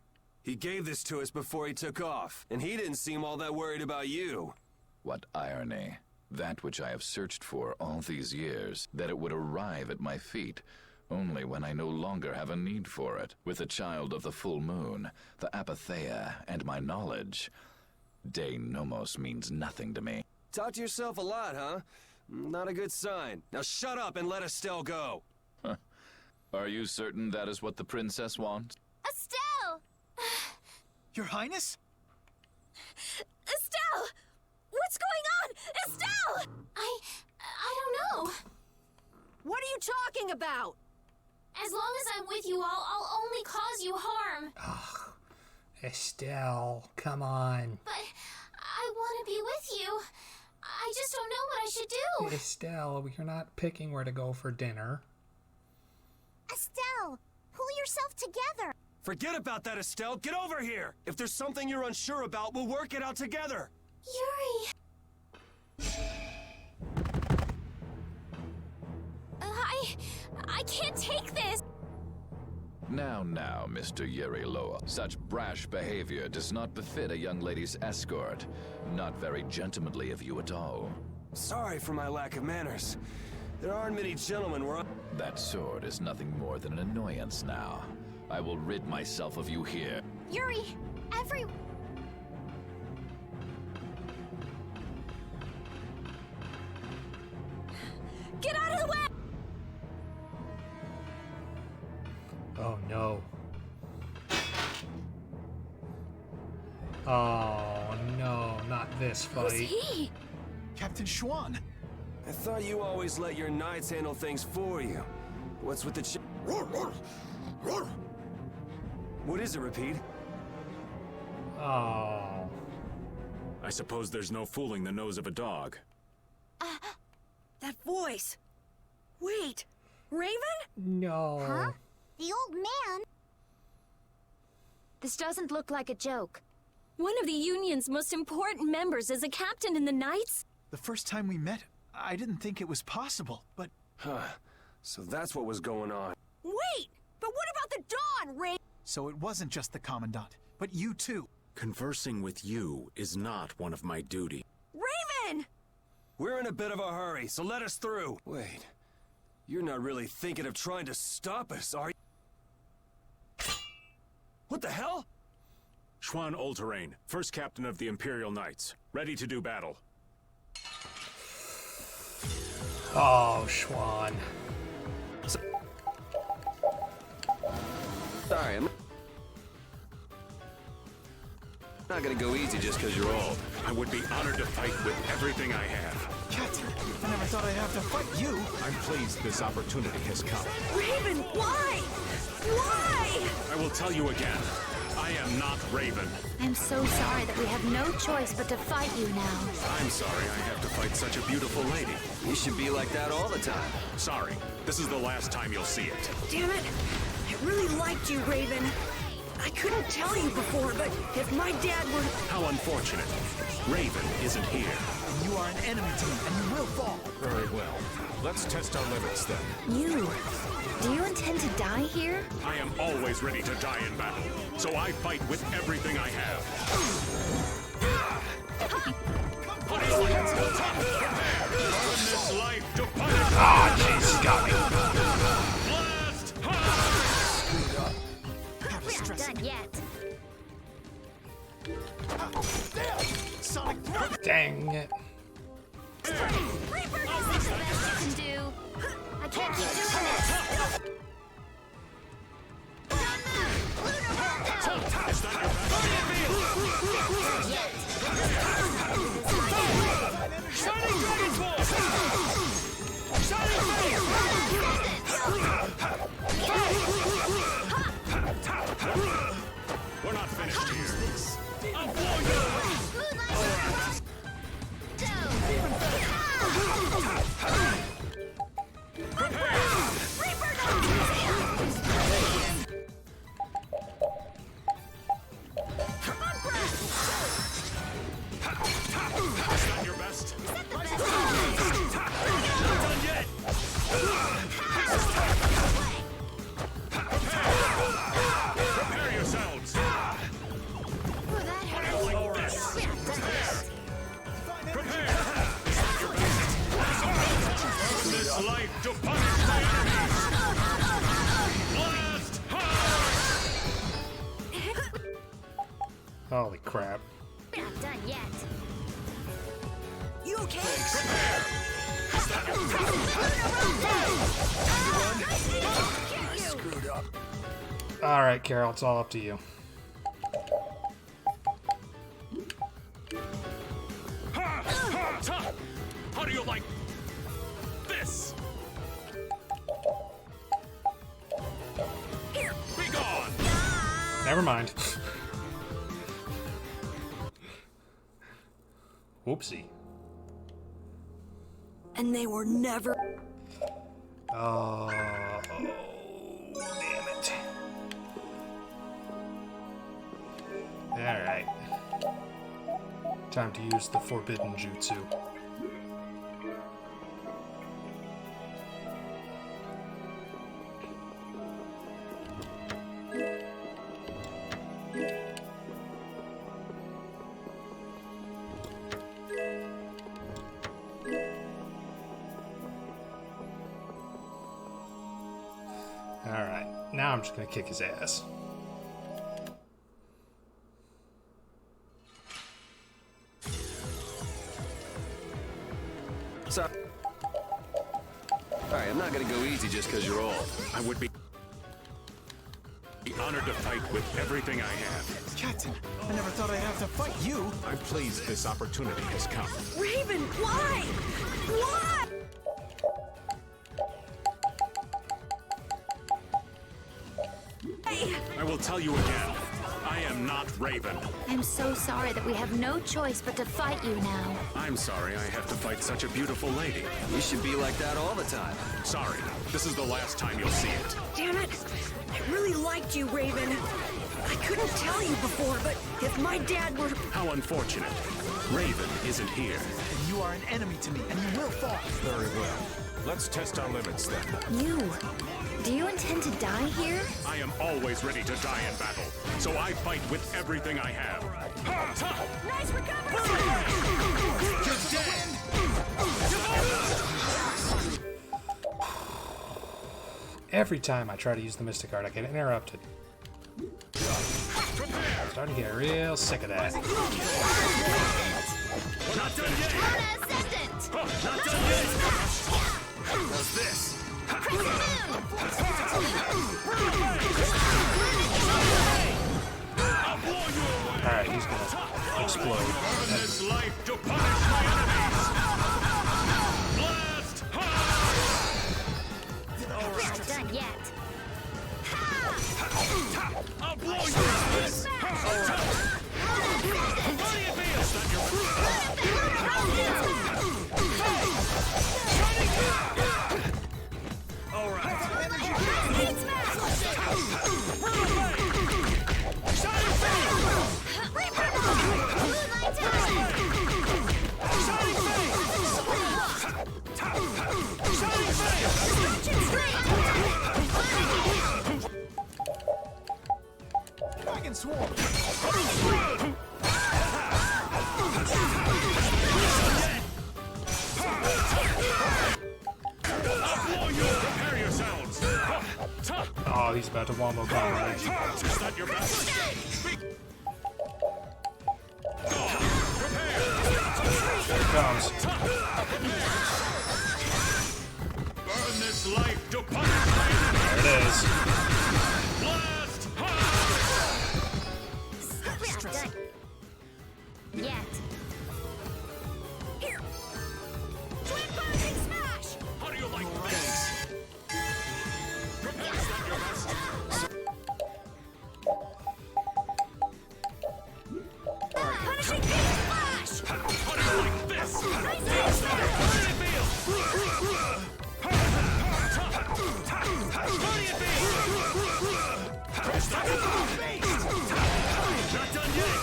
He gave this to us before he took off, and he didn't seem all that worried about you. What irony. That which I have searched for all these years, that it would arrive at my feet, only when I no longer have a need for it. With a child of the full moon, the Apatheia, and my knowledge, De Nomos means nothing to me. Talk to yourself a lot, huh? Not a good sign. Now shut up and let Estelle go. Huh. Are you certain that is what the princess wants? Estelle! Your Highness? Estelle! What's going on? Estelle! I don't know. What are you talking about? As long as I'm with you all, I'll only cause you harm. Ugh. Estelle, come on. But I want to be with you. I just don't know what I should do. Estelle, you're not picking where to go for dinner. Estelle, pull yourself together. Forget about that, Estelle. Get over here. If there's something you're unsure about, we'll work it out together. Yuri. I can't take this! Now, Mr. Yuriloa. Such brash behavior does not befit a young lady's escort. Not very gentlemanly of you at all. Sorry for my lack of manners. There aren't many gentlemen where That sword is nothing more than an annoyance now. I will rid myself of you here. Yuri, Get out of the way! Oh no. Oh no, not this fight. Who's he? Captain Schwan. I thought you always let your knights handle things for you. What's with the What is it, Repeat? Oh. I suppose there's no fooling the nose of a dog. That voice. Wait, Raven? No. Huh? The old man? This doesn't look like a joke. One of the Union's most important members is a captain in the Knights? The first time we met, I didn't think it was possible, but... Huh. So that's what was going on. Wait! But what about the Dawn, Raven? So it wasn't just the Commandant, but you too. Conversing with you is not one of my duties. Raven! We're in a bit of a hurry, so let us through. Wait. You're not really thinking of trying to stop us, are you? What the hell? Schwan Olterrain, first captain of the Imperial Knights. Ready to do battle. Oh, Schwan. Sorry, I'm not gonna go easy just because you're old. I would be honored to fight with everything I have. Captain, I never thought I'd have to fight you. I'm pleased this opportunity has come. Raven, why? Why? I will tell you again. I am not Raven. I'm so sorry that we have no choice but to fight you now. I'm sorry I have to fight such a beautiful lady. You should be like that all the time. Sorry. This is the last time you'll see it. Damn it. I really liked you, Raven. I couldn't tell you before, but if my dad were... How unfortunate. Raven isn't here. You are an enemy team, and you will fall. Very well. Let's test our limits then. Do you intend to die here? I am always ready to die in battle, so I fight with everything I have. What is this life to punish? Ah, jeez, got me. Blast! We're not done yet. Dang it. Reaper, is this the best you can do? I can't keep doing this. Shining Dragon Force! Shining Flame! We're not finished here. I'm blowing you! Is that your best? Not done yet! Prepare yourselves! How do you like this? Prepare! Is that your best? Turn this life to punish my enemies! Blast hard! Holy crap. We're not done yet. You okay? I screwed up. Alright, Carol, it's all up to you. How do you like this? Here, be gone! Never mind. Whoopsie. And they were never... Oh, damn it. Alright. Time to use the forbidden jutsu. Alright, now I'm just gonna kick his ass. Sorry. Alright, I'm not gonna go easy just because you're old. I would be honored to fight with everything I have. Captain, I never thought I'd have to fight you. I'm pleased this opportunity has come. Raven, why? Why? I will tell you again, I am not Raven. I'm so sorry that we have no choice but to fight you now. I'm sorry I have to fight such a beautiful lady. You should be like that all the time. Sorry, this is the last time you'll see it. Damn it! I really liked you, Raven. I couldn't tell you before, but if my dad were... How unfortunate. Raven isn't here. You are an enemy to me, and you will fall. Very well. Let's test our limits then. Do you intend to die here? I am always ready to die in battle, so I fight with everything I have. Nice recovery! You're dead! Every time I try to use the Mystic Art, I get interrupted. I'm starting to get real sick of that. Not done yet! Not done yet! How's this? Alright, he's gonna explode. Burn this life to punish my enemies! Blast hard! We're not done yet. I'll blow you with this! Dragon Swarm! Prepare yourselves! Oh, he's about to wombo combo. Is that your best? Here it comes. Burn this life to punish my enemies! There it is. Blast hard! We're not done yet. Here. Twin Bouncing Smash! How do you like this? Prepare, is that your best? Punishing Beam Flash! How do you like this? Not done yet!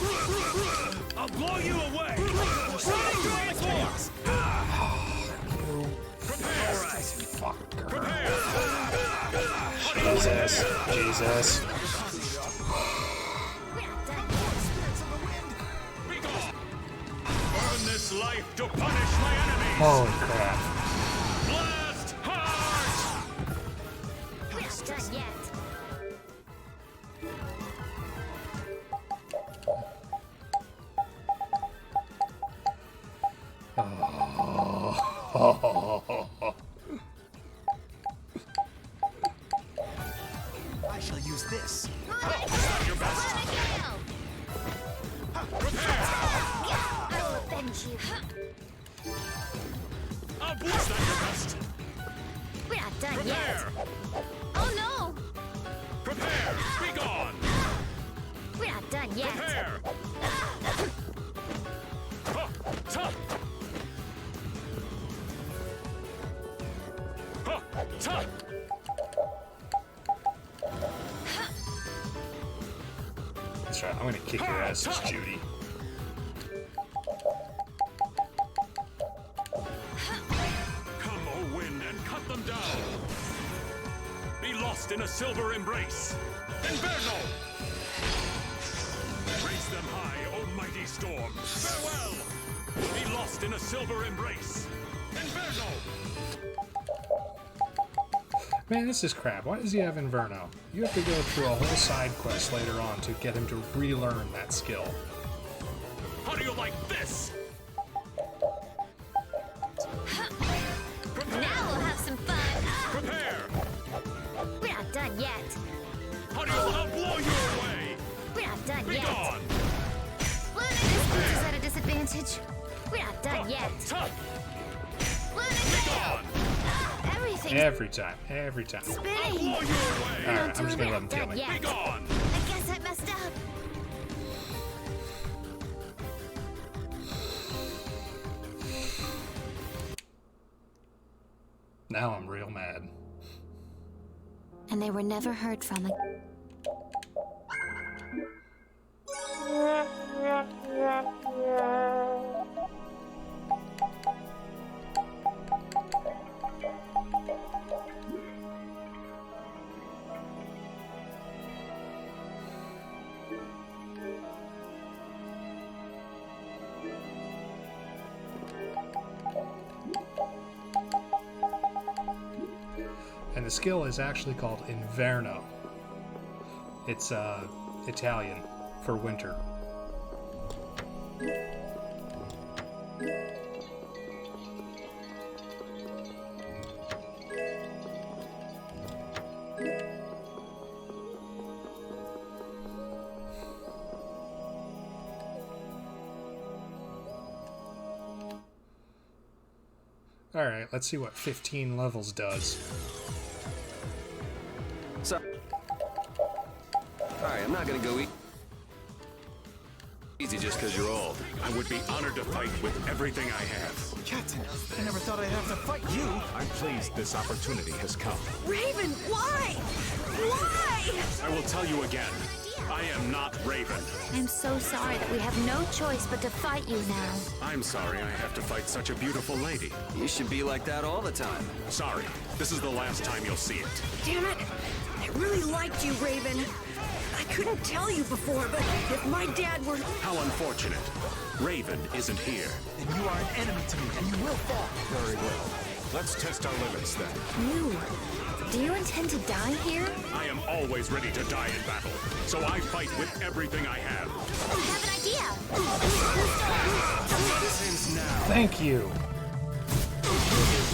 I'll blow you away! Jesus. Jesus. Burn this life to punish my enemies! Holy crap. Blast hard! We're not done yet. I shall use this. Your best. I will avenge you. I'll blast that your best. We're not done Prepare! yet. Oh no! Prepare! Be gone! We're not done yet. Prepare! Huh, tuh. Huh, tuh. That's right, I'm gonna kick your asses, Judy. Come, O wind, and cut them down! Be lost in a silver embrace! Inverno! Raise them high, O mighty storm! Farewell! Be lost in a silver embrace! Inverno! Man, this is crap. Why does he have Inverno? You have to go through a whole side quest later on to get him to relearn that skill. How do you like this? Now we'll have some fun. Prepare! We're not done yet. How do you blow you away? We're not done Be yet. gone! This puts us at a disadvantage. We're not done yet. Everything. Every time. Every time. Spinning. Alright, I'm just gonna let him kill me. Be gone. I guess I messed up. Now I'm real mad. And they were never heard from again. And the skill is actually called Inverno. It's Italian for winter. Alright, let's see what 15 levels does. So, sorry, I'm not gonna go easy just because you're old. I would be honored to fight with everything I have. Captain, I never thought I'd have to fight you. I'm pleased this opportunity has come. Raven, why? Why? I will tell you again, I am not Raven. I'm so sorry that we have no choice but to fight you now. I'm sorry I have to fight such a beautiful lady. You should be like that all the time. Sorry, this is the last time you'll see it. Damn it. I really liked you, Raven. I couldn't tell you before, but if my dad were... How unfortunate. Raven isn't here. Then you are an enemy to me, and you will fall. Very well. Let's test our limits then. Do you intend to die here? I am always ready to die in battle, so I fight with everything I have. I have an idea. This ends now. Thank you.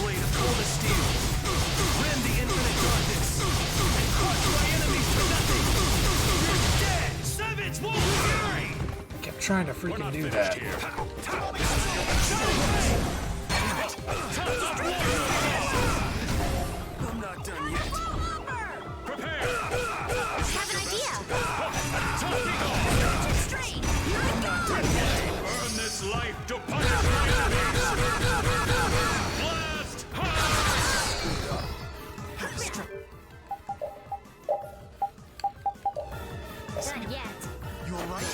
Blade of coldest steel. Rend the infinite darkness. And crush my enemies to nothing. You're dead! Savage Wolf Fury! Kept trying to freaking do that. I'm not done yet. Prepare! I have an idea. Strain. Burn this life to punish my enemies! Blast! Done yet. You alright?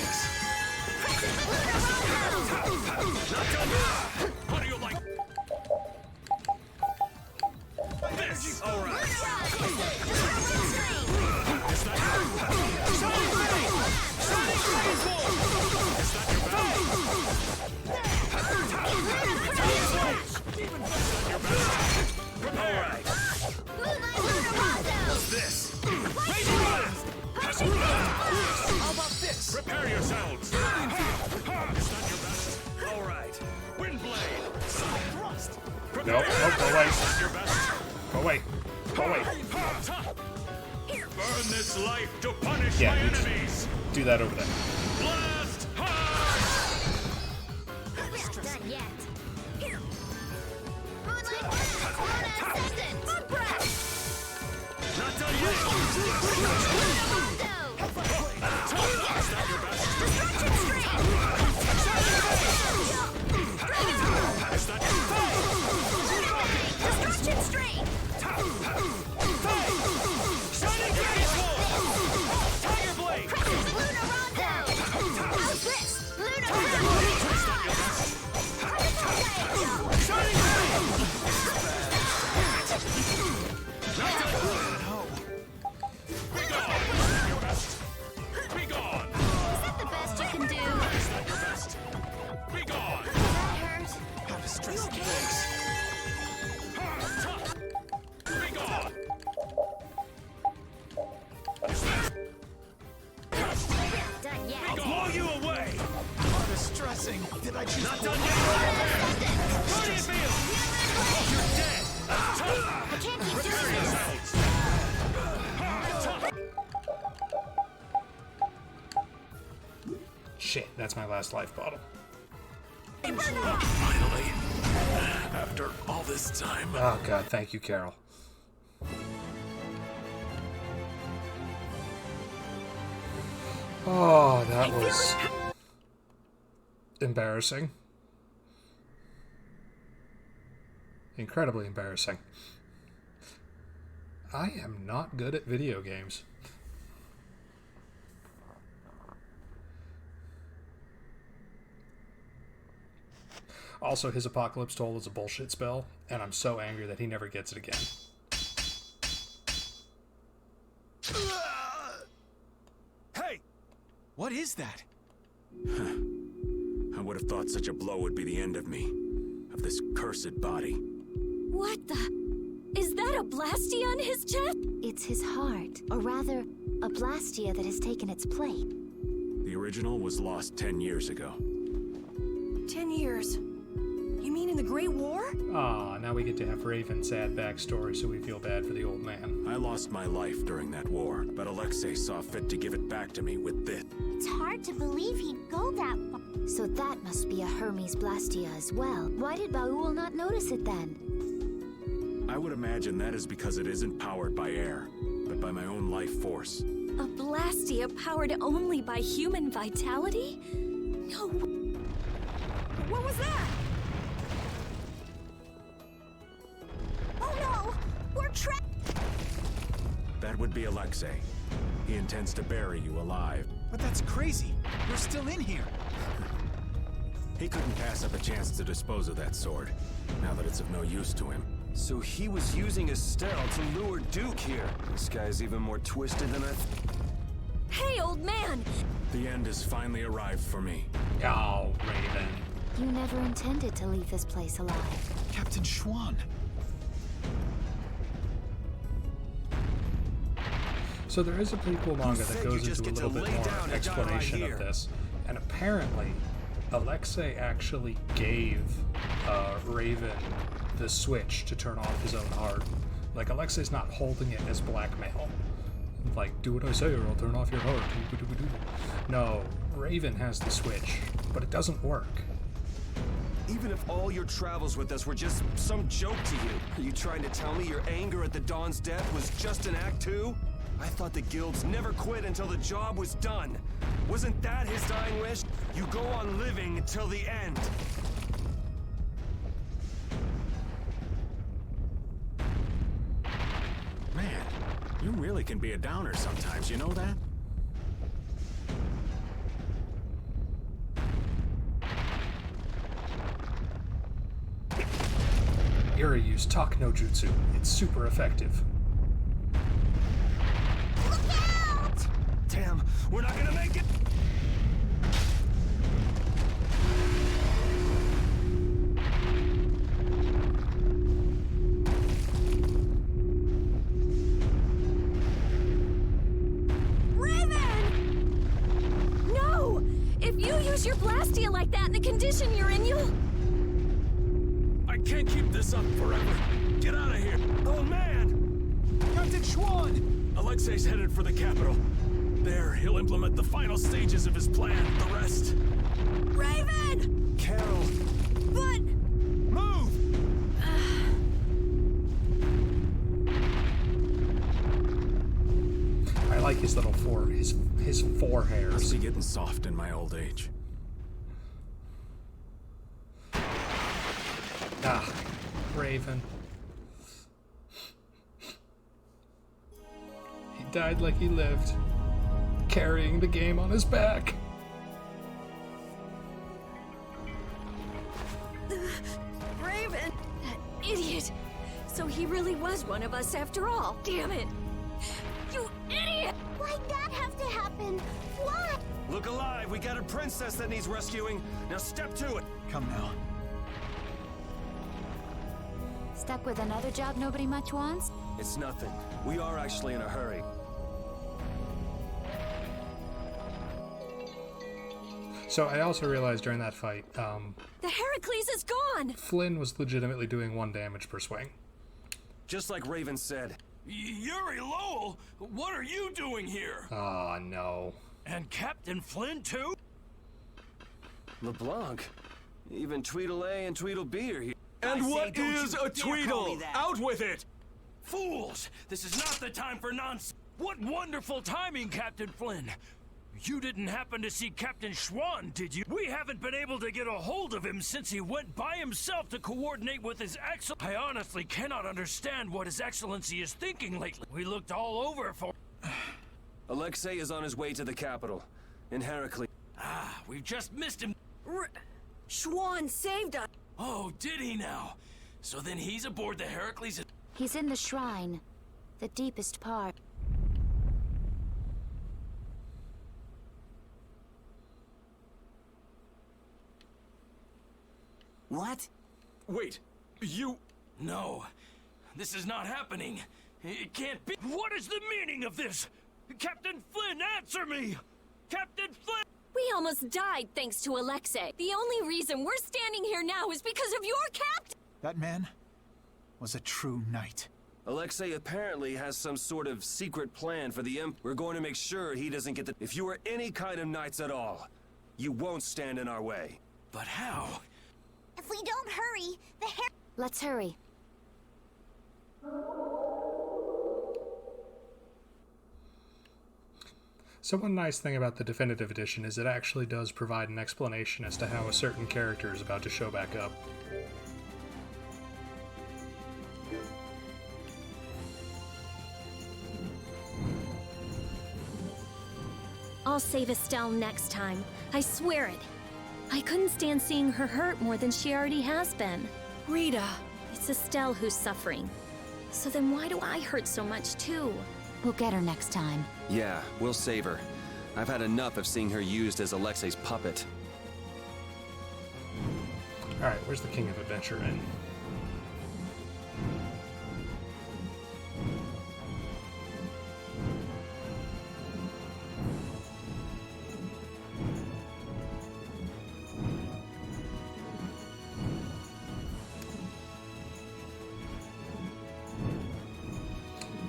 How do you like this? All right. Is that All right. What's this? How about this? Prepare yourselves! Is that your best? All right. Windblade! Thrust! Nope, nope, go away. Is that your best? Go away. Go away. Burn this life to punish Yeah, my you just enemies! do that over there. Blast! We're not done yet. Moonlight Blast. Ascendant. Bug Breath. Not done yet. Is that your best? Destruction Strain. Is that your Destruction Strain. Shining Grace Wolf! Tiger Blade! Lunar Rondo. How's this? Lunar Rondo. Is that your best? Shining Blade! Lunar blessing. Did I choose? Not done yet! What do you feel? You're dead! I can't keep doing this! Shit, that's my last life bottle. Finally, after all this time. Oh god, thank you, Carol. Oh, that was embarrassing. Incredibly embarrassing. I am not good at video games. Also, his Apocalypse Toll is a bullshit spell, and I'm so angry that he never gets it again. Hey! What is that? I would have thought such a blow would be the end of me. Of this cursed body. What the? Is that a Blastia on his chest? It's his heart, or rather, a Blastia that has taken its place. The original was lost 10 years ago. 10 years? You mean in the Great War? Ah, now we get to have Raven's sad backstory, so we feel bad for the old man. I lost my life during that war, but Alexei saw fit to give it back to me with this. It's hard to believe he'd go that far. So that must be a Hermes Blastia as well. Why did Baul not notice it then? I would imagine that is because it isn't powered by air, but by my own life force. A Blastia powered only by human vitality? No. What was that? Oh no! We're trapped! That would be Alexei. He intends to bury you alive. But that's crazy. You're still in here. He couldn't pass up a chance to dispose of that sword, now that it's of no use to him. So he was using Estelle to lure Duke here. This guy's even more twisted than I... Hey, old man! The end has finally arrived for me. Oh, Raven. You never intended to leave this place alive. Captain Schwan. So there is a prequel manga that goes into a little bit more explanation of this, and apparently Alexei actually gave Raven the switch to turn off his own heart. Like, Alexei's not holding it as blackmail. Like, do what I say or I'll turn off your heart. No, Raven has the switch, but it doesn't work. Even if all your travels with us were just some joke to you, are you trying to tell me your anger at the Dawn's death was just an act too? I thought the guilds never quit until the job was done. Wasn't that his dying wish? You go on living until the end. Man, you really can be a downer sometimes, you know that? Yuri used Talk no Jutsu. It's super effective. Look out! Damn, we're not gonna make it! Raven! No! If you use your Blastia like that in the condition you're in, you'll... I can't keep this up forever. Get out of here. Oh, man! Captain Schwan! Alexei's headed for the capital. There, he'll implement the final stages of his plan. The rest... Raven! Carol! But... Move! I like his little his four hairs. Must be getting soft in my old age. Ah, Raven. He died like he lived, carrying the game on his back. Raven! That idiot! So he really was one of us after all. Damn it! You idiot! Why'd that have to happen? Why? Look alive, we got a princess that needs rescuing. Now step to it. Come now. Stuck with another job nobody much wants? It's nothing. We are actually in a hurry. So I also realized during that fight, The Heracles is gone! Flynn was legitimately doing 1 damage per swing. Just like Raven said. Yuri Lowell, what are you doing here? Oh, no. And Captain Flynn, too? LeBlanc. Even Tweedle A and Tweedle B are here. And what is a Tweedle? Out with it! Fools! This is not the time for nonsense. What wonderful timing, Captain Flynn. You didn't happen to see Captain Schwann, did you? We haven't been able to get a hold of him since he went by himself to coordinate with His Excellency. I honestly cannot understand what His Excellency is thinking lately. We looked all over for... Alexei is on his way to the capital, in Heracles. Ah, we've just missed him. Schwann saved us. Oh, did he now? So then he's aboard the Heracles. He's in the shrine, the deepest part. What? Wait, you... No, this is not happening. It can't be. What is the meaning of this? Captain Flynn, answer me! Captain Flynn! We almost died thanks to Alexei. The only reason we're standing here now is because of your captain. That man was a true knight. Alexei apparently has some sort of secret plan for the Imp. We're going to make sure he doesn't get the... If you are any kind of knights at all, you won't stand in our way. But how? If we don't hurry, Let's hurry. So one nice thing about the Definitive Edition is it actually does provide an explanation as to how a certain character is about to show back up. I'll save Estelle next time. I swear it. I couldn't stand seeing her hurt more than she already has been. Rita. It's Estelle who's suffering. So then why do I hurt so much too? We'll get her next time. Yeah, we'll save her. I've had enough of seeing her used as Alexei's puppet. Alright, where's the King of Adventure in?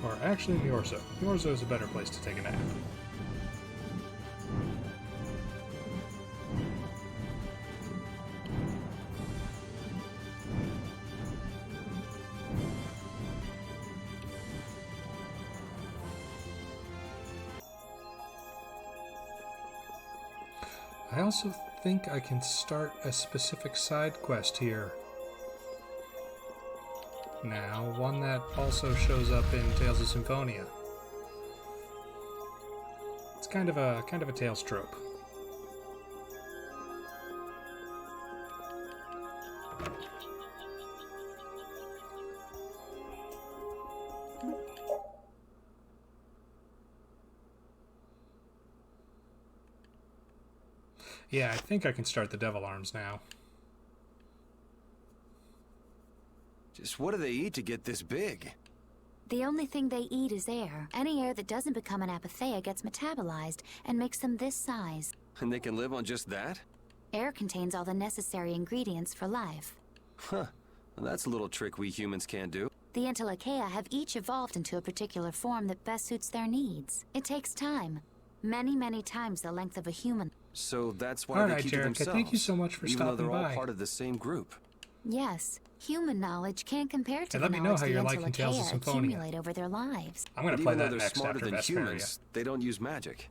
Or actually, Miorzo. Miorzo is a better place to take a nap. I also think I can start a specific side quest here. Now, one that also shows up in Tales of Symphonia. It's kind of a Tales trope. Yeah, I think I can start the Devil Arms now. Just what do they eat to get this big? The only thing they eat is air. Any air that doesn't become an apatheia gets metabolized and makes them this size. And they can live on just that? Air contains all the necessary ingredients for life. Huh. Well, that's a little trick we humans can't do. The Entelecheia have each evolved into a particular form that best suits their needs. It takes time. Many, many times the length of a human. So that's why All they right, keep to Jerica, themselves. thank you so much for even though stopping they're all by. part of the same group. Yes, human knowledge can't compare to And the let me know knowledge how the you're liking Tales of Entelecheia Symphonia. accumulate over their lives. I'm going But to play even though that they're next smarter after than Vesperia. humans, they don't use magic.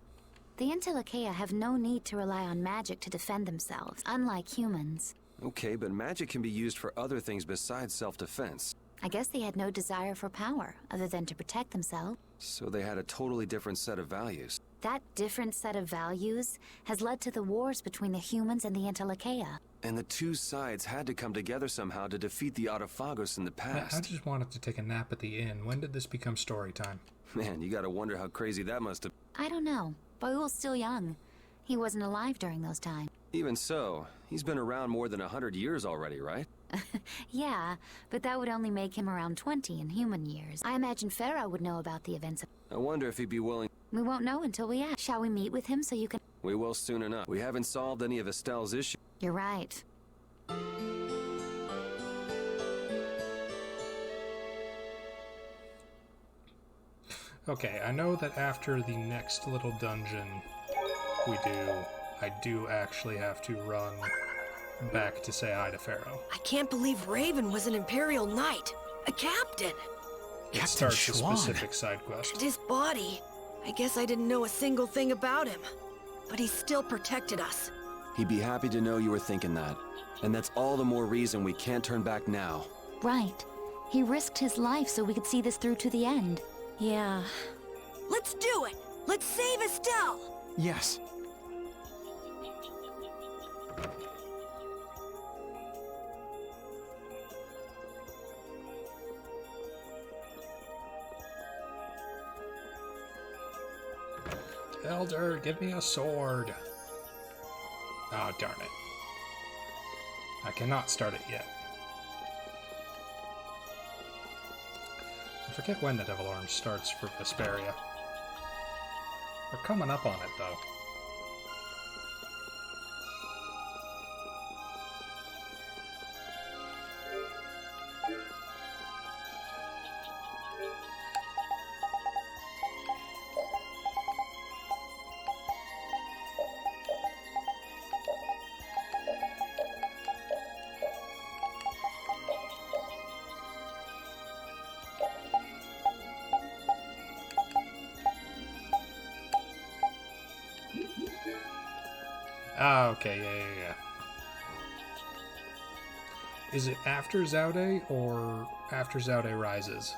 The Entelecheia have no need to rely on magic to defend themselves, unlike humans. Okay, but magic can be used for other things besides self-defense. I guess they had no desire for power, other than to protect themselves. So they had a totally different set of values. That different set of values has led to the wars between the humans and the Entelecheia. And the two sides had to come together somehow to defeat the Autophagos in the I past. just wanted to take a nap at the inn. When did this become story time? Man, you gotta wonder how crazy that must have... I don't know. Baul's still young. He wasn't alive during those times. Even so, he's been around more than 100 years already, right? Yeah, but that would only make him around 20 in human years. I imagine Pharaoh would know about the events. I wonder if he'd be willing... We won't know until we ask. Shall we meet with him so you can... We will soon enough. We haven't solved any of Estelle's issues. You're right. Okay, I know that after the next little dungeon I do actually have to run back to say hi to Pharaoh. I can't believe Raven was an Imperial Knight. A captain. It starts a specific side quest. His body. I guess I didn't know a single thing about him. But he still protected us. He'd be happy to know you were thinking that. And that's all the more reason we can't turn back now. Right. He risked his life so we could see this through to the end. Yeah. Let's do it! Let's save Estelle! Yes. Elder, give me a sword. Oh, darn it. I cannot start it yet. I forget when the Devil Orange starts for Vesperia. We're coming up on it, though. Ah, okay, yeah. Is it after Zaude or after Zaude rises?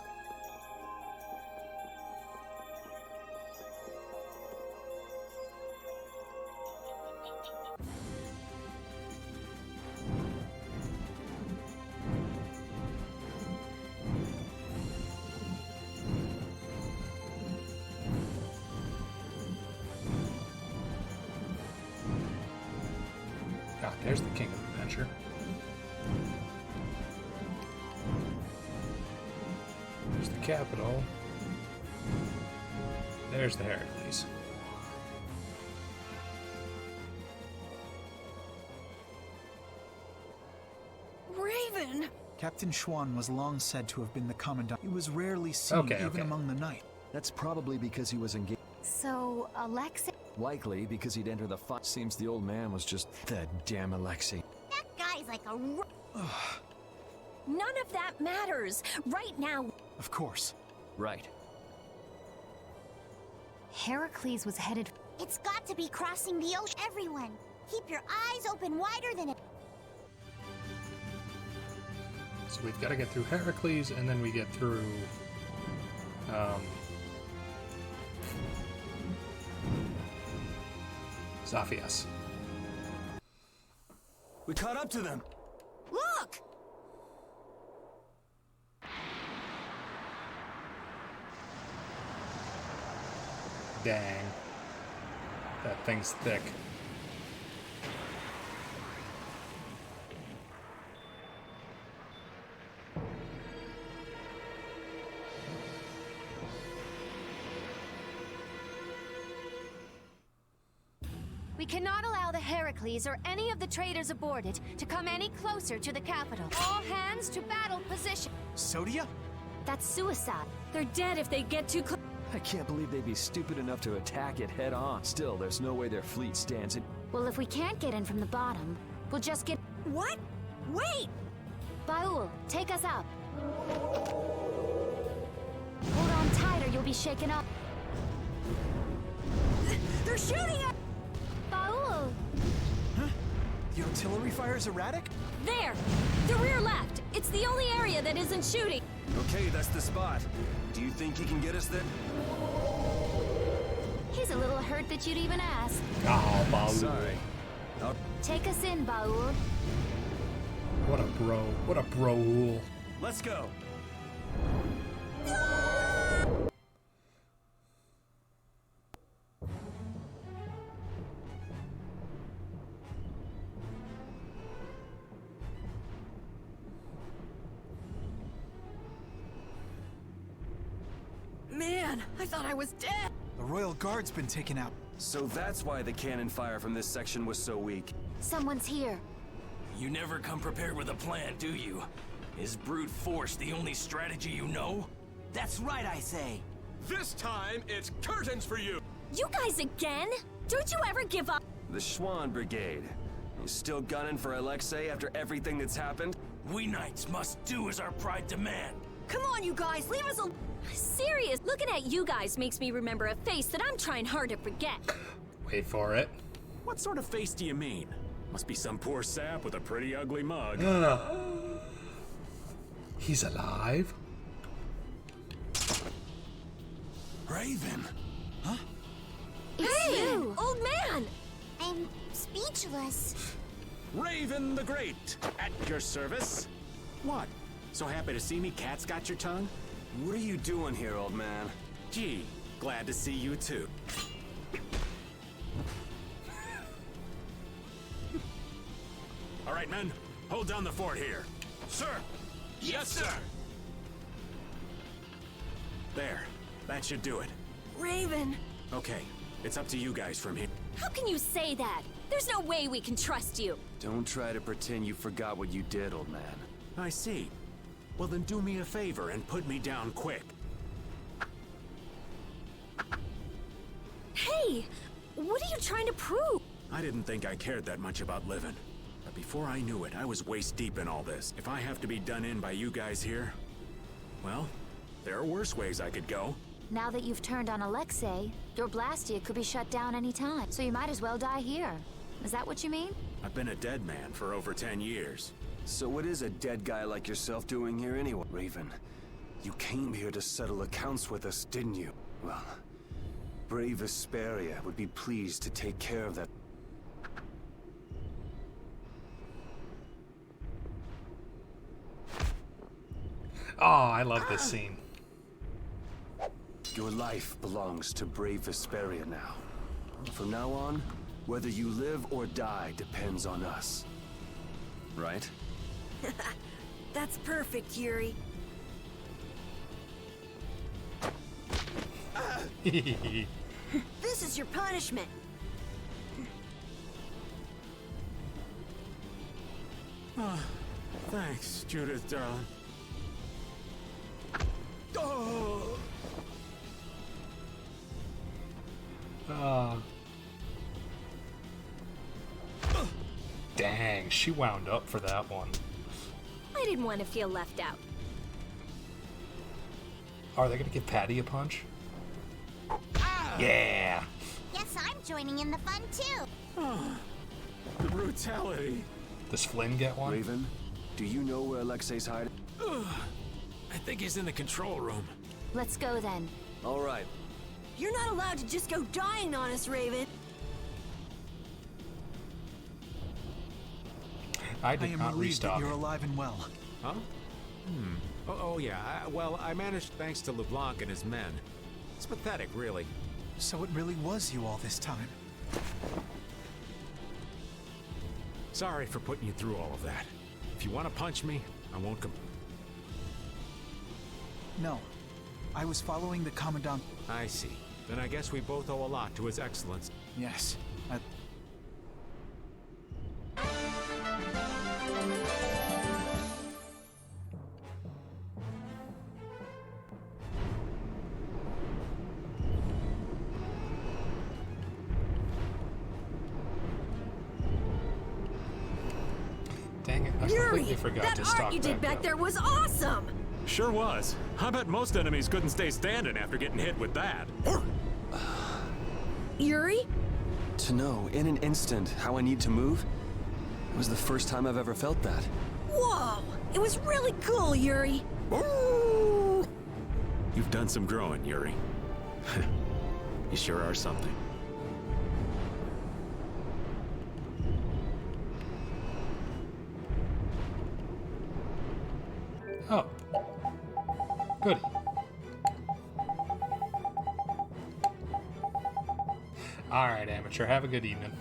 There's the King of Adventure. There's the capital. There's the Heracles. Raven! Captain Schwann was long said to have been the commandant. He was rarely seen even among the night. That's probably because he was engaged. So, Alexei... Likely because he'd enter the fight. Seems the old man was just the damn Alexei. That guy's like a... None of that matters. Right now... Of course. Right. Heracles was headed... It's got to be crossing the ocean. Everyone, keep your eyes open wider than it. So we've got to get through Heracles, and then we get through... Zaphias. We caught up to them. Look! Dang. That thing's thick. We cannot allow the Heracles or any of the traders aboard it to come any closer to the capital. All hands to battle position. Sodia? That's suicide. They're dead if they get too close. I can't believe they'd be stupid enough to attack it head on. Still, there's no way their fleet stands it. Well, if we can't get in from the bottom, we'll just get... What? Wait! Baul, take us up. Hold on tight or you'll be shaken up. They're shooting at... Baul! Huh? The artillery fire's erratic? There! The rear left! It's the only area that isn't shooting! Okay, that's the spot. Do you think he can get us there? He's a little hurt that you'd even ask. Oh, Baul. Sorry. Take us in, Baul. What a bro. What a bro-hool. Let's go. Man, I thought I was dead. The Royal Guard's been taken out. So that's why the cannon fire from this section was so weak. Someone's here. You never come prepared with a plan, do you? Is brute force the only strategy you know? That's right, I say. This time, it's curtains for you! You guys again? Don't you ever give up? The Schwann Brigade. You still gunning for Alexei after everything that's happened? We knights must do as our pride demand. Come on, you guys, leave us alone. Serious, looking at you guys makes me remember a face that I'm trying hard to forget. Wait for it. What sort of face do you mean? Must be some poor sap with a pretty ugly mug. He's alive? Raven! Huh? It's you, old man! I'm speechless. Raven the Great, at your service. What? So happy to see me? Cat's got your tongue? What are you doing here, old man? Gee, glad to see you too. All right, men, hold down the fort here. Sir! Yes, sir! There, that should do it. Raven! Okay, it's up to you guys from here. How can you say that? There's no way we can trust you. Don't try to pretend you forgot what you did, old man. I see. Well, then do me a favor and put me down quick. Hey! What are you trying to prove? I didn't think I cared that much about living. But before I knew it, I was waist deep in all this. If I have to be done in by you guys here, well, there are worse ways I could go. Now that you've turned on Alexei, your Blastia could be shut down any time, so you might as well die here. Is that what you mean? I've been a dead man for over 10 years. So what is a dead guy like yourself doing here anyway? Raven, you came here to settle accounts with us, didn't you? Well, brave Vesperia would be pleased to take care of that. Oh, I love this scene. Your life belongs to brave Vesperia now. From now on, whether you live or die depends on us. Right? That's perfect, Yuri. This is your punishment. Oh, thanks, Judith, darling. Dang, she wound up for that one. I didn't want to feel left out. Are they gonna give Patty a punch? Yeah! Guess I'm joining in the fun too. The brutality. Does Flynn get one? Raven, do you know where Alexei's hiding? I think he's in the control room. Let's go then. All right. You're not allowed to just go dying on us, Raven. I did am not relieved that restock. you're alive and well. Huh? Oh yeah. Well, I managed thanks to LeBlanc and his men. It's pathetic, really. So it really was you all this time. Sorry for putting you through all of that. If you want to punch me, I won't come. No. I was following the Commandant. I see. Then I guess we both owe a lot to His Excellence. Yes. Dang it, I completely forgot that to stock art you did back up. there was awesome! Sure was. I bet most enemies couldn't stay standing after getting hit with that. Yuri? To know, in an instant, how I need to move, it was the first time I've ever felt that. Whoa! It was really cool, Yuri! You've done some growing, Yuri. You sure are something. Oh. Goody. Alright, amateur. Have a good evening.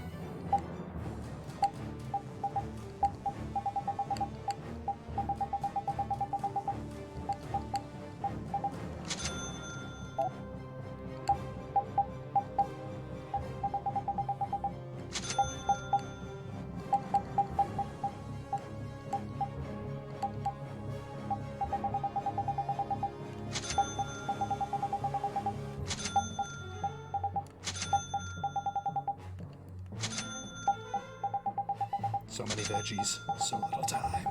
So many veggies, so little time.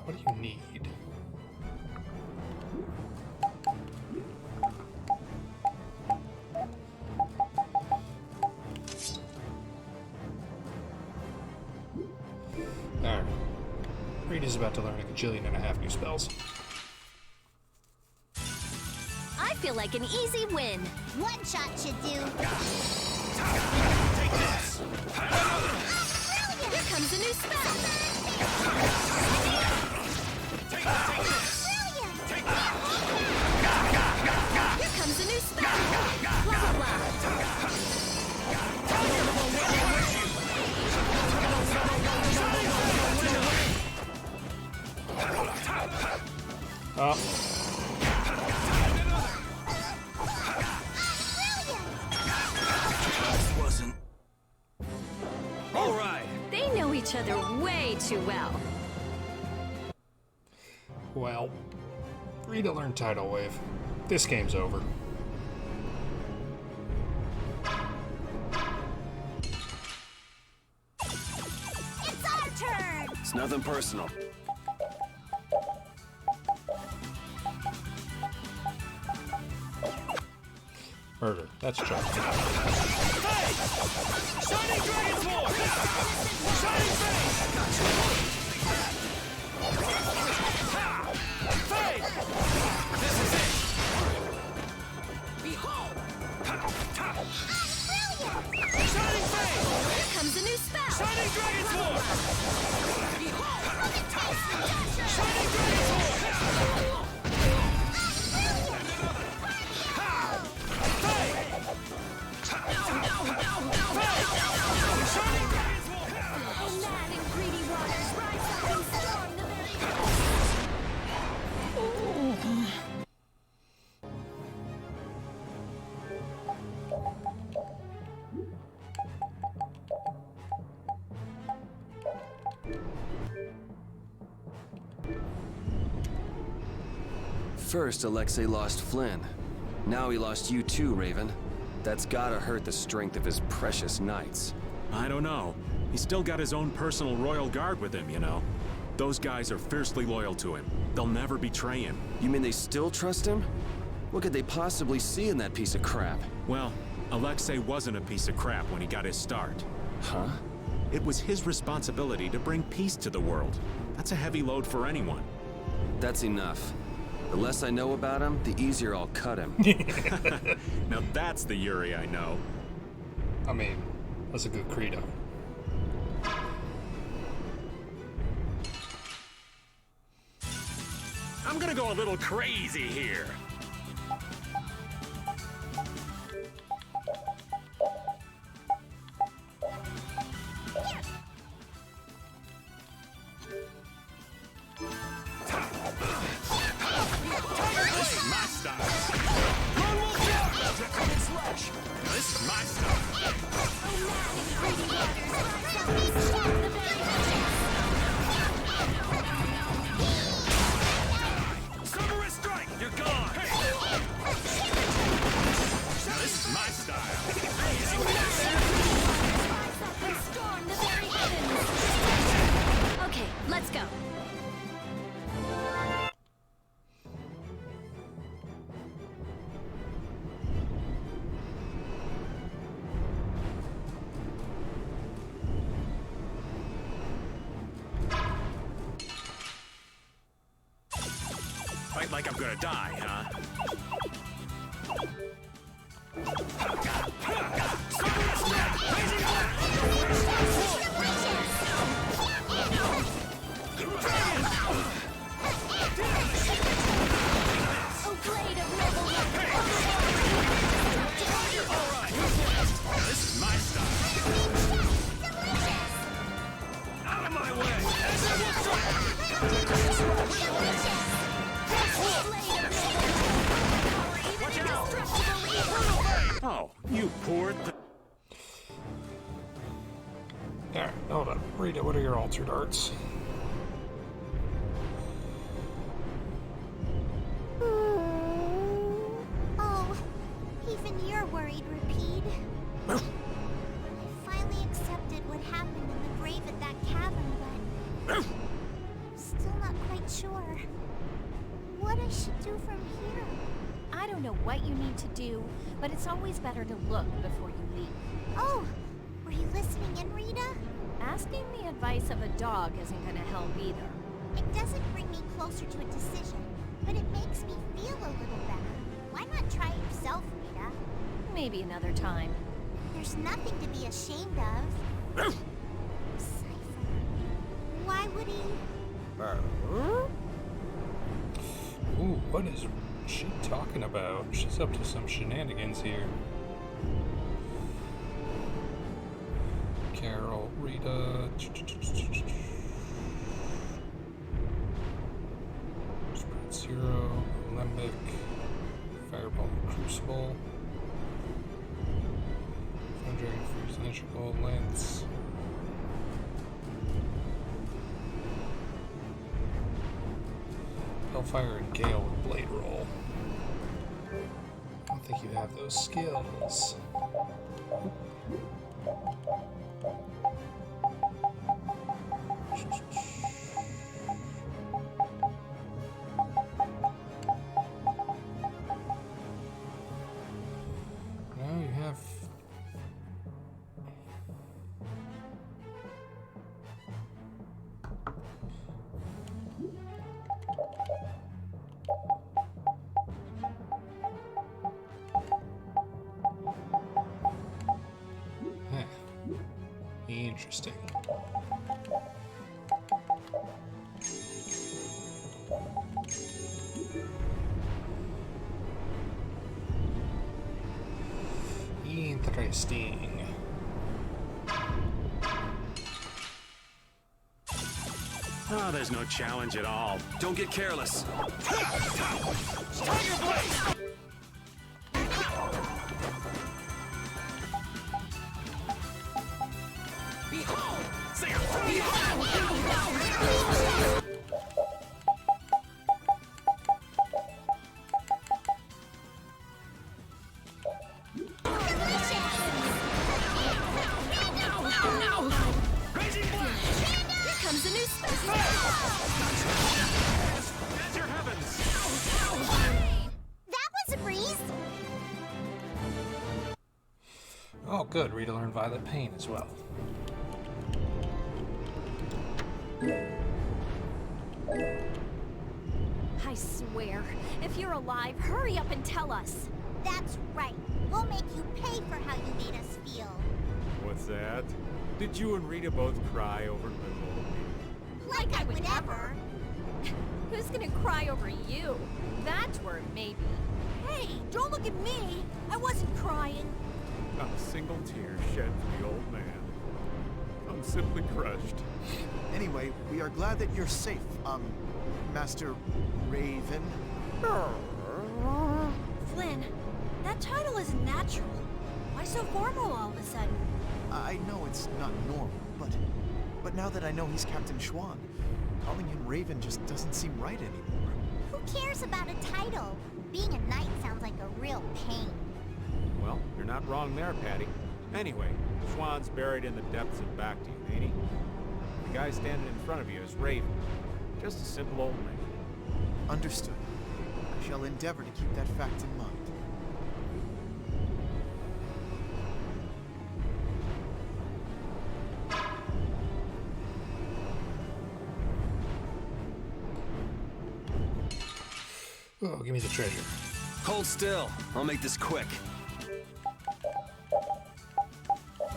What do you need? Alright. Rita's about to learn a gajillion and a half new spells. I feel like an easy win. One shot should do. Take this! Here comes a new spell. Take this! Take that! Here comes a new spell. Blah, blah, blah. Wasn't. All right. They know each other way too well. Well, Rita learned Tidal Wave. This game's over. It's our turn! It's nothing personal. Murder. That's Chuck. Hey! Shining Dragon's War! Shining Fade! This is it! Behold! Shining Fade! Here comes a new spell. Shining Dragon's War! Behold! Shining Dragon's War! First, Alexei lost Flynn. Now he lost you too, Raven. That's gotta hurt the strength of his precious knights. I don't know. He's still got his own personal royal guard with him, you know. Those guys are fiercely loyal to him. They'll never betray him. You mean they still trust him? What could they possibly see in that piece of crap? Well, Alexei wasn't a piece of crap when he got his start. Huh? It was his responsibility to bring peace to the world. That's a heavy load for anyone. That's enough. The less I know about him, the easier I'll cut him. Now that's the Yuri I know. I mean, that's a good credo. I'm gonna go a little crazy here. This is my style. This is my style. Summer strike, you're gone. This is my style. Okay, let's go. Fight like I'm gonna die, huh? You poor Alright, hold up. Rita, what are your altered arts? Oh, even you're worried, Rapide. I finally accepted what happened in the grave at that cavern, but still not quite sure what I should do from here. I don't know what you need to do, but it's always better to look before you leave. Oh, were you listening in, Rita? Asking the advice of a dog isn't gonna help either. It doesn't bring me closer to a decision, but it makes me feel a little better. Why not try it yourself, Rita? Maybe another time. There's nothing to be ashamed of. Cypher. Why would he... Ooh, what is she talking about? She's up to some shenanigans here. Carol, Rita... Spread Zero, Limbic, Fireball, Crucible, Dragon Freeze, Integral, Lance. Hellfire and Gale with Blade Roll. I don't think you have those skills. Now you have... Interesting. Interesting. Oh, there's no challenge at all. Don't get careless. Tiger Blade! Oh, good. Rita learned Violet Pain as well. I swear, if you're alive, hurry up and tell us. That's right. We'll make you pay for how you made us feel. What's that? Did you and Rita both cry over little me? Like I would ever. Who's gonna cry over you? That word, maybe. Hey, don't look at me. I wasn't crying. Not a single tear shed for the old man. I'm simply crushed. Anyway, we are glad that you're safe, Master Raven. Flynn, that title isn't natural. Why so formal all of a sudden? I know it's not normal, but now that I know he's Captain Schwan, calling him Raven just doesn't seem right anymore. Who cares about a title? Being a knight sounds like a real pain. Well, you're not wrong there, Patty. Anyway, Schwan's buried in the depths of Bactian, ain't he? The guy standing in front of you is Raven. Just a simple old man. Understood. I shall endeavor to keep that fact in mind. Oh, give me the treasure. Hold still. I'll make this quick.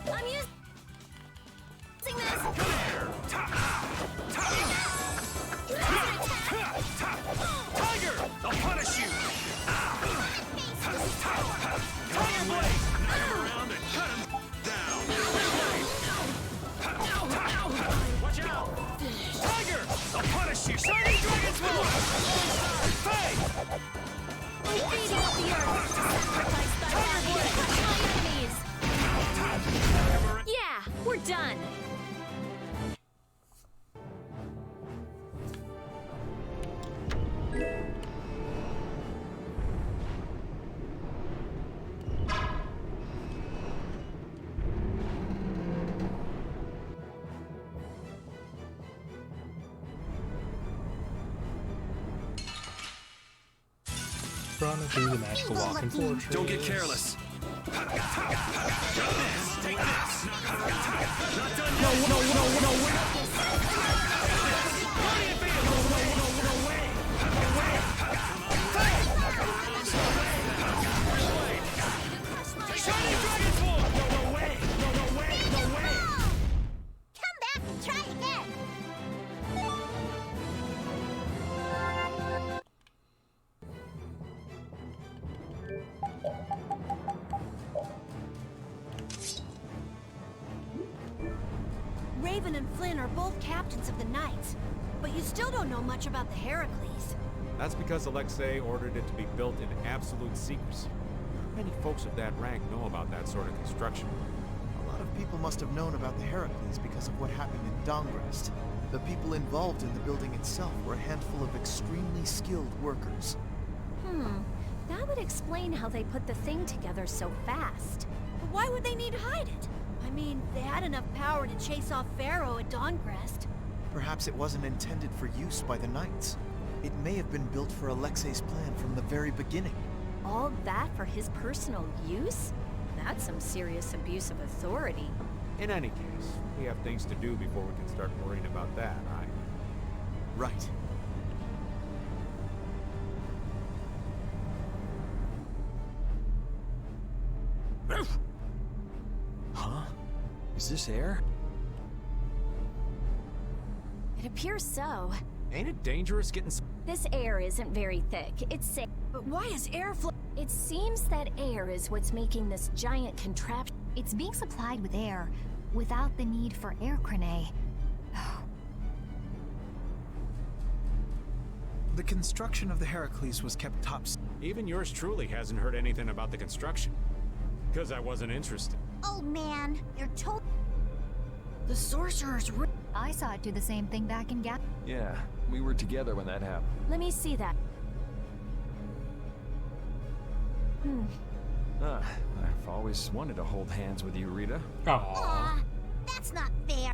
I'm using this. Tiger! I'll punish you! Tiger Blade! Knock him around and cut him down! Watch out! Tiger! I'll punish you! Shining Dragon's Blow! Hey! We're feeding up the earth to sacrifice thy run into the magical walking fortress. Don't get careless. Take this. No way. Shining Dragon Sword! No way! Come back and try again. Raven and Flynn are both captains of the Knights, but you still don't know much about the Heracles. That's because Alexei ordered it to be built in absolute secrecy. Many folks of that rank know about that sort of construction. A lot of people must have known about the Heracles because of what happened in Dongrest. The people involved in the building itself were a handful of extremely skilled workers. That would explain how they put the thing together so fast. But why would they need to hide it? I mean, they had enough power to chase off Pharaoh at Dongrest. Perhaps it wasn't intended for use by the Knights. It may have been built for Alexei's plan from the very beginning. All that for his personal use? That's some serious abuse of authority. In any case, we have things to do before we can start worrying about that, right? Right. Huh? Is this air? It appears so. Ain't it dangerous getting... This air isn't very thick. It's safe. But why is air It seems that air is what's making this giant contraption. It's being supplied with air, without the need for air crane. The construction of the Heracles was kept top secret. Even yours truly hasn't heard anything about the construction. Because I wasn't interested. Oh man, you're told. The sorcerer's I saw it do the same thing back in Yeah, we were together when that happened. Let me see that. I've always wanted to hold hands with you, Rita. Aw, that's not fair.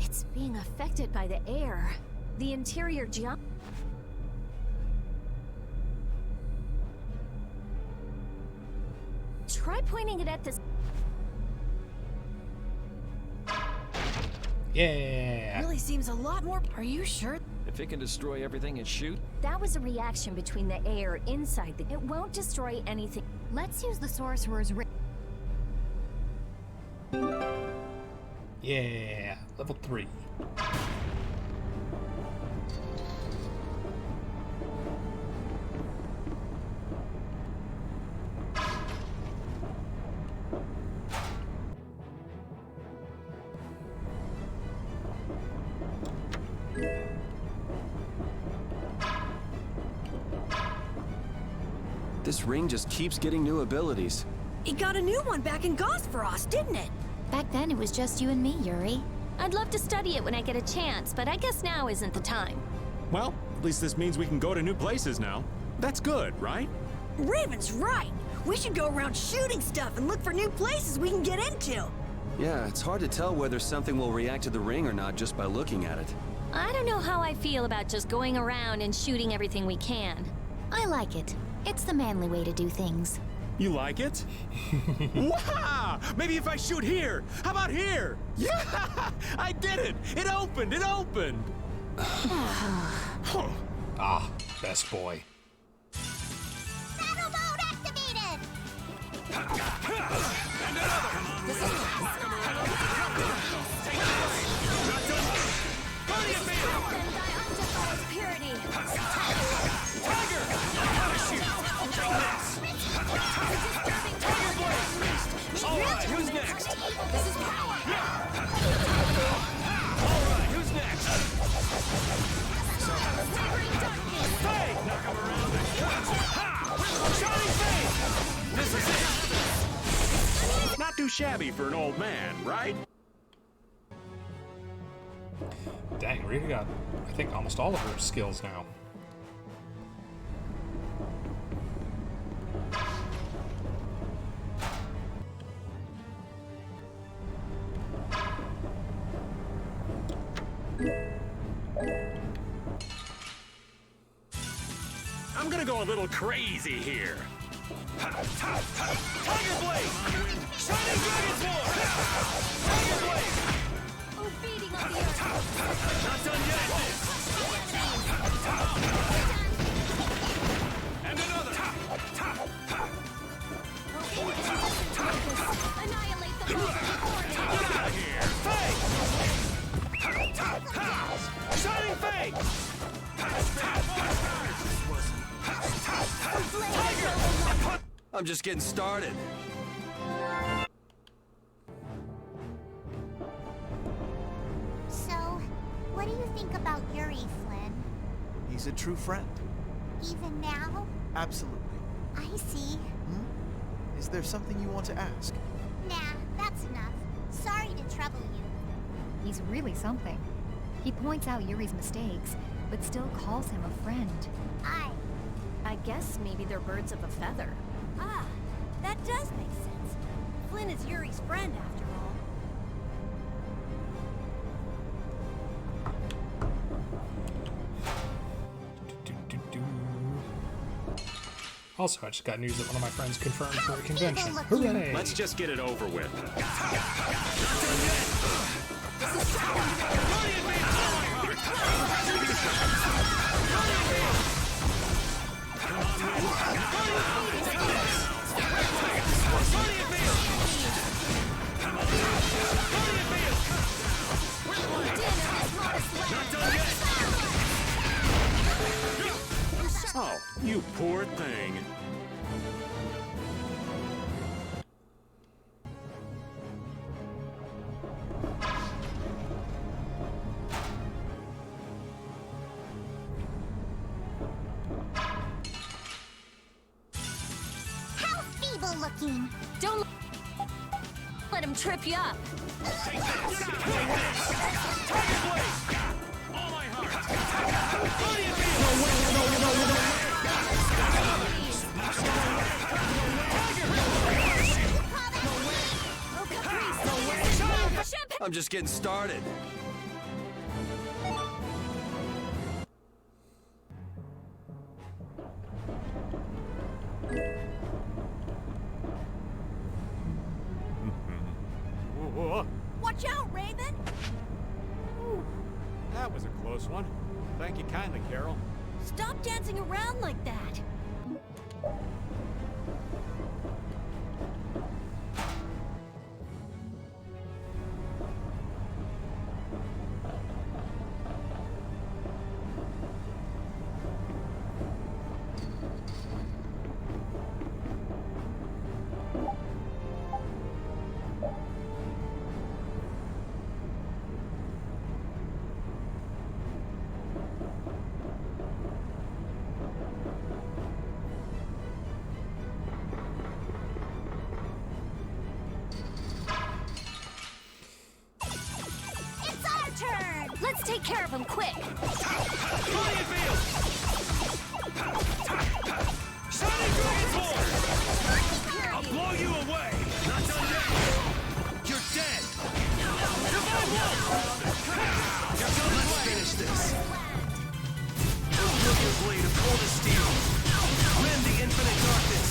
It's being affected by the air. The interior Try pointing it at this. Yeah. really seems a lot more. Are you sure? If it can destroy everything it shoots. That was a reaction between the air inside the... It won't destroy anything. Let's use the sorcerer's ring. Yeah, level 3. This ring just keeps getting new abilities. It got a new one back in Gosperos, didn't it? Back then, it was just you and me, Yuri. I'd love to study it when I get a chance, but I guess now isn't the time. Well, at least this means we can go to new places now. That's good, right? Raven's right. We should go around shooting stuff and look for new places we can get into. Yeah, it's hard to tell whether something will react to the ring or not just by looking at it. I don't know how I feel about just going around and shooting everything we can. I like it. It's the manly way to do things. You like it? Wow! Maybe if I shoot here! How about here? Yeah! I did it! It opened! It opened! Ah, best boy. Battle mode activated! And another! This is Strengthened by undefiled purity. Tiger! Shoot! Take this! Tiger Blade! Alright, who's next? This is power! Alright, who's next? Hey! Knock him around and ha! Shining Fade! This is it! Not too shabby for an old man, right? Dang, Rita got, I think, almost all of her skills now. a little crazy here. Tiger Blade! Shining Dragon's War! Tiger Blade! Oh, beating on the earth! Not done yet! And another! Annihilate the monster before Get out of here! Fade! Shining Fade! I'm just getting started. So, what do you think about Yuri, Flynn? He's a true friend. Even now? Absolutely. I see. Is there something you want to ask? Nah, that's enough. Sorry to trouble you. He's really something. He points out Yuri's mistakes, but still calls him a friend. I guess maybe they're birds of a feather. Ah, that does make sense. Flynn is Yuri's friend, after all. Also, I just got news that one of my friends confirmed for a convention. Hooray! Let's just get it over with. Oh, you poor thing. How feeble looking! Don't let him trip you up. I'm just getting started. Watch out, Raven! That was a close one. Thank you kindly, Carol. Stop dancing around like that! Let's take care of him quick. I'll blow you away! Not done yet! You're dead! Divine Wolf! Let's finish this! Wield your blade of cold as steel. Rend the infinite darkness.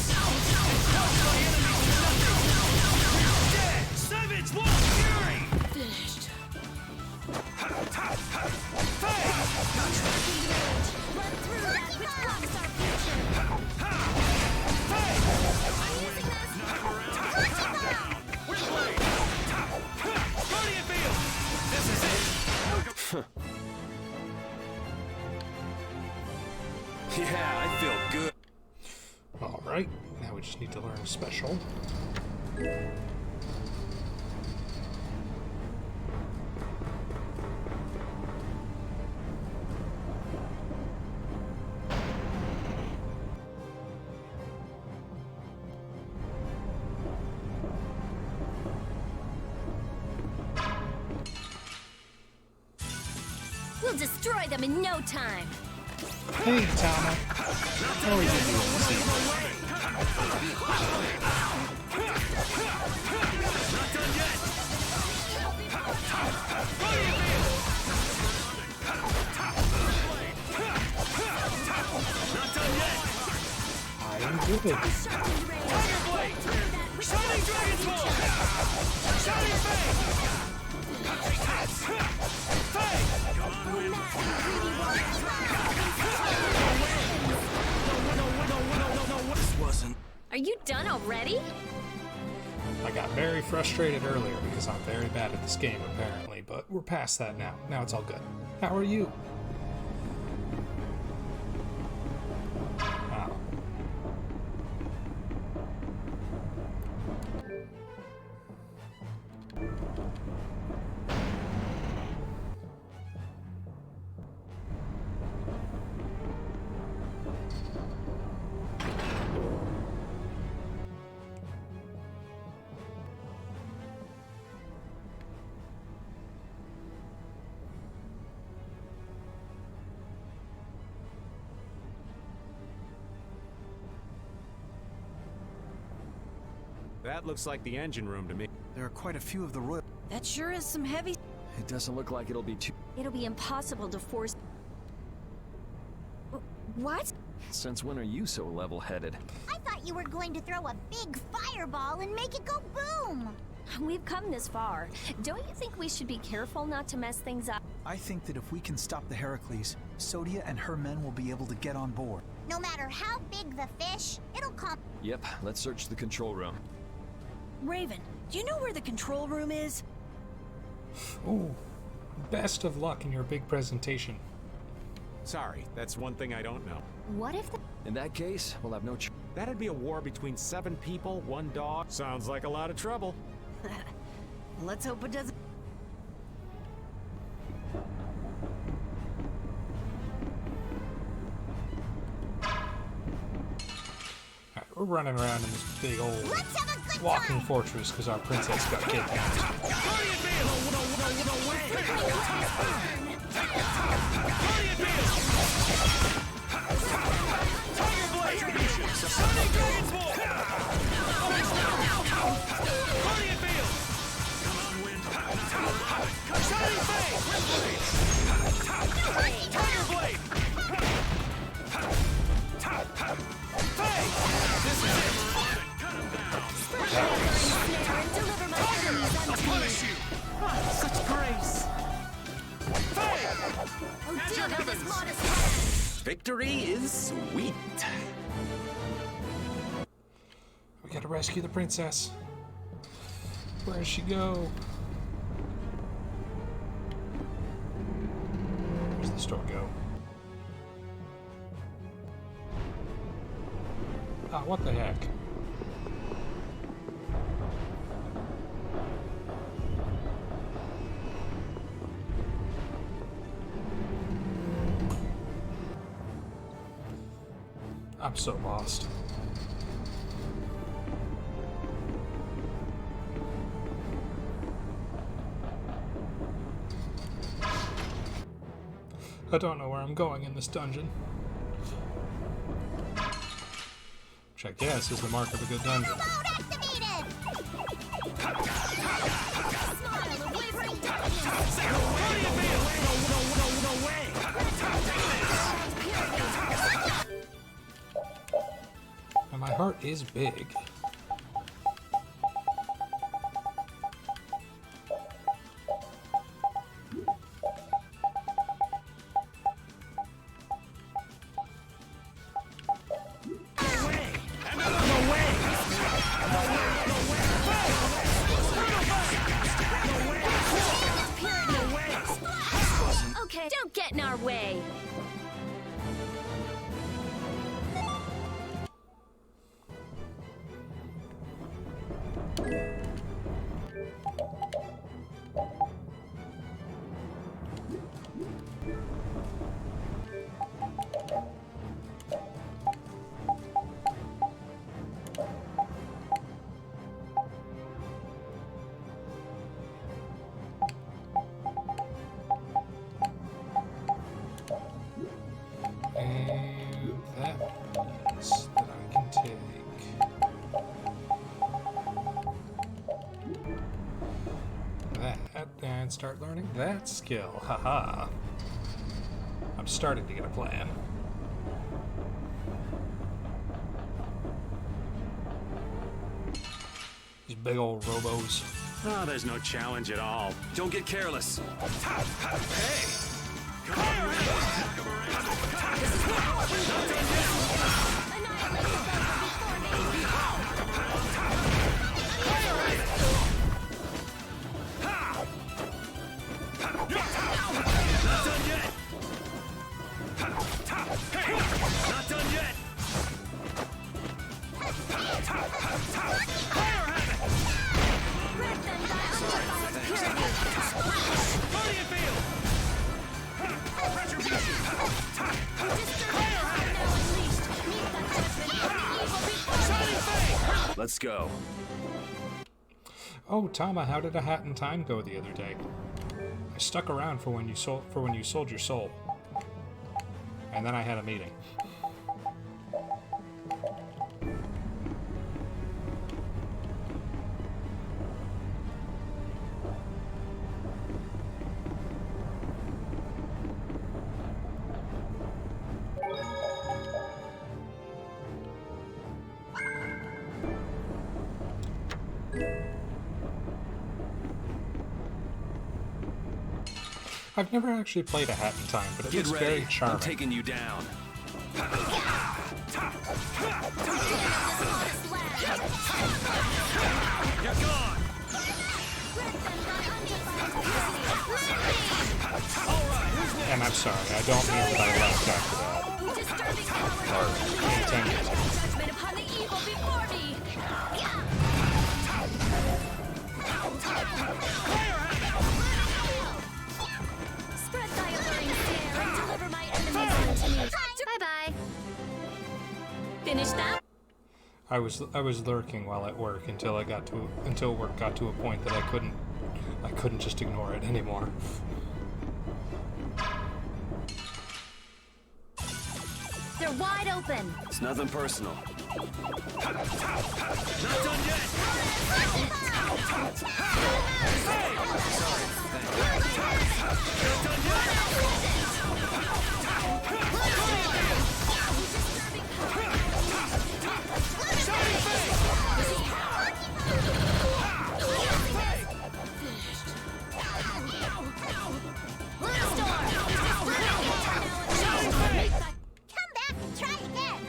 Crush my enemies to nothing! You're dead! Savage Wolf Fury! Finished. Yeah, I feel good. Alright, now we just need to learn a special. We'll destroy them in no time. Hey, Tama. How are you doing this evening? Not done yet! Not done yet! stupid. Shining Dragon's Ball! Shining Fang! Fang! This wasn't... Are you done already? I got very frustrated earlier because I'm very bad at this game, apparently, but we're past that now. Now it's all good. How are you? Wow. That looks like the engine room to me. There are quite a few of the royal... That sure is some heavy... It doesn't look like it'll be too... It'll be impossible to force... What? Since when are you so level-headed? I thought you were going to throw a big fireball and make it go boom! We've come this far. Don't you think we should be careful not to mess things up? I think that if we can stop the Heracles, Sodia and her men will be able to get on board. No matter how big the fish, it'll come. Yep, let's search the control room. Raven, do you know where the control room is? Ooh, best of luck in your big presentation. Sorry, that's one thing I don't know. What if the... In that case, we'll have no That'd be a war between 7 people, 1 dog. Sounds like a lot of trouble. Let's hope it doesn't... Alright, we're running around in this big old walking fortress because our princess got kidnapped. Such grace! Victory is sweet. We gotta rescue the princess. Where does she go? Where's the store go? Ah, what the heck? I'm so lost. I don't know where I'm going in this dungeon. Which I guess is the mark of a good dungeon. And my heart is big. Okay, don't get in our way. And that means that I can take that and start learning that skill. Haha. I'm starting to get a plan. These big old robos. Oh, there's no challenge at all. Don't get careless. Hey! Not done yet! Hey! Not done yet! Fire habit! Guardian field! Retribution! Fire habit! Shining Fang! Let's go. Oh, Tama, how did A Hat in Time go the other day? I stuck around for when you sold your soul, and then I had a meeting. I've never actually played A Hat in Time, but it looks very charming. I'm taking you down. You're gone! And I'm sorry, I don't mean that I laughed after that. Or intended. Judgment upon the evil before me. Spread thy alluring snare and deliver my enemies unto me. Bye-bye. Finish that? I was lurking while at work until work got to a point that I couldn't just ignore it anymore. They're wide open. It's nothing personal. Not done yet! Come back and try again.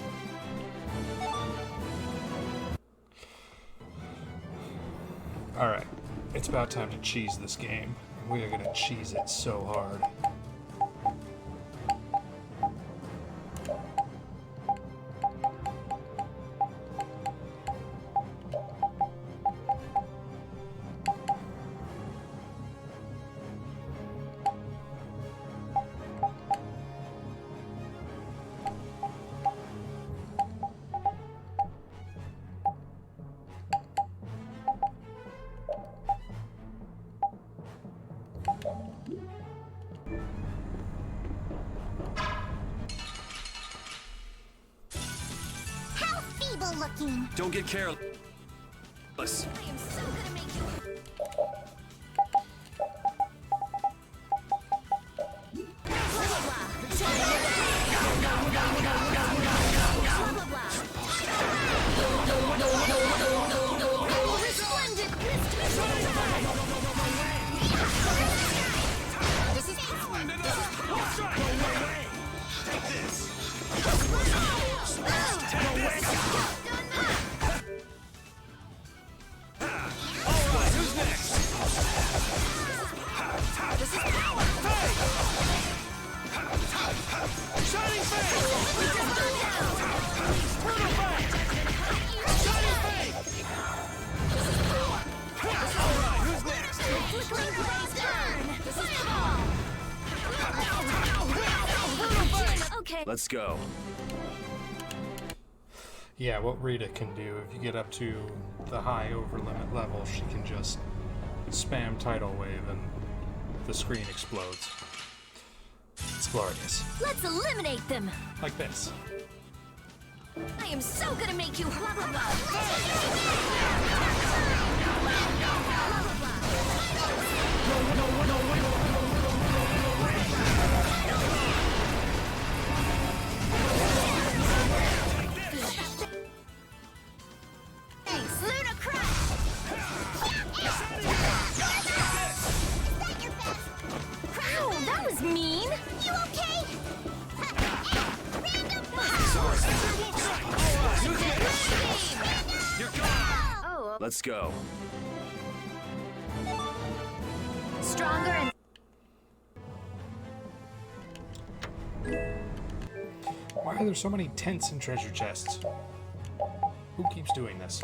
Alright, it's about time to cheese this game. We are gonna cheese it so hard. How feeble looking. Don't get careless. I am so gonna make you. Let's go. Yeah, what Rita can do, if you get up to the high over limit level, she can just spam tidal wave and the screen explodes. It's glorious. Let's eliminate them. Like this. I am so gonna make you blah blah blah. Thanks, Ludicrous. Let's go. Stronger and... Why are there so many tents and treasure chests? Who keeps doing this?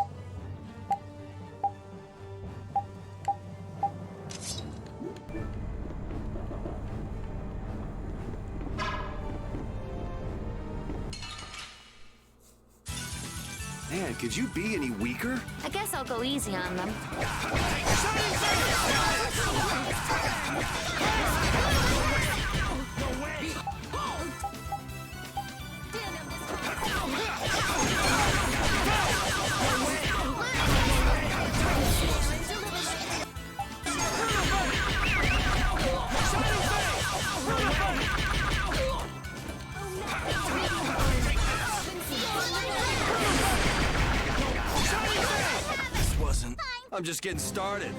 Man, could you be any weaker? I guess I'll go easy on them. I'm just getting started.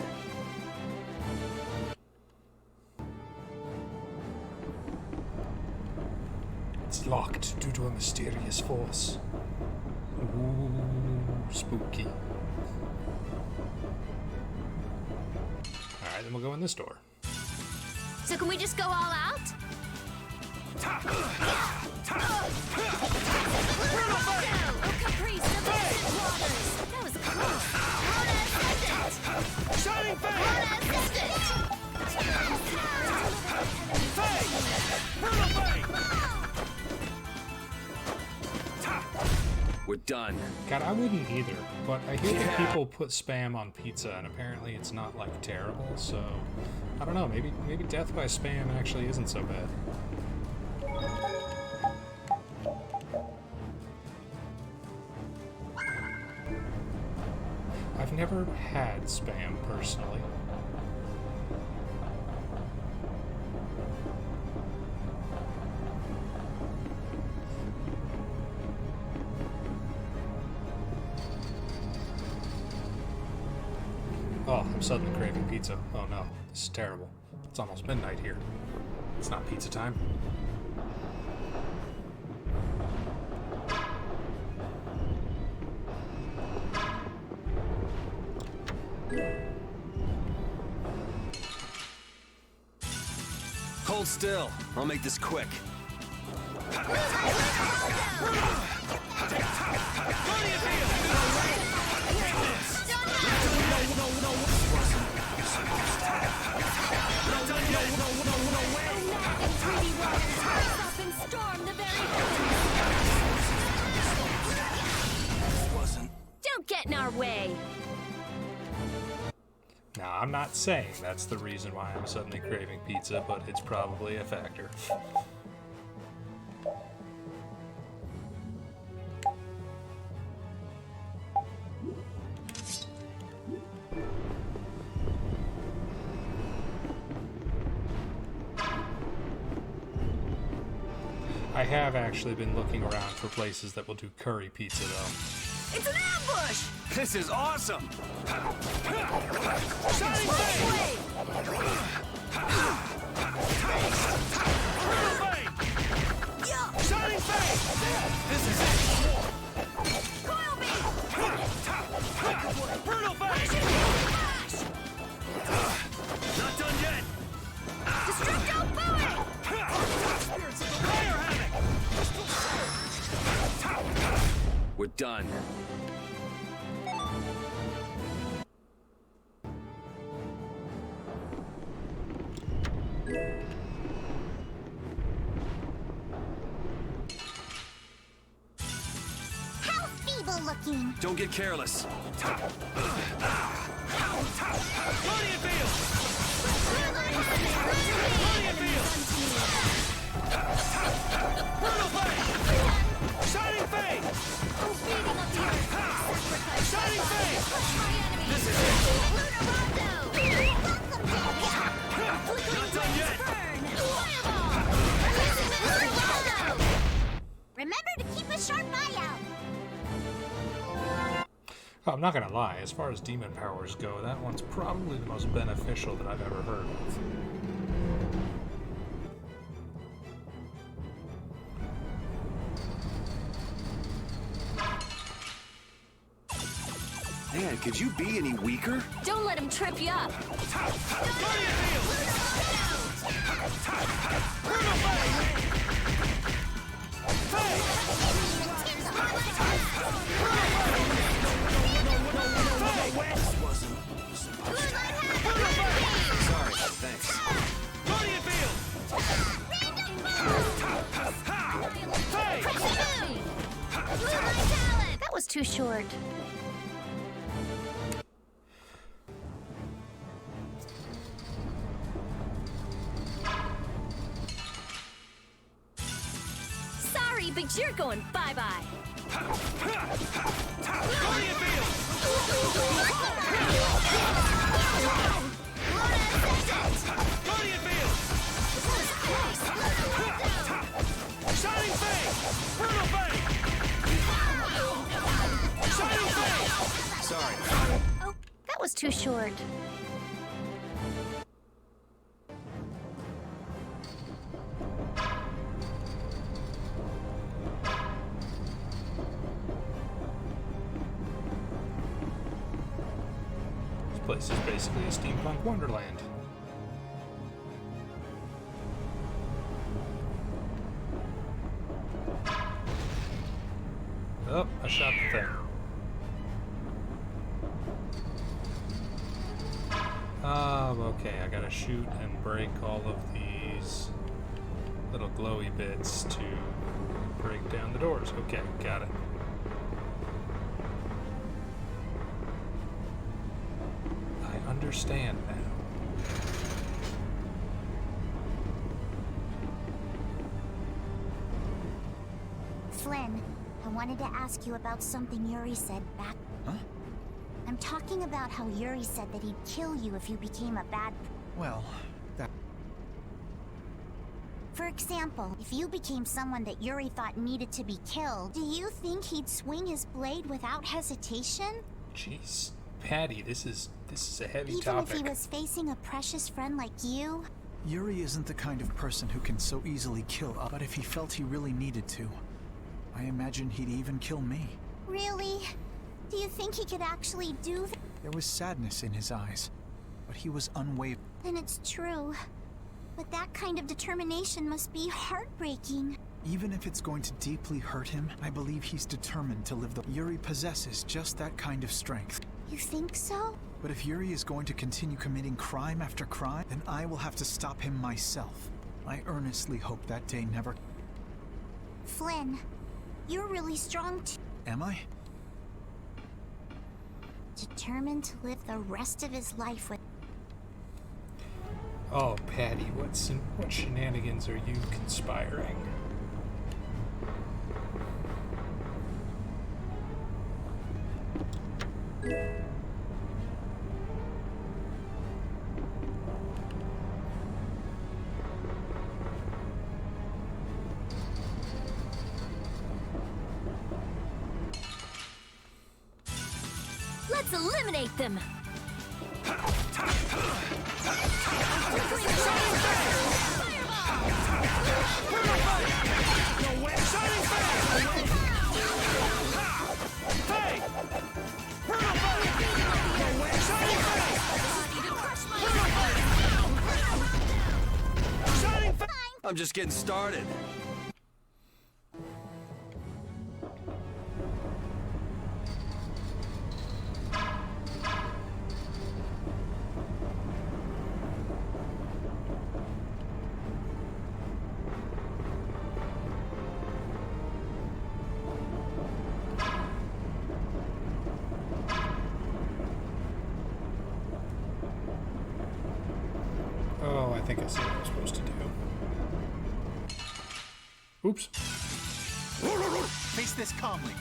It's locked due to a mysterious force. Ooh, spooky. Alright, then we'll go in this door. So can we just go all out? Shining We're done. God, I wouldn't either, but I hear that people put spam on pizza, and apparently it's not, like, terrible, so... I don't know, maybe death by spam actually isn't so bad. I've never had spam, personally. Oh, I'm suddenly craving pizza. Oh no, this is terrible. It's almost midnight here. It's not pizza time. Hold still. I'll make this quick. Don't get in our way. Now, I'm not saying that's the reason why I'm suddenly craving pizza, but it's probably a factor. I have actually been looking around for places that will do curry pizza, though. It's an ambush! This is awesome! Shining Blade! Shining Blade! This is it! Coil Beam! Brutal Blade! Not done yet! Destructo Buoy! Fire Havoc! We're done. How feeble looking! Don't get careless. Shining Fade! Shining Fade! This is it! Not done yet! Remember to keep a sharp eye out! Oh, I'm not gonna lie, as far as demon powers go, that one's probably the most beneficial that I've ever heard of. Man, could you be any weaker? Don't let him trip you up. Sorry, thanks. That was too short. Sorry, but you're going bye-bye. Shining Face! Brutal Fate! Shining Face! Sorry. Oh, that was too short. This place is basically a steampunk wonderland. Oh, I shot the thing. Okay, I gotta shoot and break all of these little glowy bits to break down the doors. Okay, got it. I understand now. Flynn, I wanted to ask you about something Yuri said back. Huh? I'm talking about how Yuri said that he'd kill you if you became a bad. Well, that... For example, if you became someone that Yuri thought needed to be killed, do you think he'd swing his blade without hesitation? Jeez, Patty, this is a heavy Even topic. if he was facing a precious friend like you? Yuri isn't the kind of person who can so easily kill us, but if he felt he really needed to, I imagine he'd even kill me. Really? Do you think he could actually do that? There was sadness in his eyes, but he was unwavering. Then it's true. But that kind of determination must be heartbreaking. Even if it's going to deeply hurt him, I believe he's determined to live the... Yuri possesses just that kind of strength. You think so? But if Yuri is going to continue committing crime after crime, then I will have to stop him myself. I earnestly hope that day never... Flynn, you're really strong too. Am I? Determined to live the rest of his life with... Oh, Patty, what shenanigans are you conspiring? Let's eliminate them. I'm just getting started. Oh, I think I see what I'm supposed to do. Oops. Face this calmly.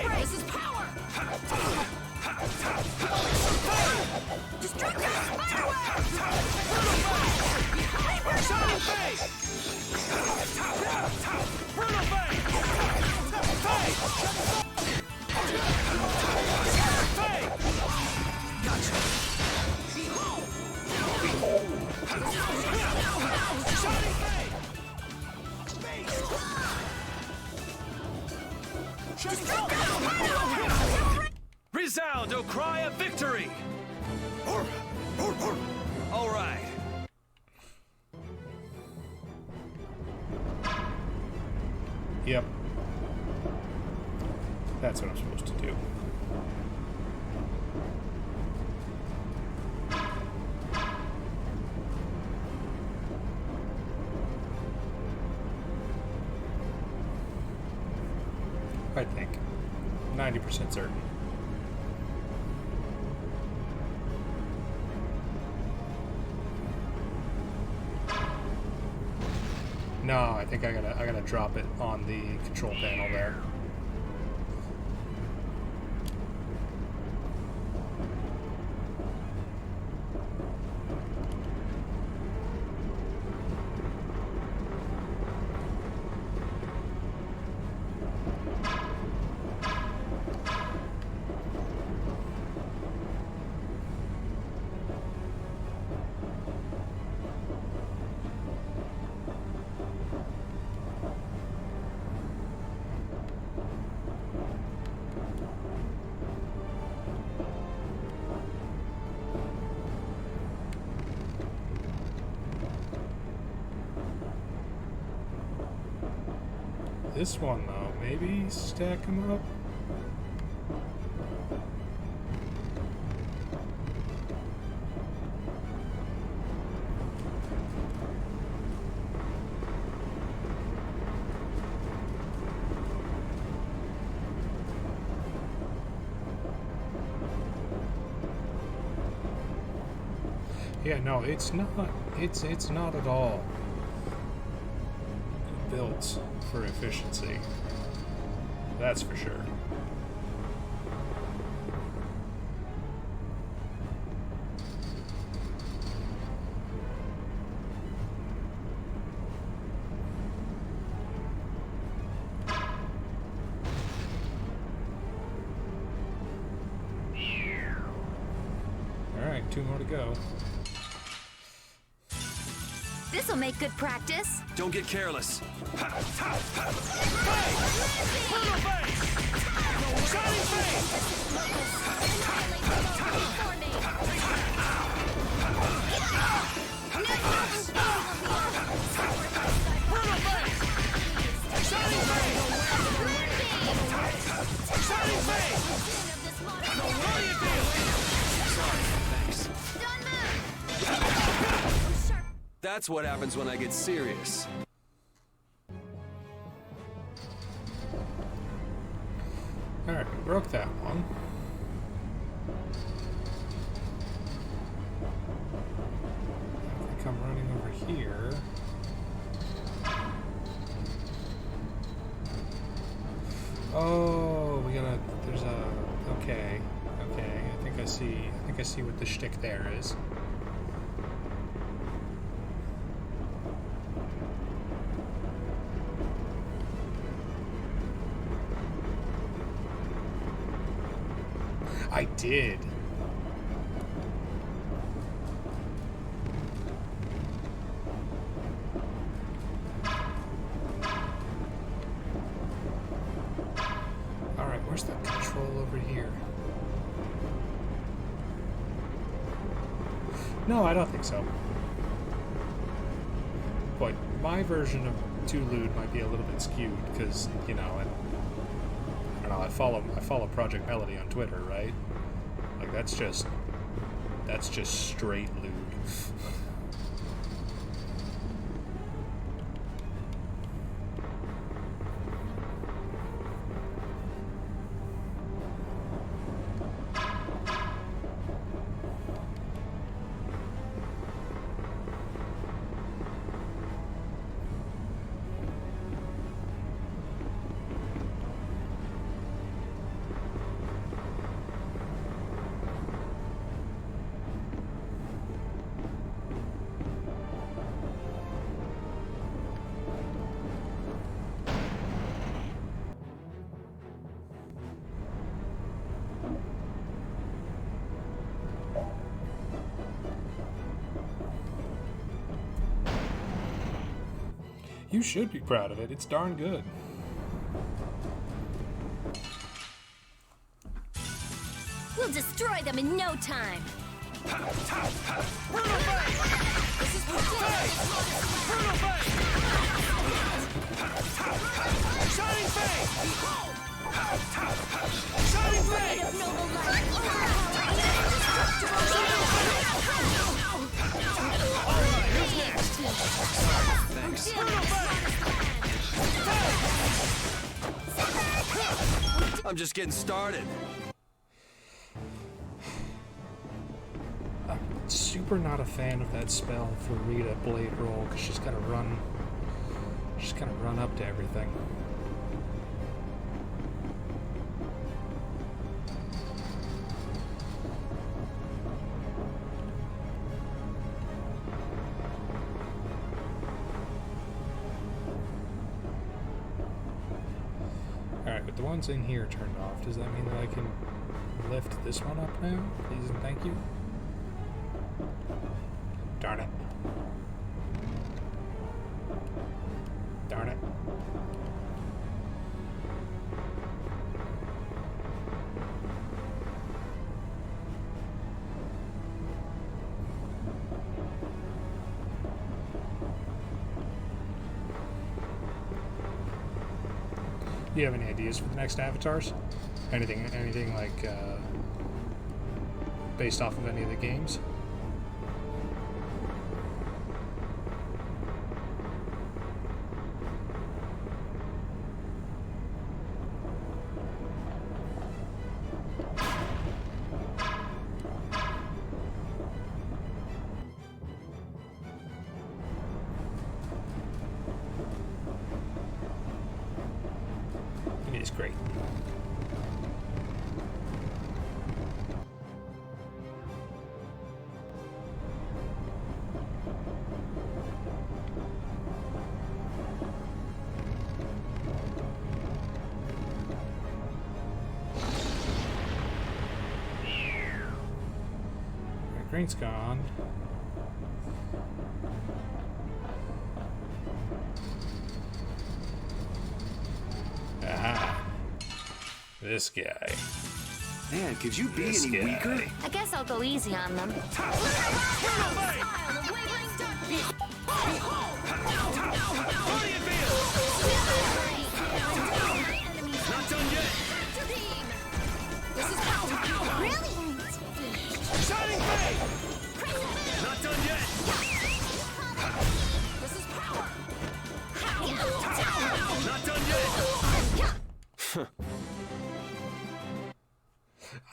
Raise his power! Destructive fireworks! Shining Face! Brutal Fate! Gotcha. Shining Fate! Resound, O cry of victory! All right. Yep. That's what I'm supposed to do. I think. 90% certain. No, I think I gotta drop it on the control panel there. This one, though, maybe stack them up? Yeah, no, it's not at all built for efficiency. That's for sure. All right, 2 more to go. This'll make good practice. Don't get careless. That's what happens when I get serious. Alright, we broke that one. If we come running over here. Oh, we gotta, there's a, okay, I think I see what the shtick there is. I did. Alright, where's the control over here? No, I don't think so. But my version of Tulude might be a little bit skewed because, you know, I don't know, I follow Project Melody on Twitter, right? Like that's just straight lewd. You should be proud of it. It's darn good. We'll destroy them in no time. Brutal Face! This is Brutal Face! Shining Face! Shining Face! Alright, who's next? Thanks. Brutal Face! I'm just getting started. Super not a fan of that spell for Rita Blade Roll because she's gotta run up to everything. Alright, but the ones in here turned off. Does that mean that I can lift this one up now? Please and thank you. Darn it. Darn it. Do you have any ideas for the next avatars? Anything like based off of any of the games? It is great. Green's gone. Aha. This guy. Man, could you be any weaker? I guess I'll go easy on them. Not done yet! This is power. Brilliant! Shining Face! Not done yet! This is power. Not done yet!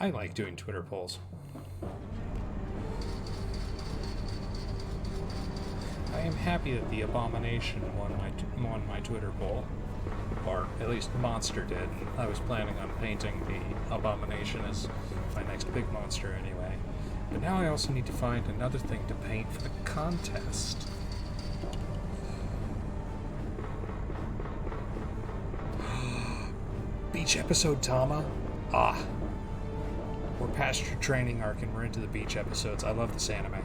I like doing Twitter polls. I am happy that the Abomination won my Twitter poll, or at least Monster did. I was planning on painting the Abomination as my next big monster anyway. But now I also need to find another thing to paint for the contest. Beach episode Tama? Ah. We're past your training arc and we're into the beach episodes. I love this anime.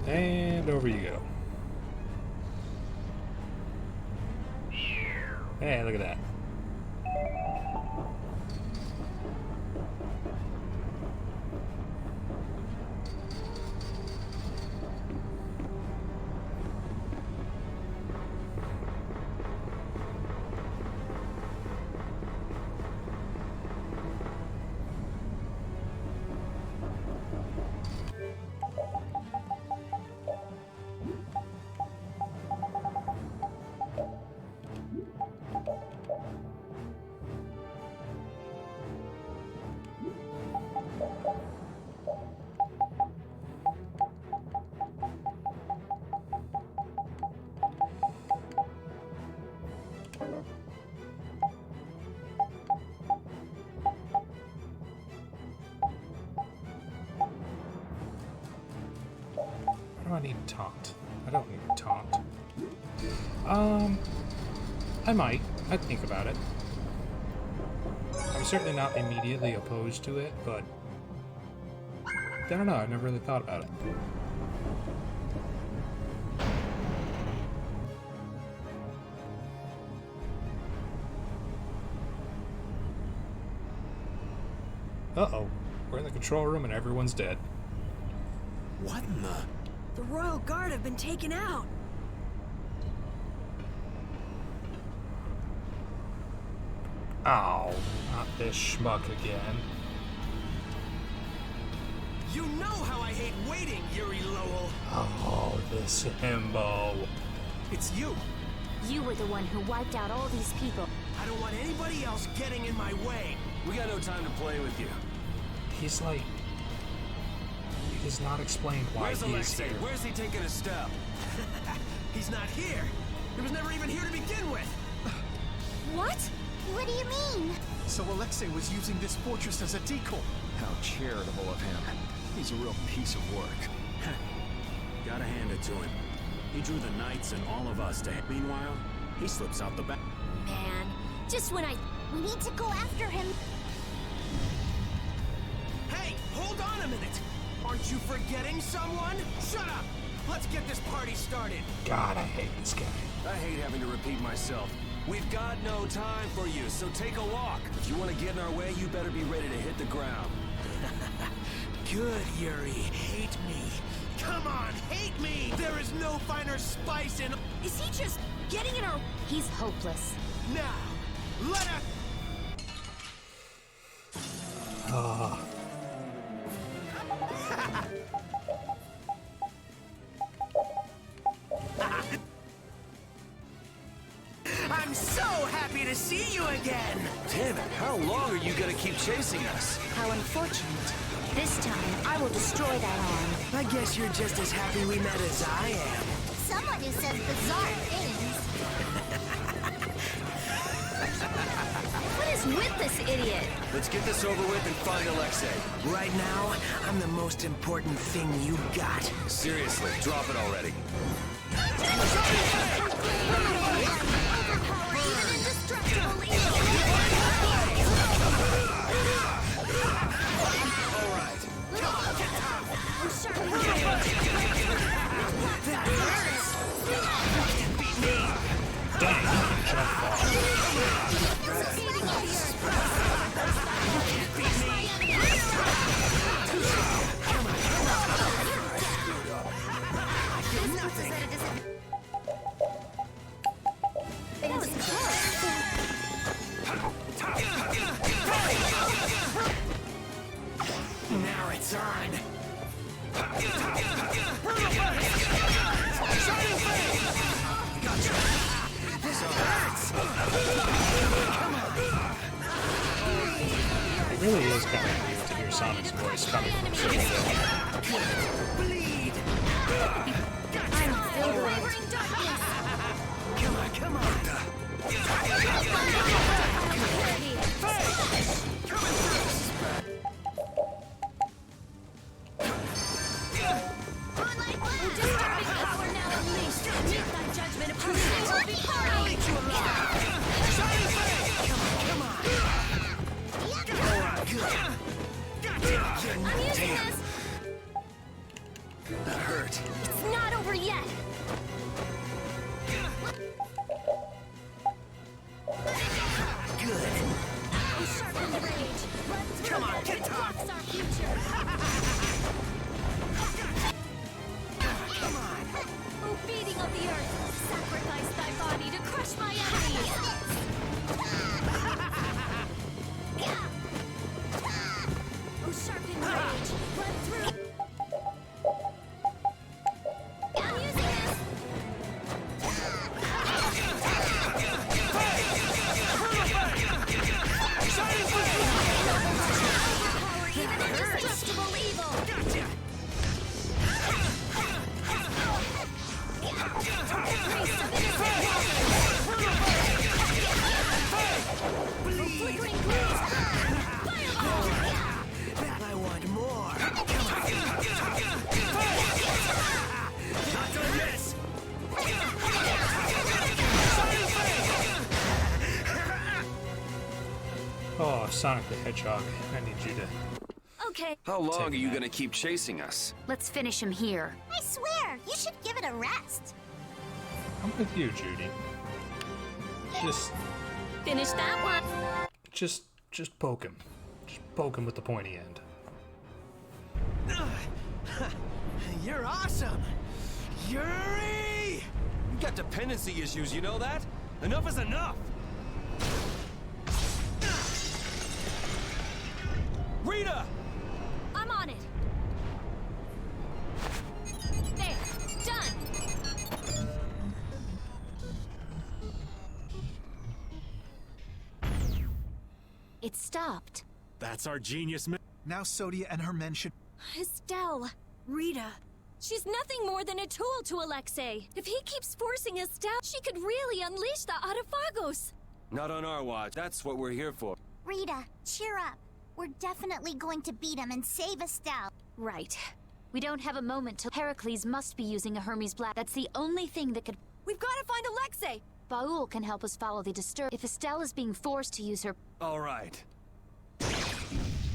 And over you go. Hey, look at that. need taunt. I don't need taunt. I might. I'd think about it. I'm certainly not immediately opposed to it, but I don't know, I never really thought about it. Uh-oh. We're in the control room and everyone's dead. What in the... The Royal Guard have been taken out. Oh, not this schmuck again. You know how I hate waiting, Yuri Lowell. Oh, this himbo. It's you. You were the one who wiped out all these people. I don't want anybody else getting in my way. We got no time to play with you. He's like... He does not explain why Where's he is Alexei? here. Where's he taking a step? He's not here. He was never even here to begin with. What? What do you mean? So Alexei was using this fortress as a decoy. How charitable of him. He's a real piece of work. Gotta hand it to him. He drew the knights and all of us to him. Meanwhile, he slips out the back. Man, just when we need to go after him. Hey, hold on a minute. Aren't you forgetting someone? Shut up. Let's get this party started. God, I hate this guy. I hate having to repeat myself. We've got no time for you, so take a walk. If you want to get in our way, you better be ready to hit the ground. Good, Yuri. Hate me. Come on, hate me! There is no finer spice in... Is he just getting in our... He's hopeless. Now, let us... I'm so happy to see you again! Damn it, how long are you gonna keep chasing us? How unfortunate. This time, I will destroy that arm. I guess you're just as happy we met as I am. Someone who says bizarre things. What is with this idiot? Let's get this over with and find Alexei. Right now, I'm the most important thing you got. Seriously, drop it already. Now it's on. It really is kind of weird to hear Sonic's voice coming from Chibi. Bleed! I'm delivering darkness. Come on, come on! That hurt. It's not over yet. Good. Sharpen the rage. Run through. Come on, get top. That's our future. Come on. Oh, beating of the earth. Sacrifice thy body to crush my enemies. Oh, sharpen rage. Run through. I'm using this. Overpower even indestructible evil. Gotcha. Flickering blaze. Fireball. I want more. Sonic the Hedgehog, I need you to... Okay. How long are you gonna keep chasing us? Let's finish him here. I swear, you should give it a rest. I'm with you, Judy. Just... Finish that one. Just poke him. Just poke him with the pointy end. You're awesome! Yuri! You got dependency issues, you know that? Enough is enough! Rita! I'm on it. There. Done. It stopped. That's our genius man. Now Sodia and her men should... Estelle. Rita. She's nothing more than a tool to Alexei. If he keeps forcing Estelle, she could really unleash the Autophagos. Not on our watch. That's what we're here for. Rita, cheer up. We're definitely going to beat him and save Estelle. Right. We don't have a moment till Heracles must be using a Hermes Black. That's the only thing that could... We've got to find Alexei! Baul can help us follow the disturb. If Estelle is being forced to use her... All right.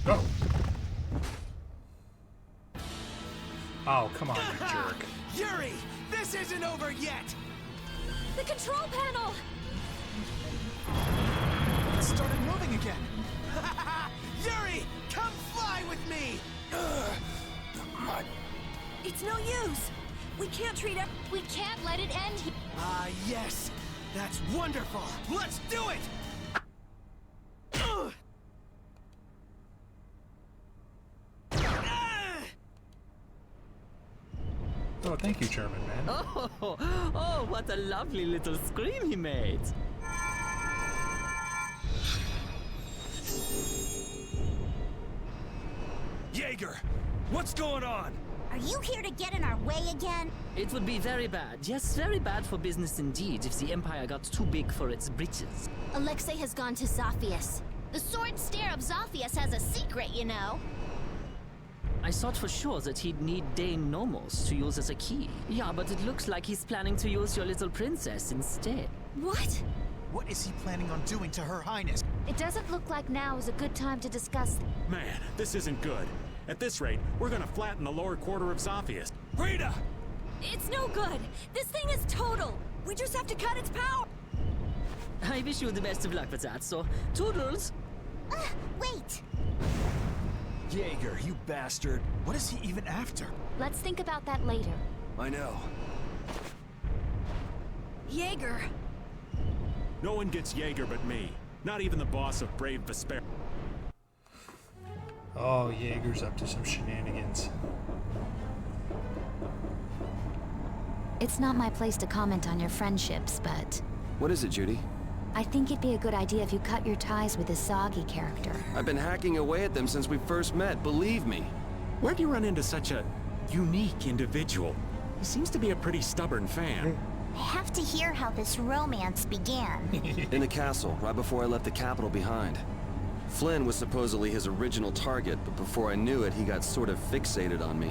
Go! Oh, come on, you jerk. Yuri, this isn't over yet! The control panel! It started moving again. Yuri, come fly with me! It's no use! We can't treat it. We can't let it end here. Ah, yes! That's wonderful! Let's do it! Oh, thank you, German man. Oh, what a lovely little scream he made. Jaeger! What's going on? Are you here to get in our way again? It would be very bad, yes, very bad for business indeed if the Empire got too big for its britches. Alexei has gone to Zophius. The sword stare of Zophius has a secret, you know. I thought for sure that he'd need Dane Nomos to use as a key. Yeah, but it looks like he's planning to use your little princess instead. What? What is he planning on doing to Her Highness? It doesn't look like now is a good time to discuss... Man, this isn't good. At this rate, we're gonna flatten the lower quarter of Zophius. Rita! It's no good. This thing is total. We just have to cut its power. I wish you the best of luck with that, so toodles! Wait! Jaeger, you bastard. What is he even after? Let's think about that later. I know. Jaeger! No one gets Jaeger but me. Not even the boss of brave Vesperia. Oh, Jaeger's up to some shenanigans. It's not my place to comment on your friendships, but... What is it, Judy? I think it'd be a good idea if you cut your ties with this Soggy character. I've been hacking away at them since we first met, believe me. Where'd you run into such a unique individual? He seems to be a pretty stubborn fan. I have to hear how this romance began. In the castle, right before I left the capital behind. Flynn was supposedly his original target, but before I knew it, he got sort of fixated on me.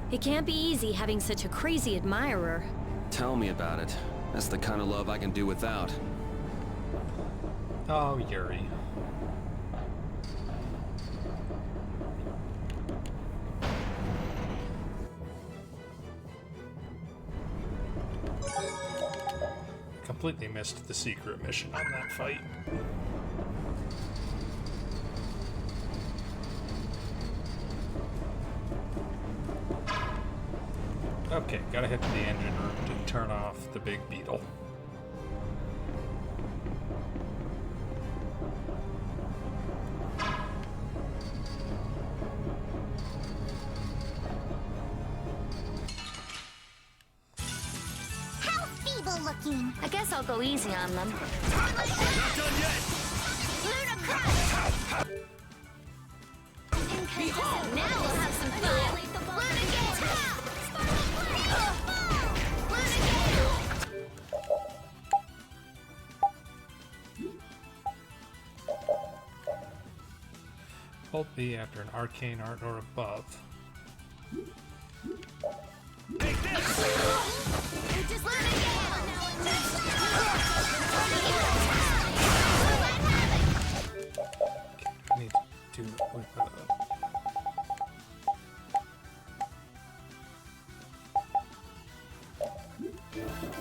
It can't be easy having such a crazy admirer. Tell me about it. That's the kind of love I can do without. Oh, Yuri. Completely missed the secret mission on that fight. Okay, gotta head to the engine room to turn off the big beetle. How feeble looking! I guess I'll go easy on them. Not done yet! Ludicrous! Behold! Now we'll have some fun! Hold B after an arcane art or above. Take this!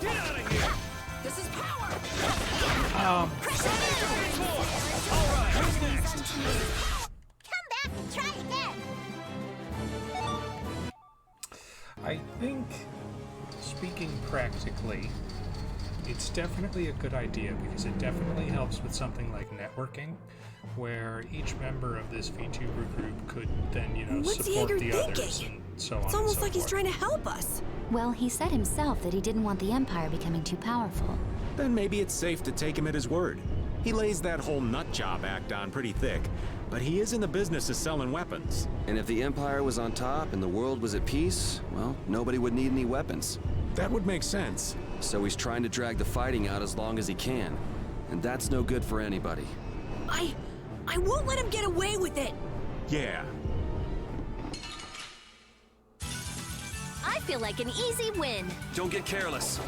Get out of here! This is power! All right, who's next? Come back and try again. I think, speaking practically, it's definitely a good idea because it definitely helps with something like networking, where each member of this VTuber group could then, What's support Jaeger the thinking? others and so on. It's almost like he's trying to help us. Well, he said himself that he didn't want the Empire becoming too powerful. Then maybe it's safe to take him at his word. He lays that whole nut job act on pretty thick, but he is in the business of selling weapons. And if the Empire was on top and the world was at peace, well, nobody would need any weapons. That would make sense. So he's trying to drag the fighting out as long as he can. And that's no good for anybody. I won't let him get away with it. Yeah. I feel like an easy win. Don't get careless.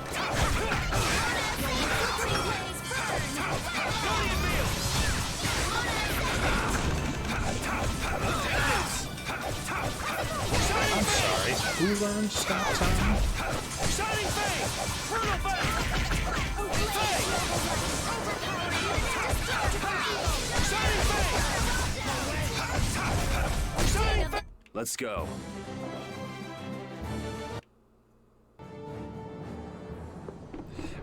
I'm sorry, who learned stop time? Shining Fang! Brutal Fang! Shining Fang! Let's go.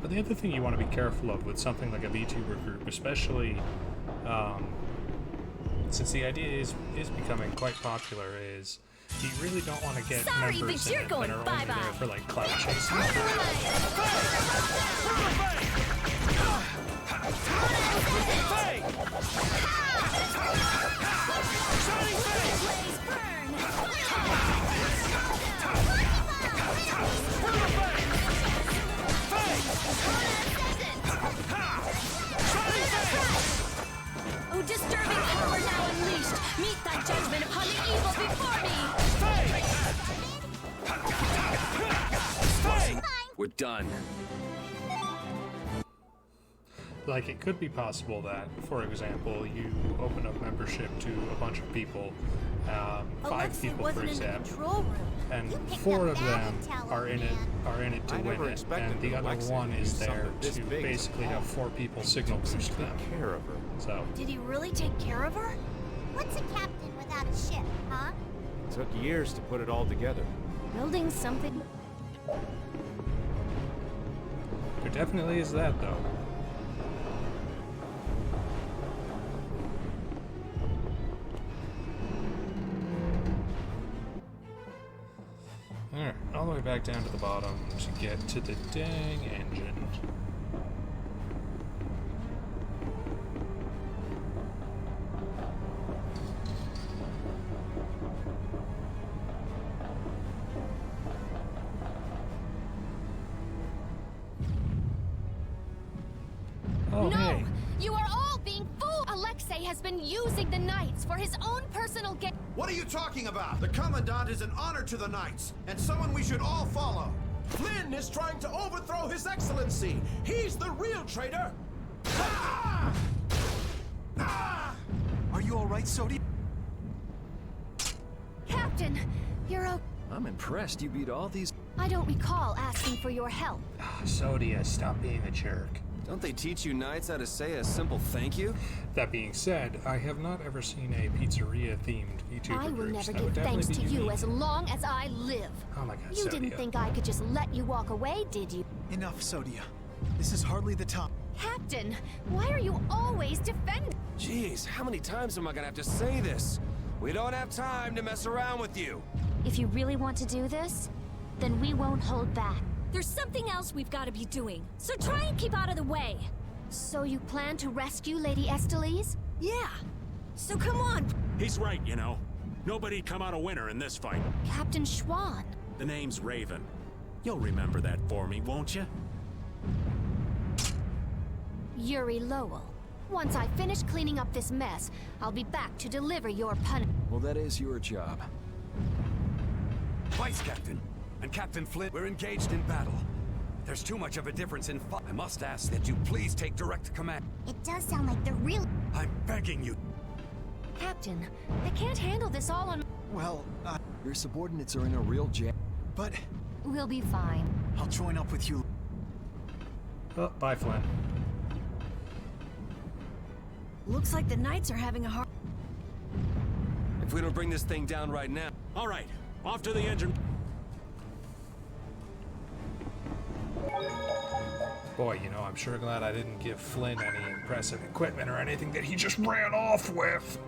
But the other thing you want to be careful of with something like a VTuber group, especially since the idea is becoming quite popular, is you really don't want to get members but you're in it going that are bye-bye. only there for like clout chasing. Oh, disturbing power now unleashed! Meet thy judgment upon the evil before me! We're done. Like, it could be possible that, for example, you open up membership to a bunch of people, 5 people, for example, and 4 of them are in it to win it, and the other one is there to basically have 4 people signal boost them. So Did he really take care of her? What's a captain without a ship, huh? Took years to put it all together. Building something. there definitely is that, though. Alright, all the way back down to the bottom to get to the dang engine. Oh, No! hey. You are all being fooled! Alexei has been using the Knights for his own personal gain. What are you talking about? The Commandant is an honor to the Knights, and someone we should all follow. Flynn is trying to overthrow His Excellency. He's the real traitor. Ah! Are you all right, Sodi? Captain, you're okay. I'm impressed you beat all these. I don't recall asking for your help. Sodia, stop being a jerk. Don't they teach you Knights how to say a simple thank you? That being said, I have not ever seen a pizzeria-themed VTuber I will groups. never That would give thanks definitely to be you unique. as long as I live. Oh my god, You didn't Sodia. think I could just let you walk away, did you? Enough, Sodia. This is hardly the time. Captain, why are you always defending? Jeez, how many times am I gonna have to say this? We don't have time to mess around with you. If you really want to do this, then we won't hold back. There's something else we've got to be doing, so try and keep out of the way. So you plan to rescue Lady Estelise? Yeah. So come on. He's right, you know. Nobody'd come out a winner in this fight. Captain Schwann. The name's Raven. You'll remember that for me, won't you? Yuri Lowell. Once I finish cleaning up this mess, I'll be back to deliver your punishment. Well, that is your job. Vice Captain and Captain Flynn, we're engaged in battle. There's too much of a difference in I must ask that you please take direct command. It does sound like they're real. I'm begging you. Captain, I can't handle this all on. Well, Your subordinates are in a real jam. But We'll be fine. I'll join up with you. Oh, bye, Flynn. Looks like the Knights are having a hard... If we don't bring this thing down right now... All right, off to the engine. Boy, you know, I'm sure glad I didn't give Flynn any impressive equipment or anything that he just ran off with.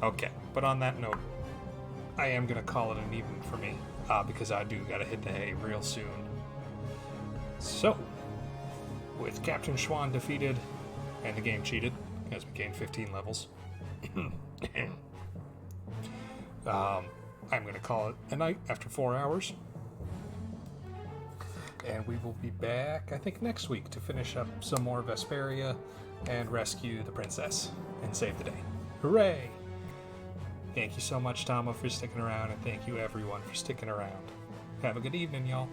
Okay, but on that note, I am going to call it an evening for me, because I do got to hit the hay real soon. So, with Captain Schwan defeated and the game cheated, as we gained 15 levels, I'm going to call it a night after 4 hours. And we will be back, I think, next week to finish up some more Vesperia and rescue the princess and save the day. Hooray! Thank you so much, Tama, for sticking around, and thank you everyone for sticking around. Have a good evening, y'all.